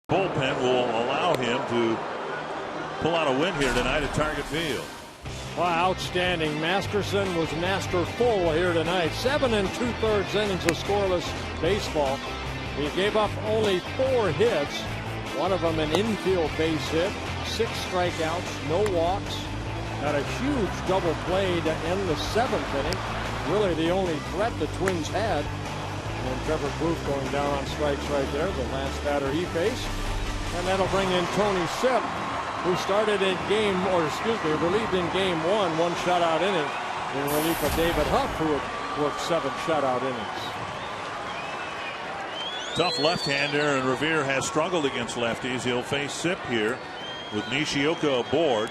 Bullpen will allow him to pull out a win here tonight at Target Field. Wow, outstanding. Masterson was masterful here tonight. 7 2/3 innings of scoreless baseball. He gave up only 4 hits, one of them an infield base hit, 6 strikeouts, no walks. Got a huge double play to end the 7th inning. Really the only threat the Twins had. And Trevor Booth going down on strikes right there, the last batter he faced. And that'll bring in Tony Sipp, who started in relieved in game 1 shutout inning, in relief of David Huff, who had worked 7 shutout innings. Tough left-hander, and Revere has struggled against lefties. He'll face Sipp here with Nishioka aboard.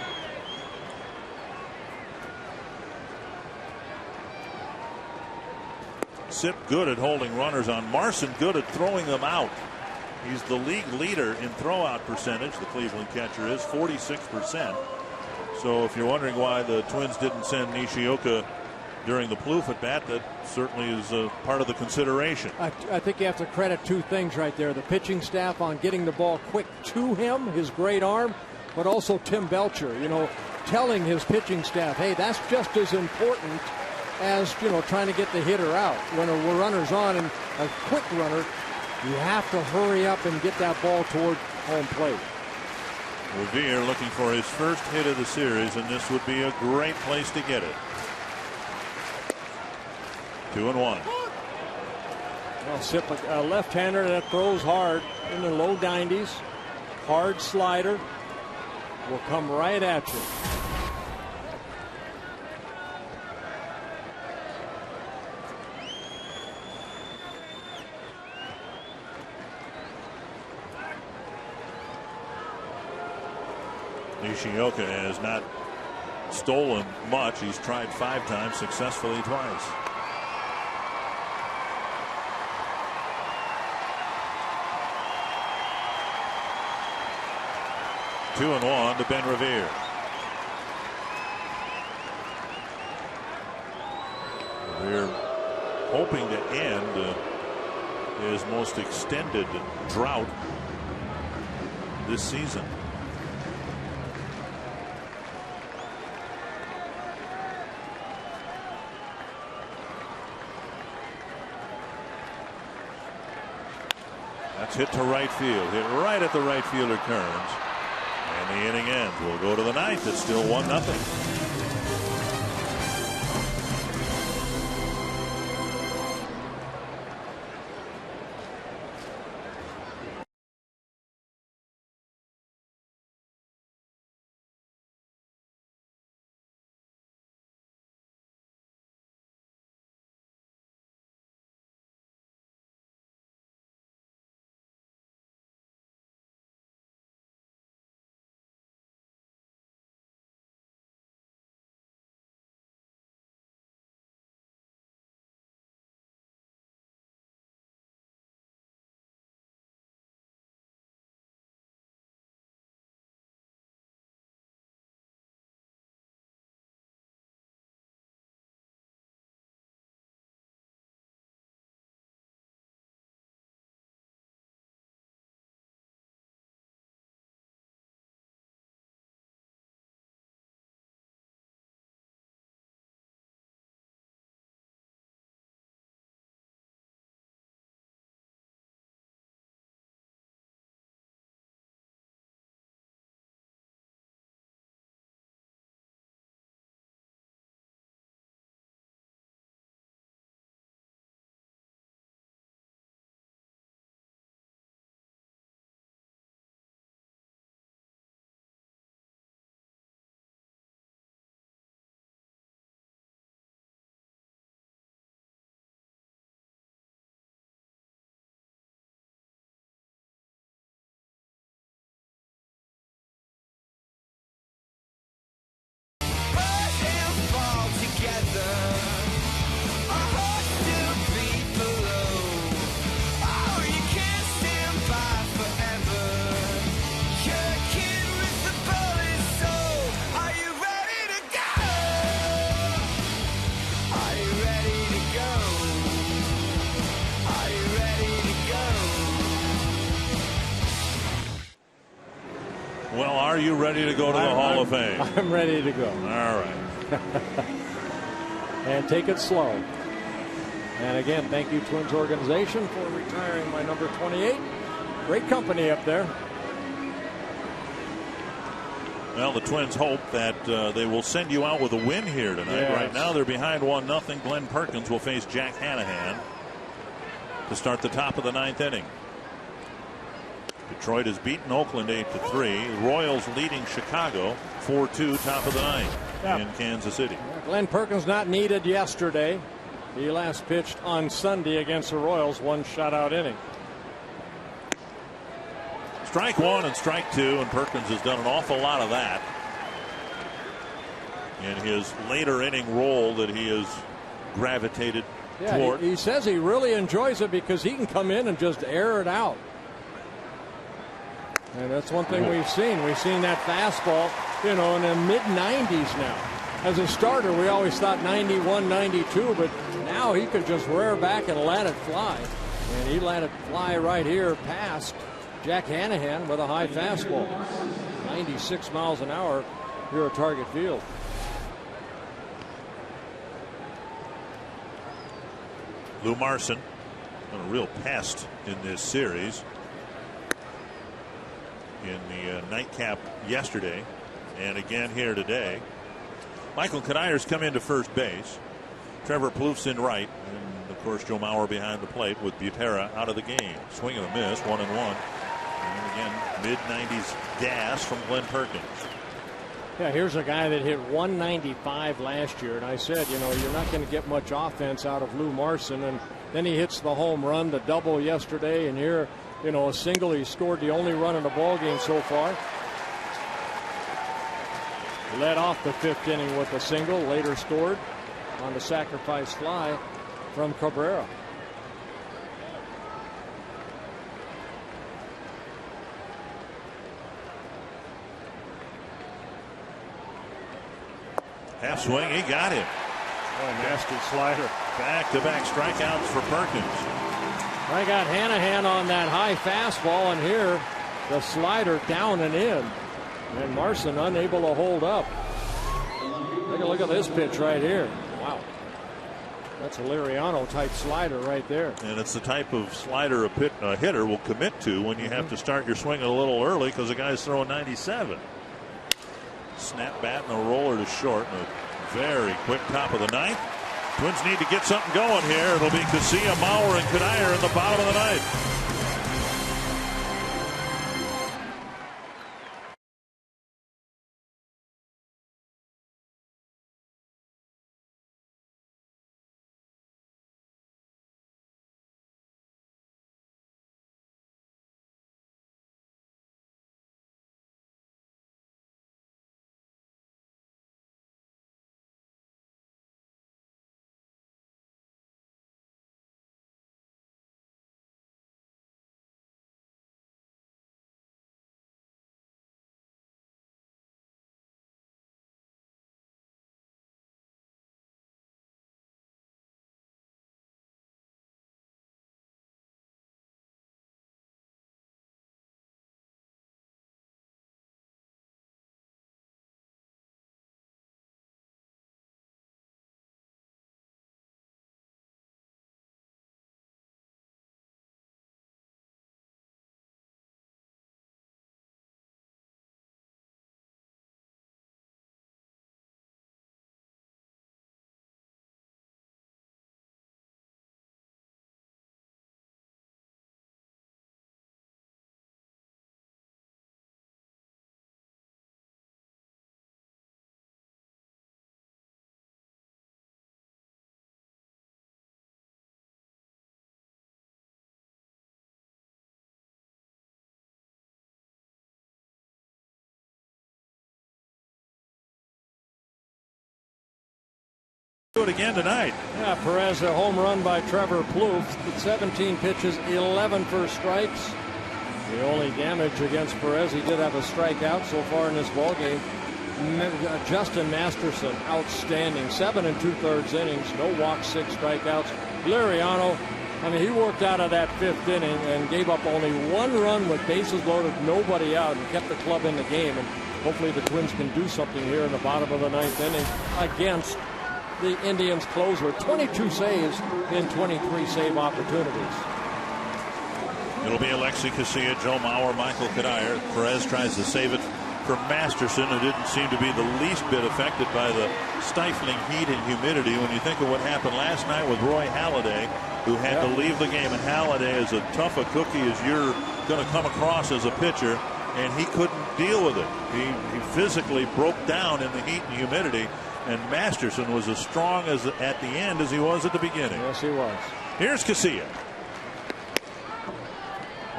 Sipp good at holding runners on. Marson good at throwing them out. He's the league leader in throwout percentage. The Cleveland catcher is 46%. So if you're wondering why the Twins didn't send Nishioka during the Plouffe at bat, that certainly is a part of the consideration. I think you have to credit 2 things right there. The pitching staff on getting the ball quick to him, his great arm, but also Tim Belcher, telling his pitching staff, hey, that's just as important as, trying to get the hitter out. When a runner's on and a quick runner, you have to hurry up and get that ball toward home plate. Revere looking for his first hit of the series, and this would be a great place to get it. 2-1. Well, Sipp, a left-hander that throws hard in the low 90s. Hard slider will come right at you. Nishioka has not stolen much. He's tried 5 times, successfully twice. Two and 1 to Ben Revere. Revere hoping to end his most extended drought this season. That's hit to right field. Hit right at the right fielder, Kearns. And the inning ends. We'll go to the 9th. It's still 1-0. Well, are you ready to go to the Hall of Fame? I'm ready to go. All right. And take it slow. And again, thank you, Twins organization, for retiring my number 28. Great company up there. Well, the Twins hope that they will send you out with a win here tonight. Yes. Right now, they're behind 1-0. Glenn Perkins will face Jack Hanahan to start the top of the 9th inning. Detroit has beaten Oakland 8-3. The Royals leading Chicago 4-2, top of the 9th in Kansas City. Glenn Perkins not needed yesterday. He last pitched on Sunday against the Royals, 1 shutout inning. Strike 1 and strike 2, and Perkins has done an awful lot of that in his later inning role that he has gravitated toward. He says he really enjoys it because he can come in and just air it out. And that's one thing we've seen. We've seen that fastball, in the mid-90s now. As a starter, we always thought 91, 92, but now he could just rear back and let it fly. And he let it fly right here past Jack Hanahan with a high fastball. 96 miles an hour here at Target Field. Lou Marson, a real pest in this series. In the nightcap yesterday and again here today. Michael Caniers come into first base. Trevor Plouffe in right. And of course, Joe Mauer behind the plate with Butera out of the game. Swing and a miss, 1-1. And again, mid-90s gas from Glenn Perkins. Yeah, here's a guy that hit 195 last year. And I said, you're not going to get much offense out of Lou Marson. And then he hits the home run, the double yesterday. And here, a single. He scored the only run in the ball game so far. Led off the 5th inning with a single. Later scored on the sacrifice fly from Cabrera. Half swing, he got him. Oh, nasty slider. Back-to-back strikeouts for Perkins. I got Hanahan on that high fastball, and here the slider down and in. And Marson unable to hold up. Take a look at this pitch right here. Wow. That's a Liriano type slider right there. And it's the type of slider a hitter will commit to when you have to start your swing a little early because the guy's throwing 97. Snap bat and a roller to short. And a very quick top of the 9th. Twins need to get something going here. It'll be Casilla, Mauer, and Canier in the bottom of the 9th. Do it again tonight. Yeah, Perez, a home run by Trevor Plouffe. 17 pitches, 11 for strikes. The only damage against Perez, he did have a strikeout so far in this ball game. Justin Masterson, outstanding. 7 2/3 innings, no walks, 6 strikeouts. Liriano, I mean, he worked out of that 5th inning and gave up only 1 run with bases loaded, nobody out, and kept the club in the game. And hopefully the Twins can do something here in the bottom of the 9th inning against the Indians closer. 22 saves in 23 save opportunities. It'll be Alexi Casilla, Joe Mauer, Michael Kadire. Perez tries to save it for Masterson, who didn't seem to be the least bit affected by the stifling heat and humidity. When you think of what happened last night with Roy Halladay, who had to leave the game, and Halladay is as tough a cookie as you're going to come across as a pitcher, and he couldn't deal with it. He physically broke down in the heat and humidity, and Masterson was as strong as at the end as he was at the beginning. Yes, he was. Here's Casilla.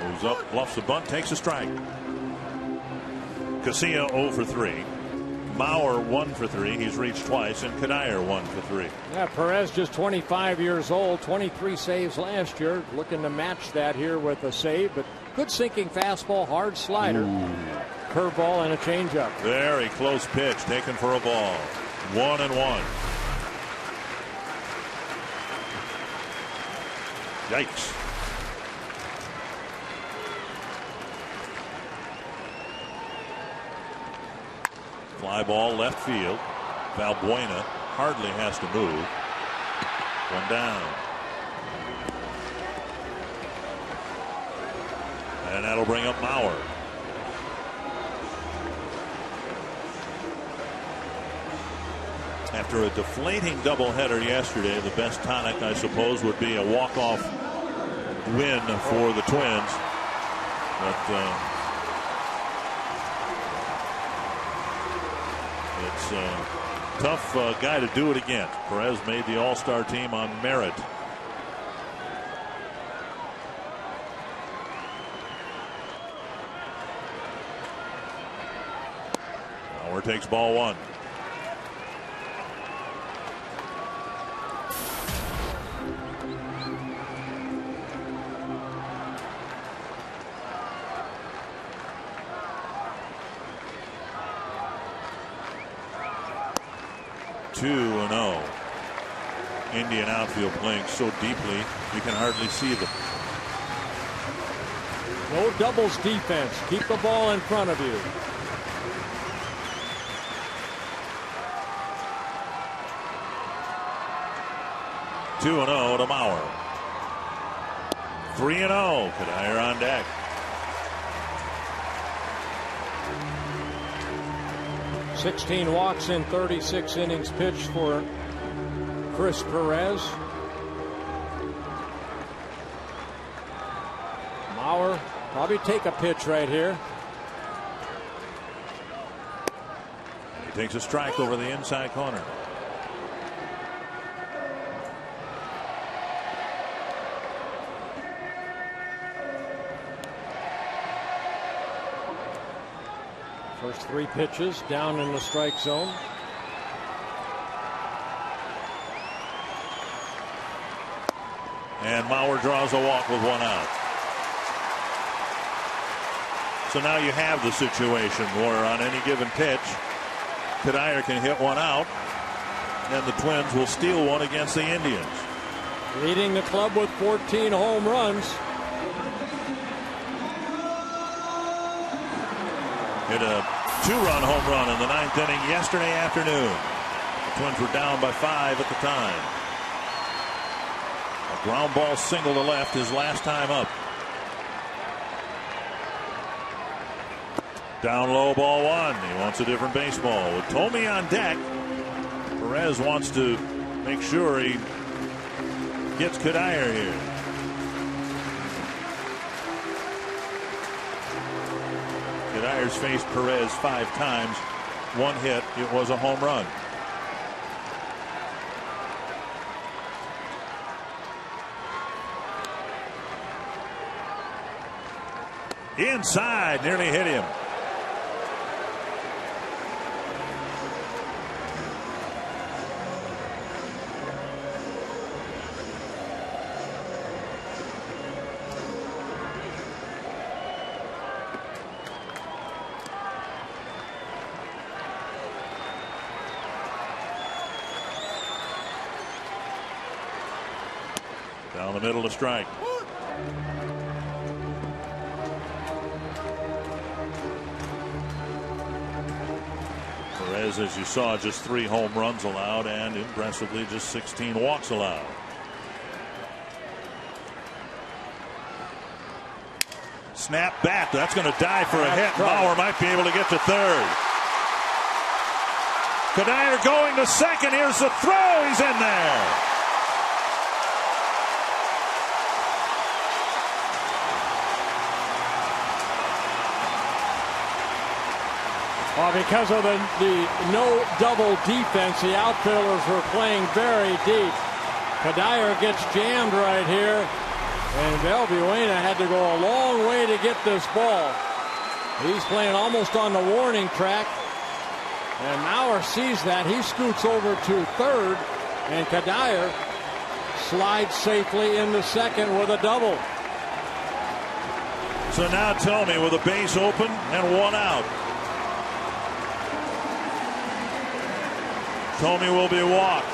Moves up, bluffs a bunt, takes a strike. Casilla 0 for 3. Mauer 1 for 3. He's reached twice, and Kadire 1 for 3. Yeah, Perez just 25 years old, 23 saves last year. Looking to match that here with a save, but good sinking fastball, hard slider, curveball, and a changeup. Very close pitch taken for a ball. 1-1. Yikes. Fly ball left field. Valbuena hardly has to move. 1 down. And that'll bring up Mauer. After a deflating doubleheader yesterday, the best tonic, I suppose, would be a walk-off win for the Twins. But it's a tough guy to do it against. Perez made the All-Star team on merit. Mauer takes ball 1. Indian outfield playing so deeply you can hardly see them. No doubles defense. Keep the ball in front of you. Two and 0 to Mauer. 3-0. Kadire on deck. $16 walks in 36 innings pitched for Chris Perez. Mauer probably take a pitch right here. He takes a strike over the inside corner. First 3 pitches down in the strike zone. And Mauer draws a walk with 1 out. So now you have the situation where on any given pitch, Kadire can hit 1 out, and the Twins will steal 1 against the Indians. Leading the club with 14 home runs. Hit a 2-run home run in the 9th inning yesterday afternoon. The Twins were down by 5 at the time. A ground ball single to left his last time up. Down low, ball 1. He wants a different baseball. With Tomey on deck, Perez wants to make sure he gets Kadire here. Kadire's faced Perez 5 times. 1 hit. It was a home run. Inside, nearly hit him. Down the middle to strike. Perez, as you saw, just 3 home runs allowed, and impressively just 16 walks allowed. Snap back. That's going to die for a hit. Bauer might be able to get to third. Kadire going to second. Here's the throw. He's in there. Well, because of the no double defense, the outfielders were playing very deep. Kadire gets jammed right here, and Valbuena had to go a long way to get this ball. He's playing almost on the warning track, and Mauer sees that. He scoots over to third, and Kadire slides safely into second with a double. So now Thome with a base open and 1 out. Thome will be walked.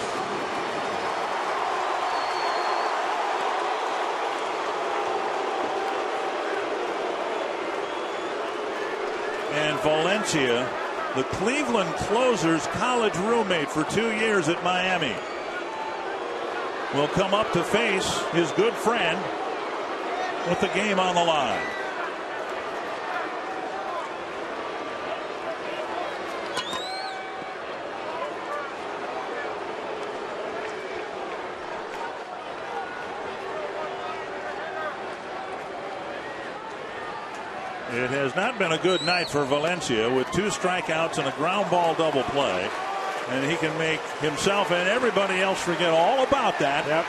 And Valencia, the Cleveland closer's college roommate for 2 years at Miami, will come up to face his good friend with the game on the line. It has not been a good night for Valencia, with 2 strikeouts and a ground ball double play. And he can make himself and everybody else forget all about that. Yep.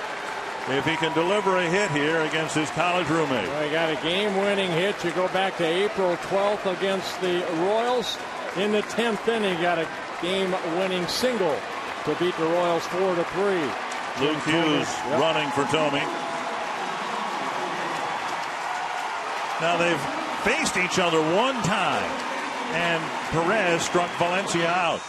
If he can deliver a hit here against his college roommate. Well, he got a game-winning hit. You go back to April 12th against the Royals. In the 10th inning, got a game-winning single to beat the Royals 4-3. Luke Hughes running for Thome. Now they've faced each other 1 time, and Perez struck Valencia out.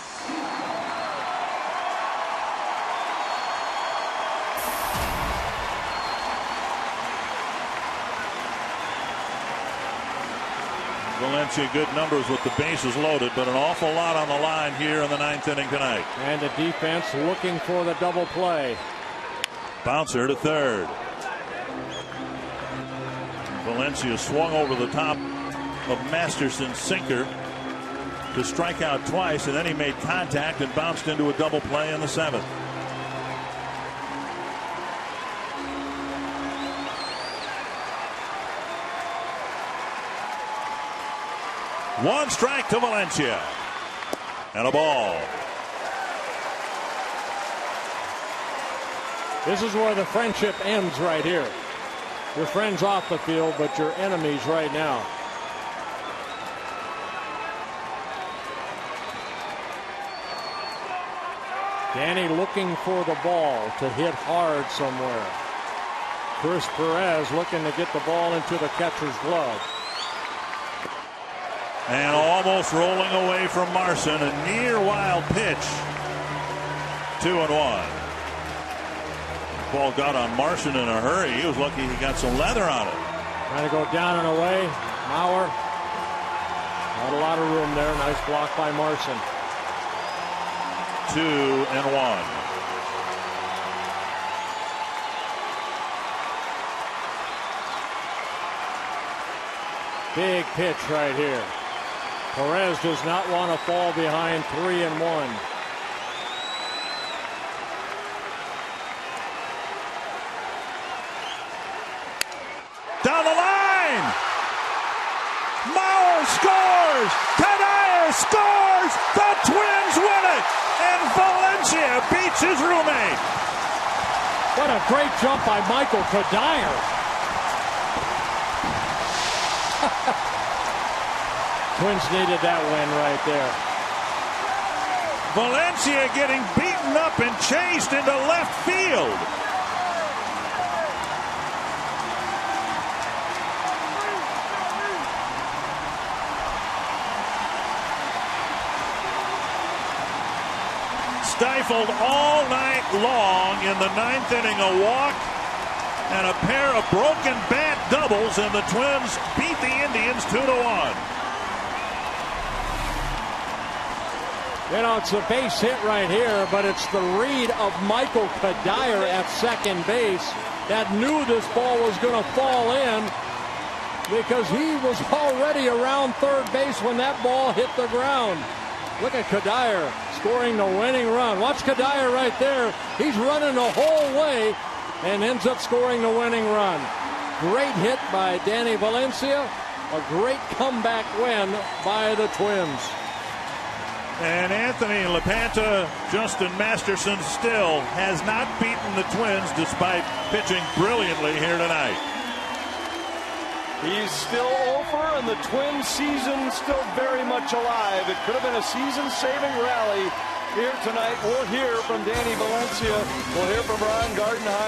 Valencia good numbers with the bases loaded, but an awful lot on the line here in the 9th inning tonight. And the defense looking for the double play. Bouncer to third. Valencia swung over the top of Masterson's sinker to strike out twice, and then he made contact and bounced into a double play in the 7th. One strike to Valencia. And a ball. This is where the friendship ends right here. You're friends off the field, but you're enemies right now. Danny looking for the ball to hit hard somewhere. Chris Perez looking to get the ball into the catcher's glove. And almost rolling away from Marson, a near wild pitch. 2-1. Ball got on Marson in a hurry. He was lucky he got some leather on it. Trying to go down and away. Mauer. Not a lot of room there. Nice block by Marson. 2-1. Big pitch right here. Perez does not want to fall behind 3-1. Down the line. Mauer scores. Kadire scores. The Twins win it. And Valencia beats his roommate. What a great jump by Michael Kadire. Twins needed that win right there. Valencia getting beaten up and chased into left field. Stifled all night long in the 9th inning. A walk and a pair of broken bat doubles, and the Twins beat the Indians 2-1. You know, it's a base hit right here, but it's the read of Michael Kadire at second base that knew this ball was going to fall in, because he was already around third base when that ball hit the ground. Look at Kadire scoring the winning run. Watch Kadire right there. He's running the whole way and ends up scoring the winning run. Great hit by Danny Valencia. A great comeback win by the Twins. And Anthony LaPanta, Justin Masterson still has not beaten the Twins despite pitching brilliantly here tonight. He's still over, and the Twins season still very much alive. It could have been a season-saving rally here tonight. We'll hear from Danny Valencia. We'll hear from Ron Gardenhire.